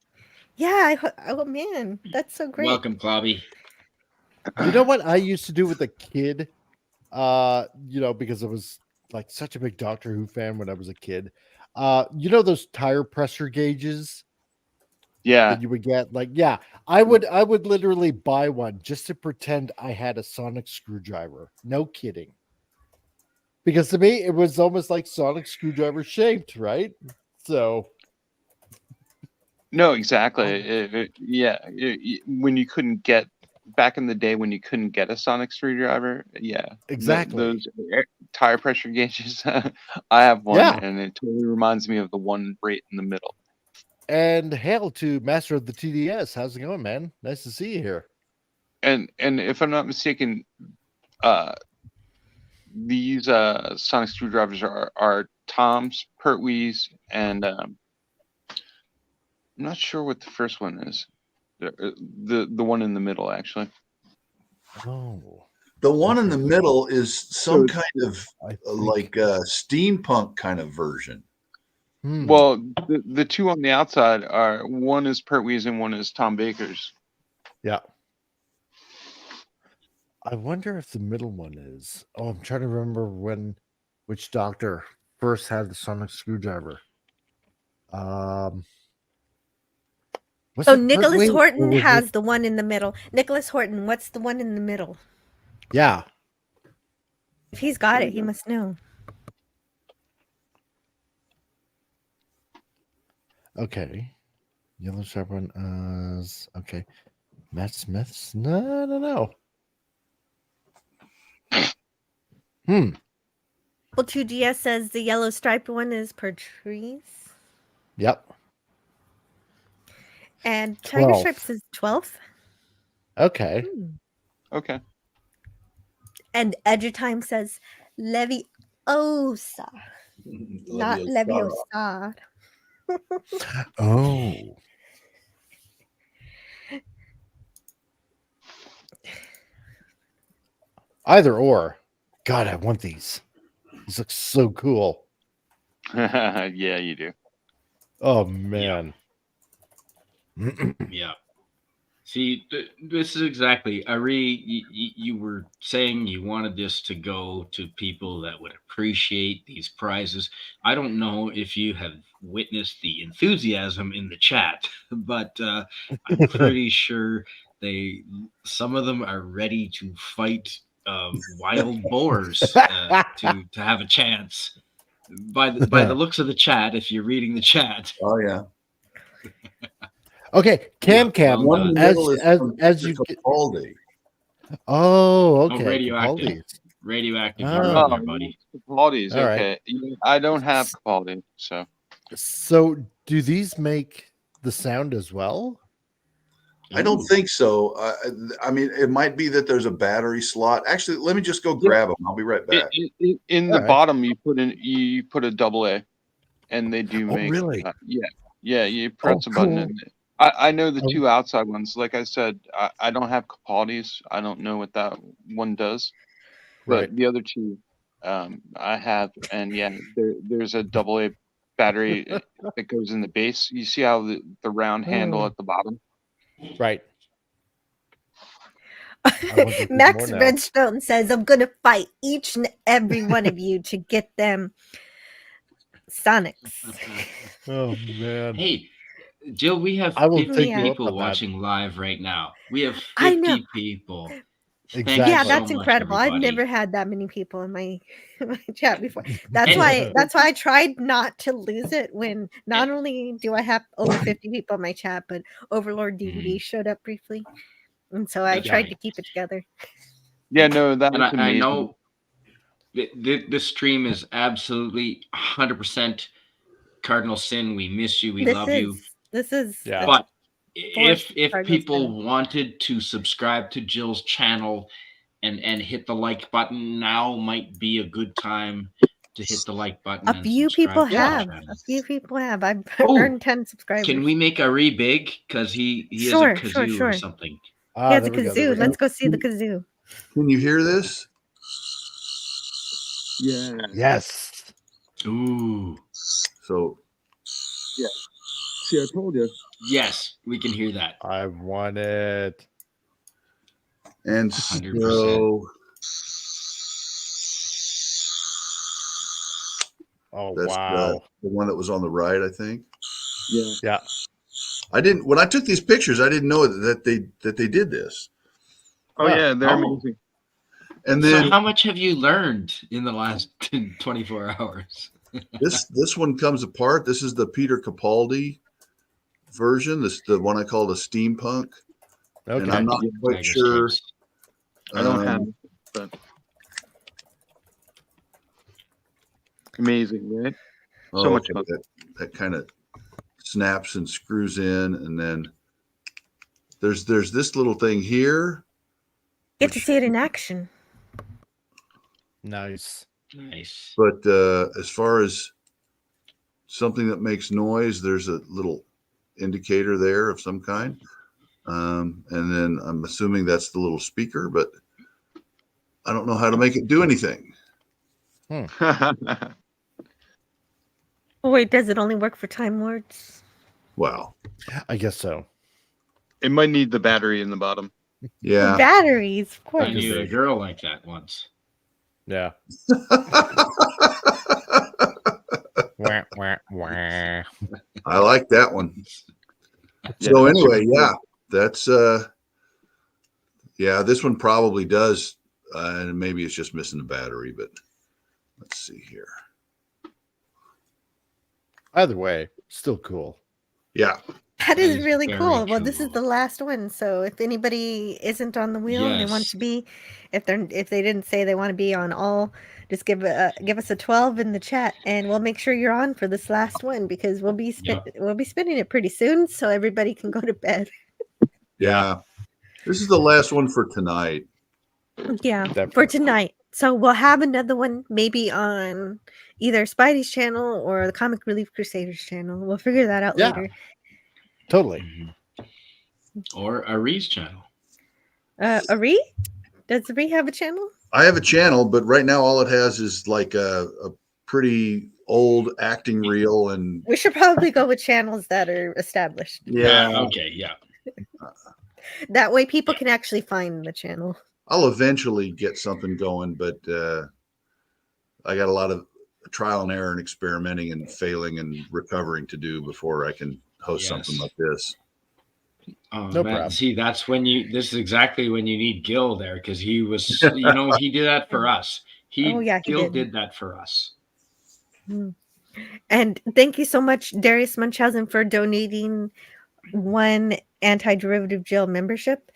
Yeah, oh man, that's so great. Welcome, Clobby. You know what I used to do with a kid? Because I was like such a big Doctor Who fan when I was a kid. Those tire pressure gauges Yeah, that you would get? I would literally buy one just to pretend I had a sonic screwdriver. No kidding. Because to me, it was almost like sonic screwdriver shaped, right? So no, exactly. When you couldn't get back in the day when you couldn't get a sonic screwdriver, Exactly. those tire pressure gauges. I have one, Yeah. and it totally reminds me of the one right in the middle. and hail to Master of the TDS. How's it going, man? Nice to see you here. And if I'm not mistaken, these sonic screwdrivers are Tom's, Pertwee's, and I'm not sure what the first one is. The one in the middle, actually. Oh, The one in the middle is some So- kind of I think- like a steampunk kind of version. Well, the 2 on the outside are, one is Pertwee's and one is Tom Baker's. yeah. I wonder if the middle one is. Oh, I'm trying to remember which Doctor first had the sonic screwdriver. Was So it Nicholas Pertwee, or Horton was has it- the one in the middle. Nicholas Horton, what's the one in the middle? Yeah. If he's got it, he must know. Okay. Yellow sharp one is okay. Matt Smith's no. Well, 2DS says the yellow striped one is Patrice. Yep. And Tiger 12th. Stripes is 12th. Okay. Okay. And Edgertime says Leviosa, not Leviosa. Oh. Either or. God, I want these. These look so cool. Yeah, you do. Oh man. Yeah. See, this is exactly, Ari, you were saying you wanted this to go to people that would appreciate these prizes. I don't know if you have witnessed the enthusiasm in the chat, but I'm pretty sure some of them are ready to fight wild boars to have a chance. By the looks of the chat, if you're reading the chat. Oh yeah. Okay, Cam, well One in the done. middle is from as you get. Capaldi. Oh, Oh, okay. radioactive. Capaldi's. Radioactive, Oh. you're in there, buddy. Capaldi's, All right. okay. I don't have Capaldi, so. So, do these make the sound as well? I don't think so. I mean, it might be that there's a battery slot. Actually, let me just go grab them. I'll be right back. In the All right. bottom, you put a double A, and they do Oh, make. really? Yeah. You press a button, cool. and I know the two outside ones. Like I said, I don't have Capaldi's. I don't know what that one does, but Right. the other two, I have, and yeah, there's a double A battery that goes in the base. You see how the round handle at the bottom. Right. Max Redstone says, I'm going to fight each and every one of you to get them Sonics. Oh, man. Hey, Jill, we have I will 50 take you up people on that. watching live right now. We have I know. 50 people. Thank Exactly. you Yeah, so that's much, incredible. I've everybody. never had that many people in my chat before. That's why I tried not to lose it when not only do I have over 50 people in my chat, but Overlord DVD showed up briefly. And so I That's tried right. to keep it together. Yeah, no, that And was amazing. I know this stream is absolutely 100% Cardinal Sin. We miss you. We love you. This is Yeah. But if Cardinal people Sin. wanted to subscribe to Jill's channel and hit the like button, now might be a good time to hit the like button. A few people have. A few people have. I've earned 10 subscribers. Can we make Ari big? Because he has a kazoo or something. He has a kazoo. Let's go see the kazoo. Can you hear this? Yeah. Yes. Ooh. So. Yeah. See, I told you. Yes, we can hear that. I want it. And 100%. so. Oh, that's wow. the one that was on the right, I think. Yeah. Yeah. When I took these pictures, I didn't know that they did this. Oh yeah, they're amazing. And then, so how much have you learned in the last 24 hours? this one comes apart. This is the Peter Capaldi version. This is the one I call the steampunk. Okay. And I'm not quite sure. I don't have it, but amazing, right? So much fun. That kind of snaps and screws in, and then there's this little thing here. Get to see it in action. Nice. But as far as something that makes noise, there's a little indicator there of some kind. And then I'm assuming that's the little speaker, but I don't know how to make it do anything. Oh, wait, does it only work for Time Lords? Wow. I guess so. It might need the battery in the bottom. Yeah. Batteries, of course. I knew a girl like that once. Yeah. Wah, wah, wah. I like that one. So anyway, yeah, that's this one probably does, and maybe it's just missing a battery, but let's see here. Either way, still cool. Yeah. That is really cool. Well, this is the last one, so if anybody isn't on the wheel and they want to be, if they didn't say they want to be on all, just give us a 12 in the chat, and we'll make sure you're on for this last one because we'll be spinning it pretty soon, so everybody can go to bed. Yeah. This is the last one for tonight. Yeah, for Definitely. tonight. So we'll have another one maybe on either Spidey's channel or the Comic Relief Crusaders channel. We'll figure that out Yeah. later. Totally. Or Ari's channel. Ari? Does Ari have a channel? I have a channel, but right now all it has is like a pretty old acting reel, and We should probably go with channels that are established. Okay. Yeah. That way people can actually find the channel. I'll eventually get something going, but I got a lot of trial and error and experimenting and failing and recovering to do before I can host something like this. Oh, No man. problem. See, that's when this is exactly when you need Gil there, because he was, he did that for us. Gil did that for us. And thank you so much, Darius Munchausen, for donating 1 Antiderivative Jill membership.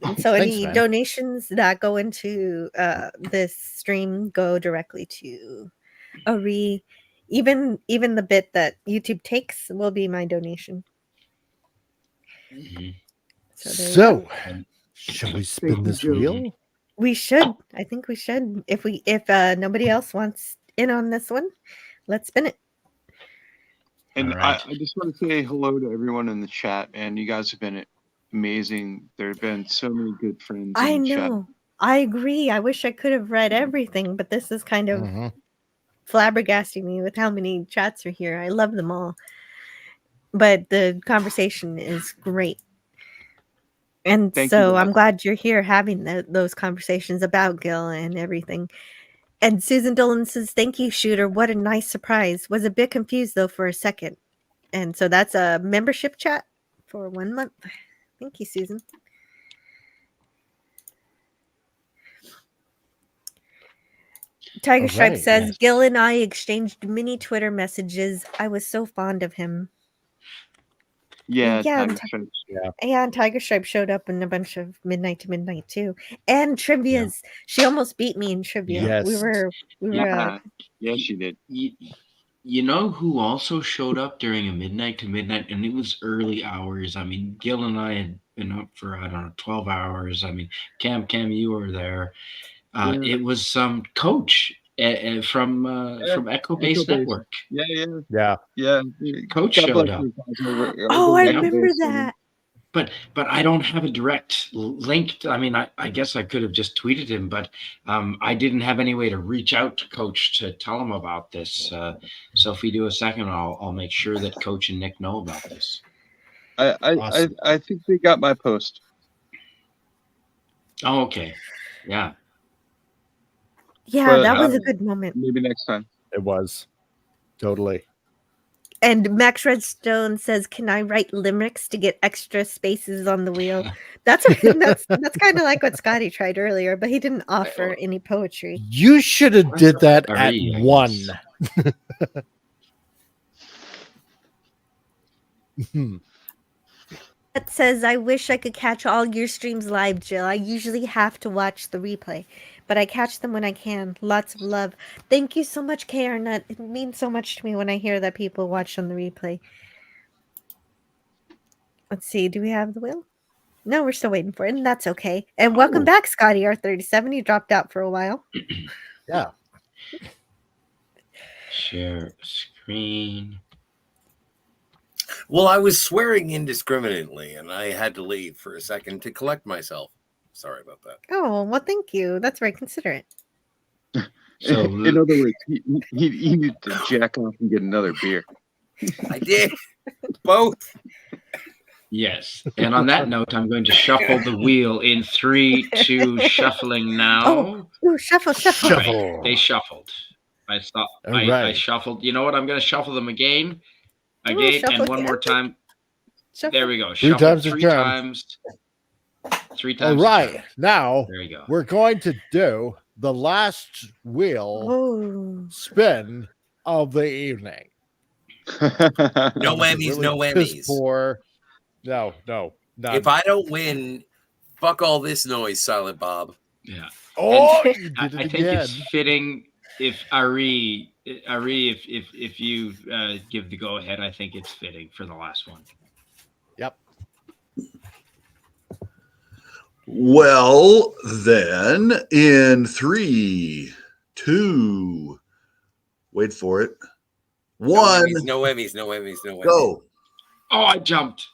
And so Thanks, any man. donations that go into this stream go directly to Ari. Even the bit that YouTube takes will be my donation. So shall we spin this wheel? We should. I think we should. If nobody else wants in on this one, let's spin it. And I just want to say hello to everyone in the chat, and you guys have been amazing. There have been so many good friends. I know. I agree. I wish I could have read everything, but this is kind of flabbergasting me with how many chats are here. I love them all. But the conversation is great. And so I'm glad you're here having those conversations about Gil and everything. And Susan Dolan says, thank you, Shooter. What a nice surprise. Was a bit confused, though, for a second. And so that's a membership chat for 1 month. Thank you, Susan. Tiger Stripe says, Gil and I exchanged many Twitter messages. I was so fond of him. Yeah, Tiger Stripe. Yeah, and Tiger Stripe showed up in a bunch of Midnight to Midnight too, and trivia's. Yeah. She almost beat me in trivia. Yes. We were. Yeah, she did. You know who also showed up during a Midnight to Midnight, and it was early hours. I mean, Gil and I had been up for 12 hours. I mean, Cam, you were there. It was some Coach from Echo Base Network. Yeah. Coach showed up. Oh, I remember that. But I don't have a direct link. I mean, I guess I could have just tweeted him, but I didn't have any way to reach out to Coach to tell him about this. So if we do a second, I'll make sure that Coach and Nick know about this. I think they got my post. Oh, okay. Yeah. Yeah, that was a good moment. Maybe next time. It was. Totally. And Max Redstone says, "Can I write limericks to get extra spaces on the wheel?" That's kind of like what Scotty tried earlier, but he didn't offer any poetry. You should have did that at 1. It says, "I wish I could catch all your streams live, Jill. I usually have to watch the replay, but I catch them when I can. Lots of love." Thank you so much, KRNut. It means so much to me when I hear that people watch on the replay. Let's see. Do we have the wheel? No, we're still waiting for it, and that's okay. And welcome back, Scotty R37. You dropped out for a while. Yeah. Share screen. Well, I was swearing indiscriminately, and I had to leave for a second to collect myself. Sorry about that. Oh, well, thank you. That's very considerate. So, in other words, he needed to jack off and get another beer. I did. Both. Yes. And on that note, I'm going to shuffle the wheel in 3, 2, shuffling now. Oh, shuffle. Right. They shuffled. I stopped. I shuffled. You know what? I'm going to shuffle them again. And one more time. Shuffle. There we go. Three Shuffle times. 3 times. 3 times. All right. Now, there you go. We're going to do the last wheel spin of the evening. No whammies, no whammies. No. None. If I don't win, fuck all this noise, Silent Bob. Yeah. Oh, I think it's fitting if Ari, if you give the go ahead, I think it's fitting for the last one. Yep. Well, then, in 3, 2, wait for it. 1, No Emmys, no Emmys. go. Oh, I jumped.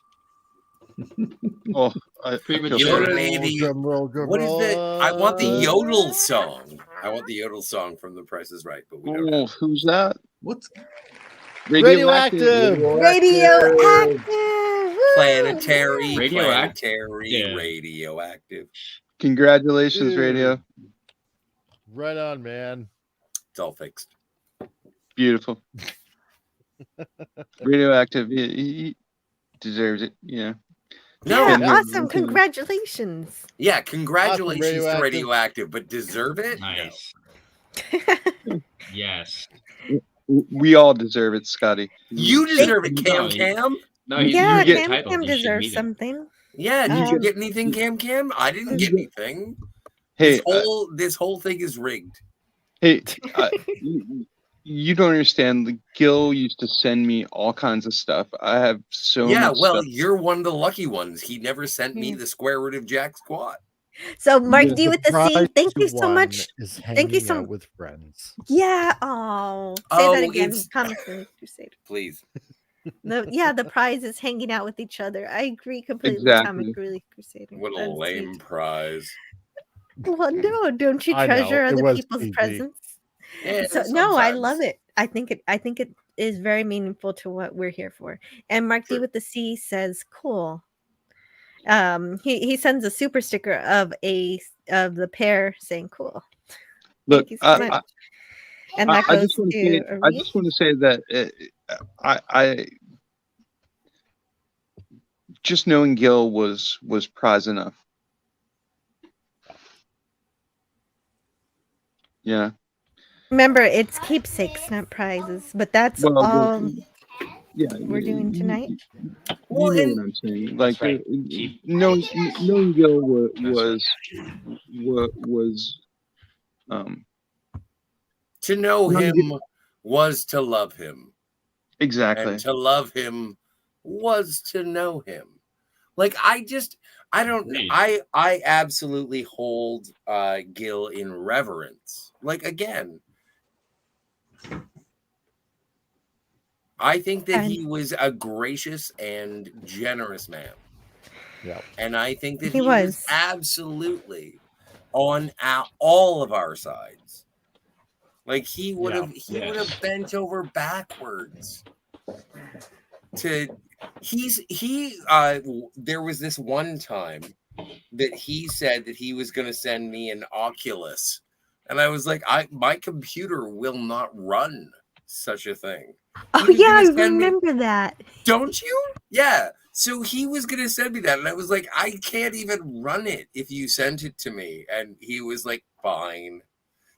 Oh, I Premature. feel You're sorry. maybe. Drum roll, What is the? I want the roll. yodel song. I want the yodel song from The Price is Right, but we don't Oh, have. who's that? What's Radioactive. Radioactive. Planetary, Radioactive. radioactive. Congratulations, Dude. Radio. Right on, man. It's all fixed. Beautiful. Radioactive. He deserves it. Yeah. No, Yeah, Yeah. awesome. Congratulations. yeah, congratulations to Radioactive. Radioactive, but deserve it? Nice. Yes. We all deserve it, Scotty. You deserve it, No, Cam. No, he's Yeah, get- the Cam title. Cam You should deserves meet him. something. Yeah, did you Um, get anything, Cam? I didn't get anything. Hey, This whole thing is rigged. hey, you don't understand. Like, Gil used to send me all kinds of stuff. I have so Yeah, much well, stuff. you're one of the lucky ones. He never sent me the square root of Jack Squat. So Mark Yeah. D with the C, thank you so One much. Is Thank you hanging so out with friends. Yeah. Oh, say Oh, that again. it's- Comic Relief Crusade. Please. The prize is hanging out with each other. I agree completely. Exactly. Comic Relief Crusader. What a That's lame sweet. prize. Well, no, don't you I know, treasure it other was people's PG. presence? Yeah, So no, I sometimes. love it. I think it is very meaningful to what we're here for. And Mark D Sure. with the C says, "Cool." He sends a super sticker of the pair saying, "Cool." Look, Thank you so much. And that I goes just want to to say. I Ari. just want to say that I just knowing Gil was prize enough. Yeah. Remember, it's keepsakes, not prizes. But that's Well, all yeah, we're doing tonight. You Well, know and what I'm saying? That's Like, right. Keep- knowing Gil That's was to know Not him was to love him. exactly. And to love him was to know him. Like I don't Agreed. I absolutely hold Gil in reverence. Like again, I think that he was a gracious and generous man. Yeah. And I think that He he was was. absolutely on all of our sides. Like he would have bent over backwards to there was this one time that he said that he was going to send me an Oculus, and I was like, my computer will not run such a thing. Oh was yeah, I gonna send me- remember that. Don't you? Yeah. So he was going to send me that, and I was like, I can't even run it if you sent it to me. And he was like, fine.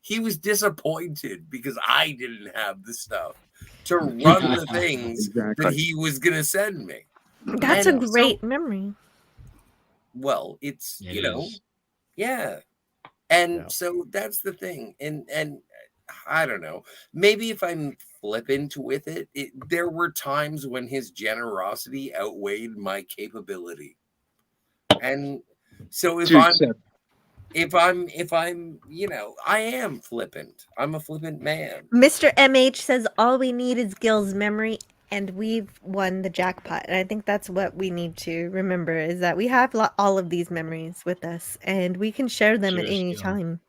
He was disappointed because I didn't have the stuff to run the things that Exactly. he was going to send me. That's And a great memory. Well, it's, It is. yeah. And Yeah. so that's the thing. And I don't know. Maybe if I'm flippant with it, there were times when his generosity outweighed my capability. And so if I'm, I am flippant. I'm a flippant man. Mr. MH says all we need is Gil's memory, and we've won the jackpot. And I think that's what we need to remember is that we have all of these memories with us, and we can share them at Cheers, any Gil. time.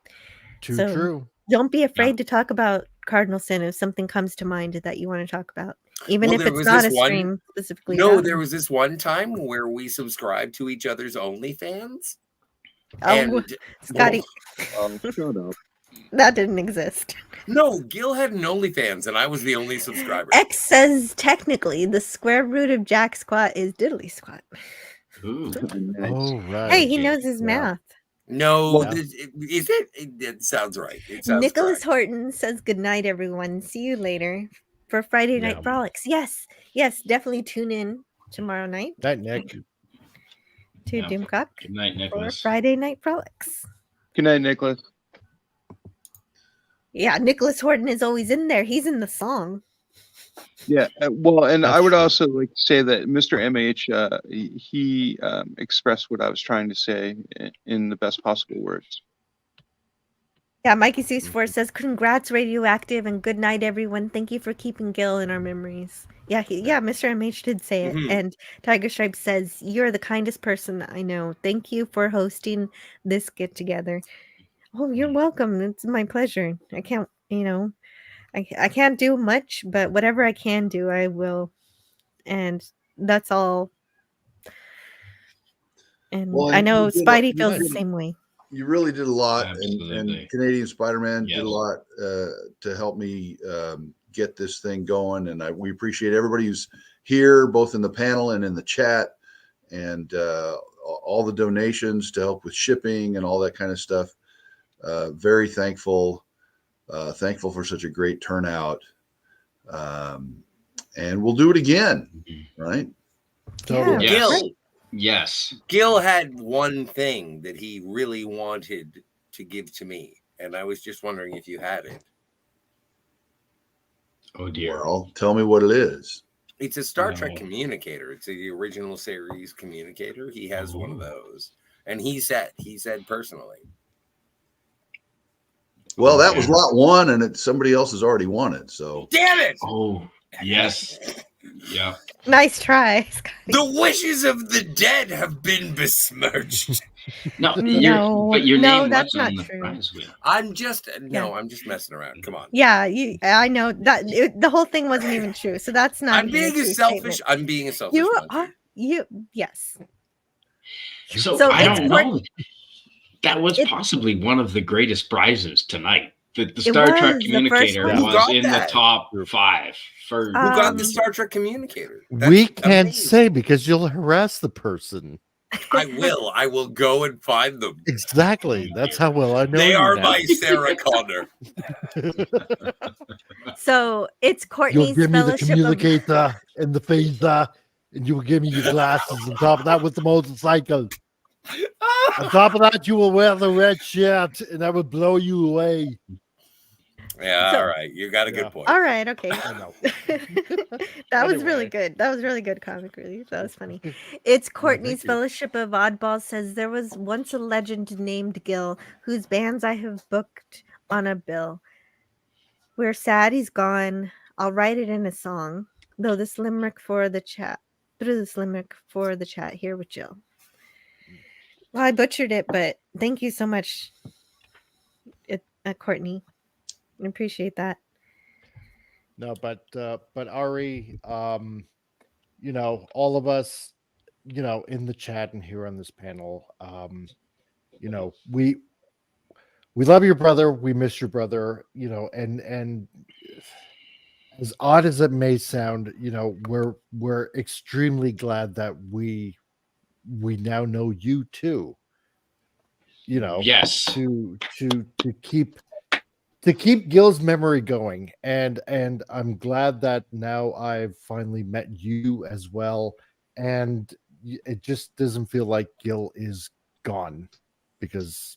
Too So- true. Don't be afraid to talk about Cardinal Sin if something comes to mind that you want to talk about, even Well, if there it's was not a this one- stream specifically. No, about there him. was this one time where we subscribed to each other's OnlyFans. Oh, And Scotty, Shut up. that didn't exist. no, Gil had an OnlyFans, and I was the only subscriber. X says technically the square root of Jack Squat is diddly squat. Ooh. Oh, right. Hey, he Jake. knows his Yeah. math. No, Yeah. is it? It sounds right. It sounds Nicholas correct. Horton says good night, everyone. See you later for Friday Night Yeah. Frolics. Yes, definitely tune in tomorrow night Night, Nick. to Yeah. Doomcock Good night, for Nicholas. Friday Night Frolics. Good night, Nicholas. Yeah, Nicholas Horton is always in there. He's in the song. Yeah, well, and That's I would true. also like to say that Mr. MH, he expressed what I was trying to say in the best possible words. Yeah, Mikey Seuss4 says, "Congrats, Radioactive, and good night, everyone. Thank you for keeping Gil in our memories." Yeah, Mr. MH did say it. Mhm. And Tiger Stripe says, "You're the kindest person I know. Thank you for hosting this get together." Oh, you're welcome. It's my pleasure. I can't, I can't do much, but whatever I can do, I will. And that's all. And Well, I and know Spidey feels the same way. you really did a lot, and Absolutely. Canadian Spider-Man did a Yes. lot to help me get this thing going. And we appreciate everybody who's here, both in the panel and in the chat, and all the donations to help with shipping and all that kind of stuff. Very thankful. Thankful for such a great turnout. And we'll do it again, right? Totally. Yeah, Yes. right. Yes. Gil had one thing that he really wanted to give to me, and I was just wondering if you had it. Oh dear. Well, tell me what it is. It's a Star Trek No. communicator. It's the original series communicator. He has one of Oh. those, and he said personally. Well, that Okay. was lot one, and somebody else has already won it. So Damn it! Oh yes. Yeah. Nice try, Scotty. The wishes of the dead have been besmirched. No, No, but your no, name that's was on not the true. prize wheel. I'm just messing around. Come on. Yeah, I know that the whole thing wasn't even true. So that's not. I'm even being true a selfish. statement. I'm being a selfish. You monkey. are yes. So I it's don't know. That was possibly one of the greatest prizes tonight. The Star Trek was the first communicator one. Who was got in that? the top 5 for Who got the Um, Star Trek communicator? We That's can't amazing. say because you'll harass the person. I will. I will go and find them. Exactly. That's how well I know They you are now. my Sarah Connor. So it's You'll Courtney's give me the fellowship of communicator and the phaser, and you will give me your glasses on top of that with the motorcycle. On top of that, you will wear the red shirt, and I will blow you away. Yeah, So- all right. You got a good point. All right, okay. I know. That was really Anyway. good. That was really good comic relief. That was funny. It's Courtney's you. Fellowship of Oddballs says there was once a legend named Gil whose bands I have booked on a bill. We're sad he's gone. I'll write it in a song. Though this limerick for the chat. Through this limerick for the chat here with Jill. Well, I butchered it, but thank you so much, Courtney. I appreciate that. No, but Ari, you know, all of us, you know, in the chat and here on this panel, you know, we love your brother, we miss your brother, you know, and as odd as it may sound, you know, we're extremely glad that we now know you too. You know, Yes. to keep Gil's memory going, and I'm glad that now I've finally met you as well, and it just doesn't feel like Gil is gone because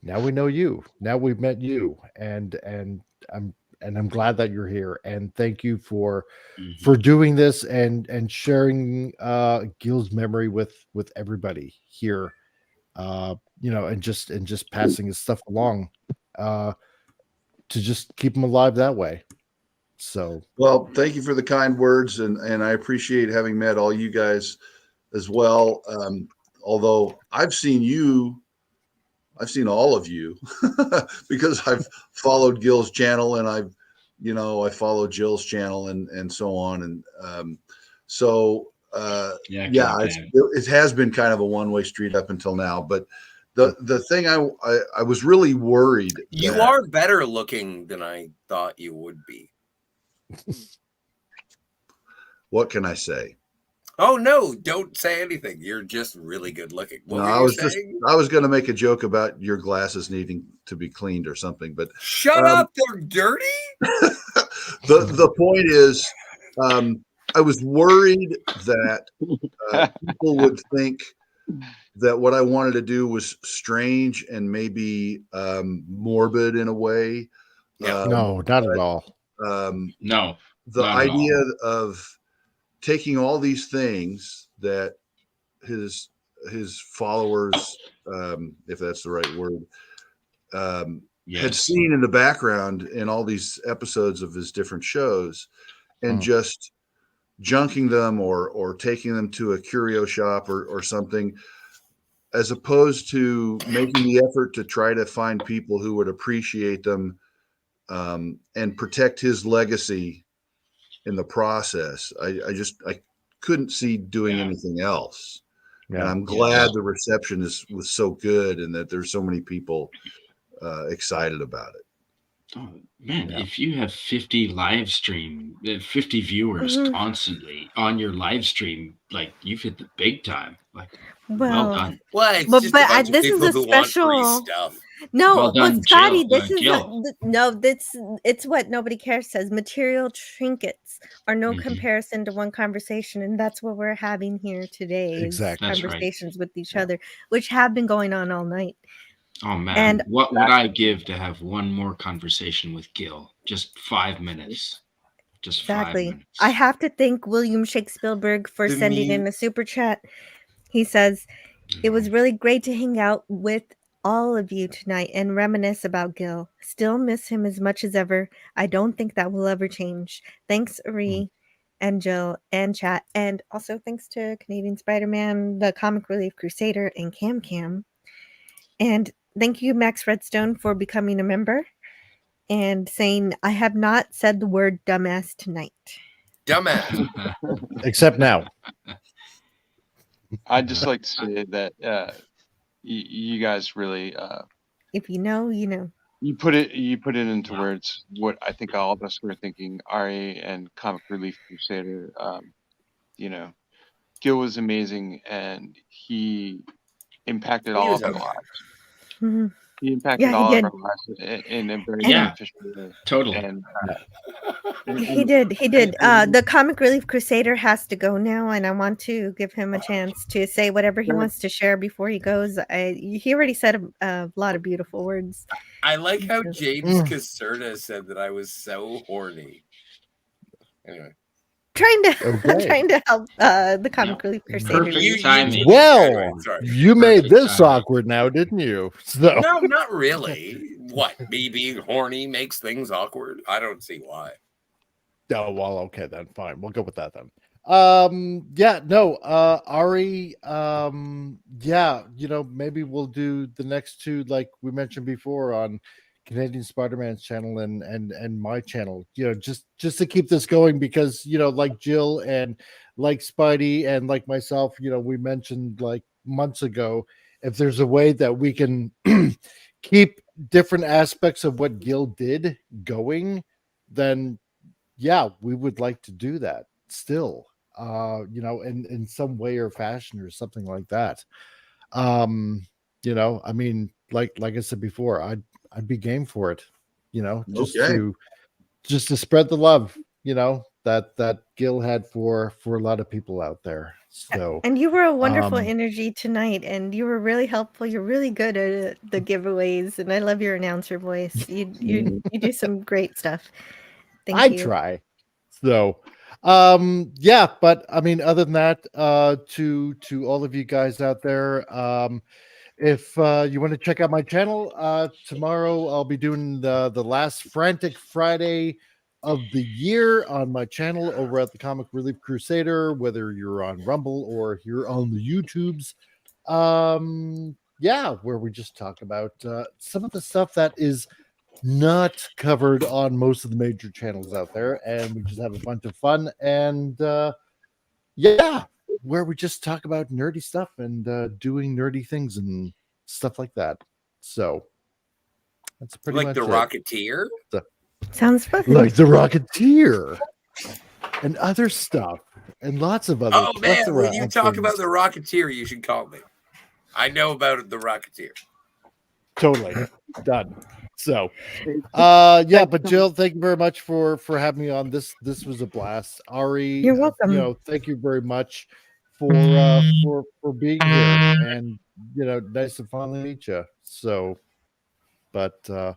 now we know you. Now we've met you, and I'm glad that you're here, and thank you for doing this and sharing Gil's memory with everybody here. You know, and just passing his stuff along to just keep him alive that way. So, well, thank you for the kind words, and I appreciate having met all you guys as well. Although I've seen all of you because I've followed Gil's channel, and I follow Jill's channel and so on. And it has been kind of a one-way street up until now. But the thing I was really worried. You are better looking than I thought you would be. What can I say? Oh no! Don't say anything. You're just really good looking. What were you saying? I was going to make a joke about your glasses needing to be cleaned or something, but shut up. They're dirty. The point is, I was worried that people would think that what I wanted to do was strange and maybe morbid in a way. no, not at all. No. the Not at all. idea of taking all these things that his followers, if that's the right word, had Yes. seen in the background in all these episodes of his different shows, and just junking them or taking them to a curio shop or something, as opposed to making the effort to try to find people who would appreciate them, and protect his legacy in the process. I couldn't see doing Yeah. anything else. And Yeah. I'm glad Yes. the reception was so good, and that there's so many people excited about it. Oh, man, Yeah. if you have 50 viewers Mhm. constantly on your live stream, like you've hit the big time. Like, well Well, done. Well, it's but just a bunch of this is people a who want free special. stuff. No, Well well, done, Scotty, Jill. this is Gil. no, it's what Nobody Cares says. Material trinkets are no Mhm. comparison to one conversation, and that's what we're having here today. Is Exactly. That's right. conversations with each Yeah. other, which have been going on all night. Oh man, And what would I give to have one more conversation with Gil? Just 5 minutes. Just 5 exactly, minutes. I have to thank William Shakespeare for The sending in meme. a super chat. He says, "It was really great to hang out with all of you tonight and reminisce about Gil. Still miss him as much as ever. I don't think that will ever change. Thanks, Ari and Jill and chat. And also thanks to Canadian Spider-Man, the Comic Relief Crusader, and Cam Cam. And thank you, Max Redstone, for becoming a member and saying, I have not said the word dumbass tonight." Dumbass. Except now. I'd just like to say that you guys really If you know, you know. you put it into Wow. words what I think all of us were thinking. Ari and Comic Relief Crusader, you know, Gil was amazing, and he impacted He all was of our okay. lives. Mhm. He impacted Yeah, he all of did. our lives in a very And- Yeah. beneficial way. Totally. And He did. He did. The Comic Relief Crusader has to go now, and I want to give him a chance to say whatever he Sure. wants to share before he goes. He already said a lot of beautiful words. I like how Yes. James Caserta said that I was so horny. Anyway. Trying to Okay. trying to help the Comic Yep. Relief Crusader. Perfect You timing. James, Well, anyway, sorry. you made Perfect this timing. awkward now, didn't you? So No, not really. What? Me being horny makes things awkward? I don't see why. oh well, okay then, fine. We'll go with that then. Yeah, no, Ari, yeah, maybe we'll do the next two like we mentioned before on Canadian Spider-Man's channel and my channel, just to keep this going, because like Jill and like Spidey and like myself, we mentioned like months ago, if there's a way that we can keep different aspects of what Gil did going, then yeah, we would like to do that still, in some way or fashion or something like that. I mean, like I said before, I'd be game for it, just Okay. to spread the love, that Gil had for a lot of people out there. So And you were a wonderful energy tonight, and you were really helpful. You're really good at the giveaways, and I love your announcer voice. You do some great stuff. Thank I you. try. So yeah, but I mean, other than that, to all of you guys out there, if you want to check out my channel, tomorrow I'll be doing the last Frantic Friday of the year on my channel over at the Comic Relief Crusader, whether you're on Rumble or you're on the YouTubes. Yeah, where we just talk about some of the stuff that is not covered on most of the major channels out there, and we just have a bunch of fun, and yeah, where we just talk about nerdy stuff and doing nerdy things and stuff like that. So that's pretty Like much the it. Rocketeer? Sounds fun. Like the Rocketeer and other stuff and lots of other Oh man, plethora when you of talk things. about the Rocketeer, you should call me. I know about the Rocketeer. Totally done. So yeah, but Jill, thank you very much for having me on. This was a blast. Ari, You're welcome. Thank you very much for being here, and nice to finally meet you. So but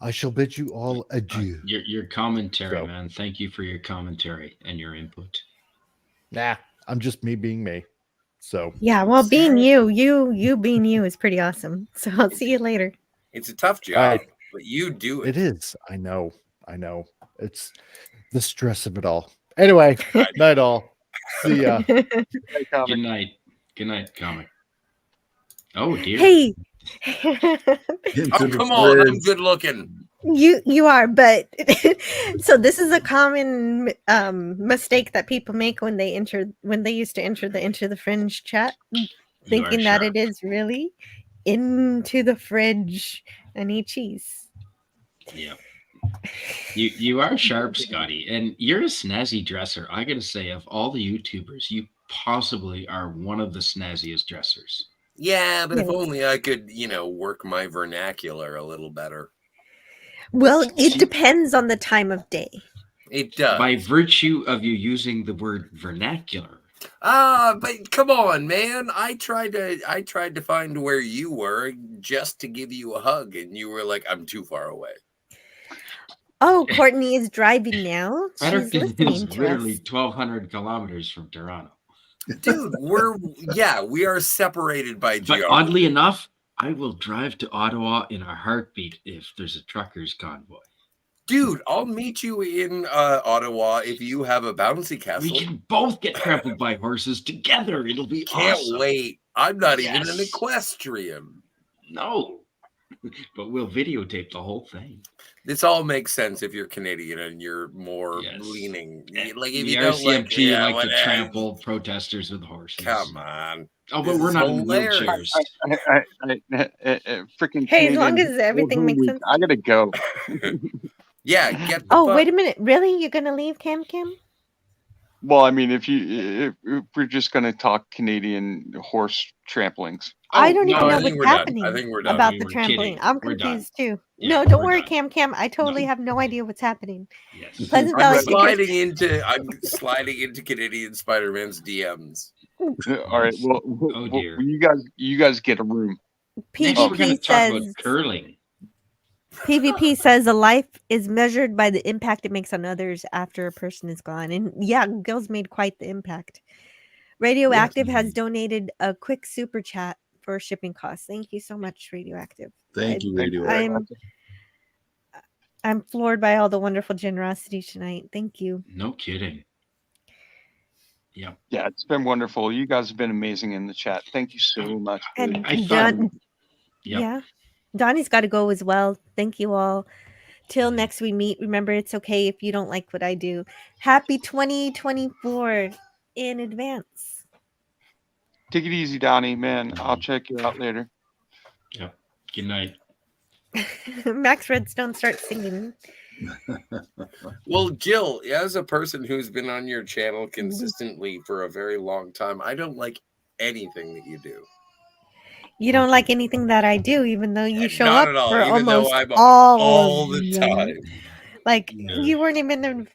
I shall bid you all adieu. Your commentary, So- man. Thank you for your commentary and your input. Nah, I'm just me being me. So Yeah, well, being you being you is pretty awesome. So I'll see you later. It's a tough job, right. but you do It it. is. I know. It's the stress of it all. Anyway, night all. See ya. Hey, Good Comic. night. Good night, comic. Oh dear. Hey, Into Oh, the come on. I'm fridge. good looking. you are, but so this is a common mistake that people make when they used to enter the fringe chat, thinking that it is really into the fridge and eat cheese. Yeah. You are sharp, Scotty, and you're a snazzy dresser. I gotta say, of all the YouTubers, you possibly are one of the snazziest dressers. Yeah, but if Yes. only I could, work my vernacular a little better. Well, it depends on the time of day. It does. By virtue of you using the word vernacular. But come on, man. I tried to find where you were just to give you a hug, and you were like, I'm too far away. Oh, Courtney is driving now. She's Fredericton listening is to literally us. 1,200 kilometers from Toronto. Dude, we are separated by But geography. oddly enough, I will drive to Ottawa in a heartbeat if there's a trucker's convoy. Dude, I'll meet you in Ottawa if you have a bouncy castle. We can both get trampled by horses together. It'll be Can't awesome. wait. I'm not even an Yes. equestrian. No. But we'll videotape the whole thing. This all makes sense if you're Canadian and you're more Yes. leaning. Like if The you don't like, RCMP like to whatever. trample protesters with horses. Come on. Oh, but This we're is not in hilarious. wheelchairs. Freaking Hey, as long Canadian as everything Woohoo makes Week. sense. I gotta go. Yeah, get the Oh, fuck. wait a minute. Really? You're gonna leave Cam Cam? Well, I mean, if we're just gonna talk Canadian horse tramplings. I don't no, even I know think what's we're done. happening I think we're done. about We the were trampling. kidding. I'm We're done. confused too. Yeah, No, don't we're worry, done. Cam Cam. I totally No. have no idea what's happening. Yes. Pleasant I'm Valley. sliding into Canadian Spider-Man's DMs. All right. Well, Oh, dear. you guys get a room. Next, we're going to PvP talk about says curling. PvP says a life is measured by the impact it makes on others after a person is gone. And yeah, Gil's made quite the impact. Radioactive has donated a quick super chat for shipping costs. Thank you so much, Radioactive. Thank you, Radio. I'm floored by all the wonderful generosity tonight. Thank you. No kidding. Yep. Yeah, it's been wonderful. You guys have been amazing in the chat. Thank you so much. And I thought- Don, Yep. yeah, Donnie's got to go as well. Thank you all. Till next we meet. Remember, it's okay if you don't like what I do. Happy 2024 in advance. Take it easy, Donnie. Man, I'll check you out later. Yep. Good night. Max Redstone starts singing. Well, Jill, as a person who's been on your channel consistently for a very long time, I don't like anything that you do. You don't like anything that I do, even though you show Not up at all, for even though almost I'm all the of them. time. Like Yeah. you weren't even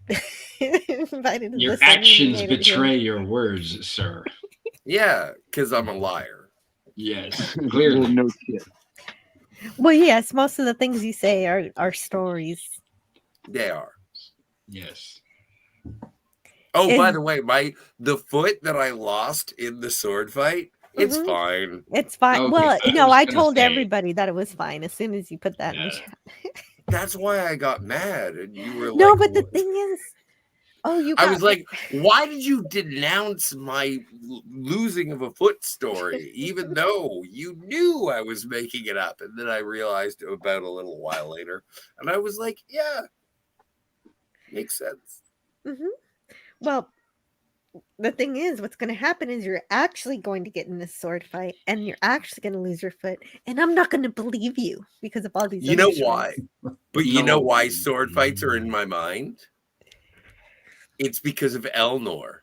invited to Your listen, you actions made it here. betray your words, sir. Yeah, because I'm a liar. Yes, Well, clearly. no shit. Well, yes, most of the things you say are stories. They are. Yes. Oh, by Is- the way, the foot that I lost in the sword fight, it's Mhm. fine. It's fine. Okay, Well, I no, was I gonna told say- everybody that it was fine as soon as you put that in the Yeah. chat. That's why I got mad, and you were No, like, but the "What?" thing is, you I got was like, why did you denounce my losing of a foot story, even though you knew I was making it up? And then I realized about a little while later, and I was like, yeah, makes sense. Mhm. Well, the thing is, what's going to happen is you're actually going to get in this sword fight, and you're actually going to lose your foot, and I'm not going to believe you because of all these. You other know shreds. why? But you know why sword fights are in my mind? It's because of Elnor.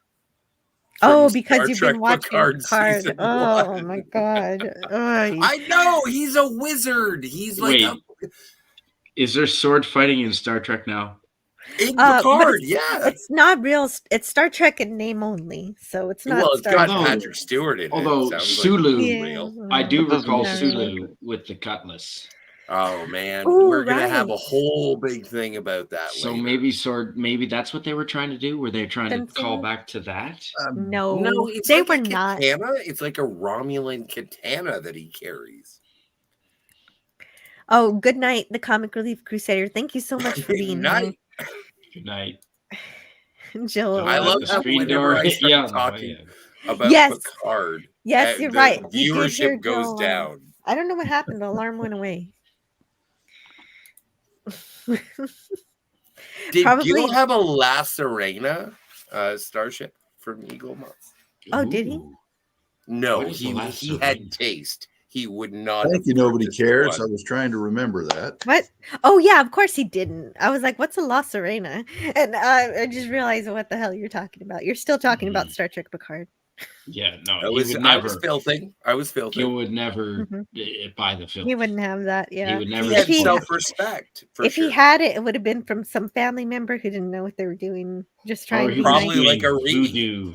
Oh, from because Star you've Trek been watching Picard Picard. season Oh 1. my god! I know he's a wizard. He's like Wait. Is there sword fighting in Star Trek now? in but Picard. Yeah. It's not real. It's Star Trek in name only, so it's not. Well, it's Star got Trek. Patrick Stewart in it. Although Sounds Sulu, like real. I do It doesn't recall make sense. Sulu with the cutlass. Oh man, Ooh, we're gonna have a right. whole big thing about that So later. maybe that's what they were trying to do. Were they trying to call Fencing? back to that? No, No, it's they like were a not. katana. It's like a Romulan katana that he carries. Oh, good night, the Comic Relief Crusader. Thank you so much for being here. Night. Good night. Jill, Don't I let love the how screen whenever door I hit you start on the way talking in. about yes, Picard, yes, you're the right. You did hear viewership goes Jill. down. I don't know what happened. The alarm went away. Did Probably. Gil have a La Serena starship from Eagle Moss? Oh, did he? Ooh. No, What is the La he Serena? had taste. He would not Thank have you. Nobody purchased cares. I one. was trying to remember that. What? Oh, yeah. Of course he didn't. I was like, "What's a La Serena?" And I just realized what the hell you're talking about. You're still talking about Star Trek Picard. Yeah, no, I he was would never. filthing. I was Gil filthing. would never Mhm. buy the film. He wouldn't have that. He Yeah. would never He had he support. self-respect for If sure. he had it, it would have been from some family member who didn't know what they were doing, just Or trying to he be was nice. Probably like doing Ari. voodoo.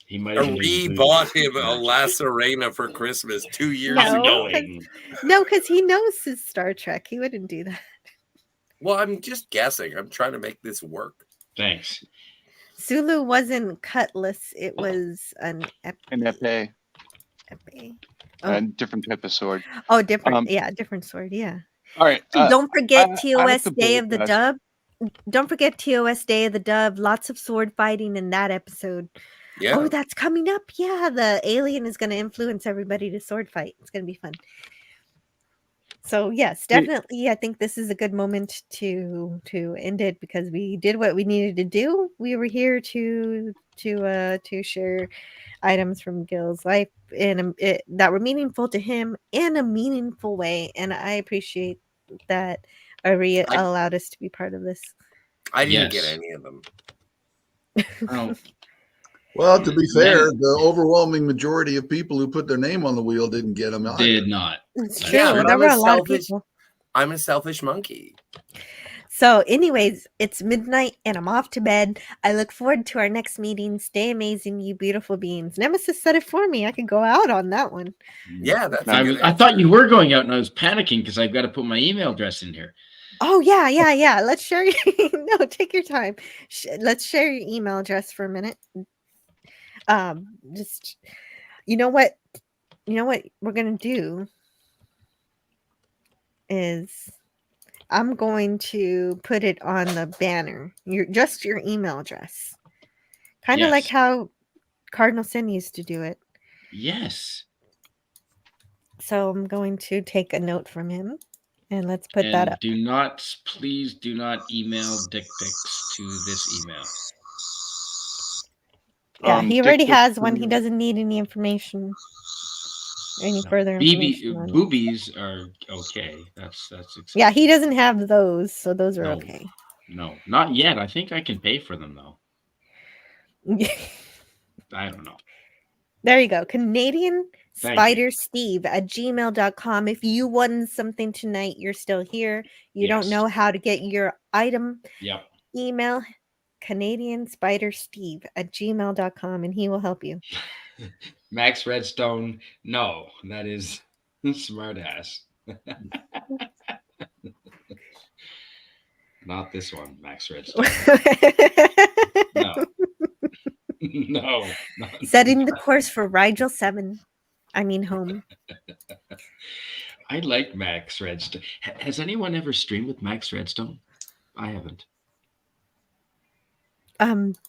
He might have been doing Ari voodoo. bought him a Magic. La Serena for Christmas 2 years No, ago. because he knows his Star Trek. He wouldn't do that. Well, I'm just guessing. I'm trying to make this work. Thanks. Sulu wasn't cutlass. It was an An epee, epee. a different type of sword. Oh, different. Yeah, different sword. Yeah. All right. So don't forget I have TOS to Day bolt, of the guys. Dove. Don't forget TOS Day of the Dove. Lots of sword fighting in that episode. Yeah. Oh, that's coming up. Yeah, the alien is going to influence everybody to sword fight. It's going to be fun. So yes, definitely. I think this is a good moment to end it because we did what we needed to do. We were here to share items from Gil's life that were meaningful to him in a meaningful way, and I appreciate that Ari allowed us to be part of this. I didn't get any of them. Oh. Well, to be fair, the overwhelming majority of people who put their name on the wheel didn't get them either. Did not. It's true. There were a lot of people. I'm a selfish monkey. So, anyways, it's midnight and I'm off to bed. I look forward to our next meeting. Stay amazing, you beautiful beings. Nemesis said it for me. I could go out on that one. Yeah, that's. I thought you were going out, and I was panicking because I've got to put my email address in here. Oh yeah. Let's share. No, take your time. Let's share your email address for a minute. Just you know what we're gonna do is I'm going to put it on the banner. Your email address, kind of like how Cardinal Sin used to do it. Yes. So I'm going to take a note from him, and let's put that up. Please do not email dick pics to this email. Yeah, he already has one. He doesn't need any information. Any further information? Boobies are okay. That's acceptable. Yeah, he doesn't have those, so those are okay. No, not yet. I think I can pay for them though. I don't know. There you go. Canadian Spider Steve at gmail.com. If you won something tonight, you're still here. You don't know how to get your item. Yep. Email Canadian Spider Steve at gmail.com and he will help you. Max Redstone. No, that is smart ass. Not this one, Max Redstone. No. No. Setting the course for Rigel 7. I mean home. I like Max Redstone. Has anyone ever streamed with Max Redstone? I haven't.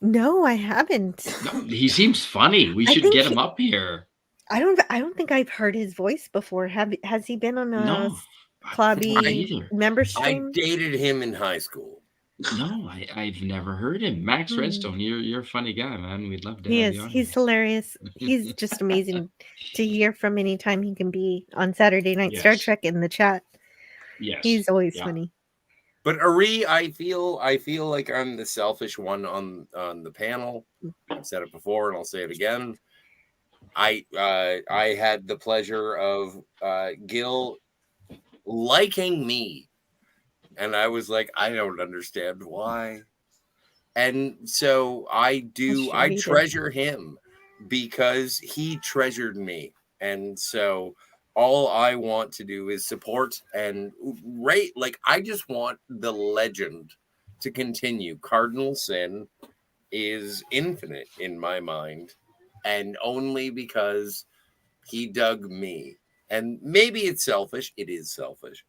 No, I haven't. No, he seems funny. We should get him up here. I don't think I've heard his voice before. Has he been on a clubby member stream? I dated him in high school. No, I've never heard him. Max Redstone, you're a funny guy, man. We'd love to have you on. He's hilarious. He's just amazing to hear from anytime he can be on Saturday Night Star Trek in the chat. Yes. He's always funny. But Ari, I feel like I'm the selfish one on the panel. I've said it before and I'll say it again. I had the pleasure of Gil liking me. And I was like, I don't understand why. And so I treasure him because he treasured me. And so all I want to do is support and rate. Like, I just want the legend to continue. Cardinal Sin is infinite in my mind, and only because he dug me. And maybe it's selfish. It is selfish.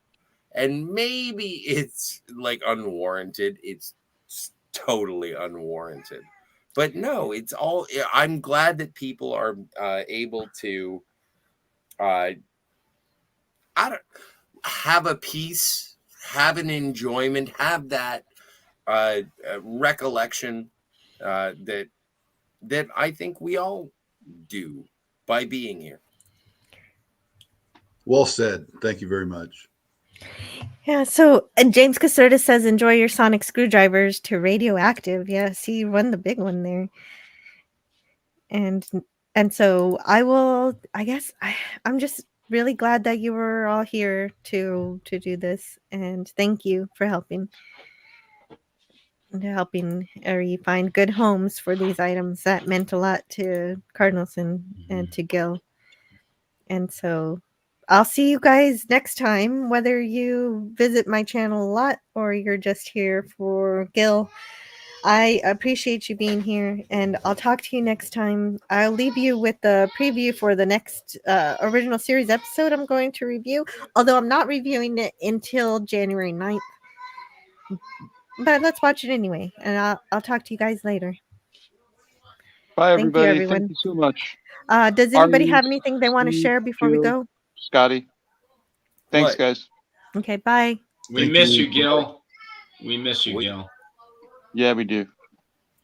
And maybe it's like unwarranted. It's totally unwarranted. But no, it's all. I'm glad that people are able to I don't have a peace, have an enjoyment, have that recollection that I think we all do by being here. Well said. Thank you very much. Yeah, so James Caserta says, enjoy your sonic screwdrivers to radioactive. Yeah, see, you won the big one there. And so I guess I'm just really glad that you were all here to do this. And thank you for helping Ari find good homes for these items. That meant a lot to Cardinal Sin and to Gil. And so I'll see you guys next time, whether you visit my channel a lot or you're just here for Gil. I appreciate you being here, and I'll talk to you next time. I'll leave you with the preview for the next original series episode I'm going to review, although I'm not reviewing it until January 9th. But let's watch it anyway, and I'll talk to you guys later. Bye, everybody. Thank you, everyone. Thank you so much. Does anybody have anything they want to share before we go? Scotty. Thanks, What? guys. Okay, bye. We miss you, Gil. We miss you, Gil. Yeah, we do.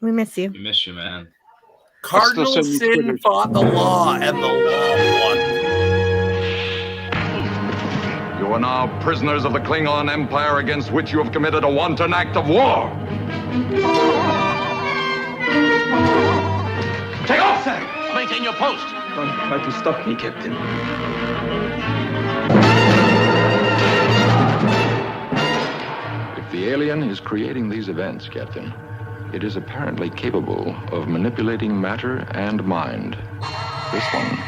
We miss you. We miss you, man. Cardinal send you Sin Twitter. fought the law, and the law won. You are now prisoners of the Klingon Empire, against which you have committed a wanton act of war. Take off, sir! Maintain your post! Don't try to stop me, Captain. If the alien is creating these events, Captain, it is apparently capable of manipulating matter and mind. This one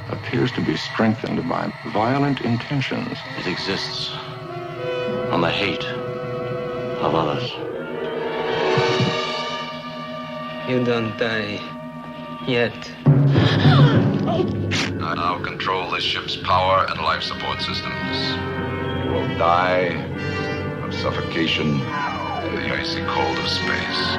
appears to be strengthened by violent intentions. It exists on the hate of others. You don't die yet. I now control this ship's power and life support systems. You will die of suffocation in the icy cold of space.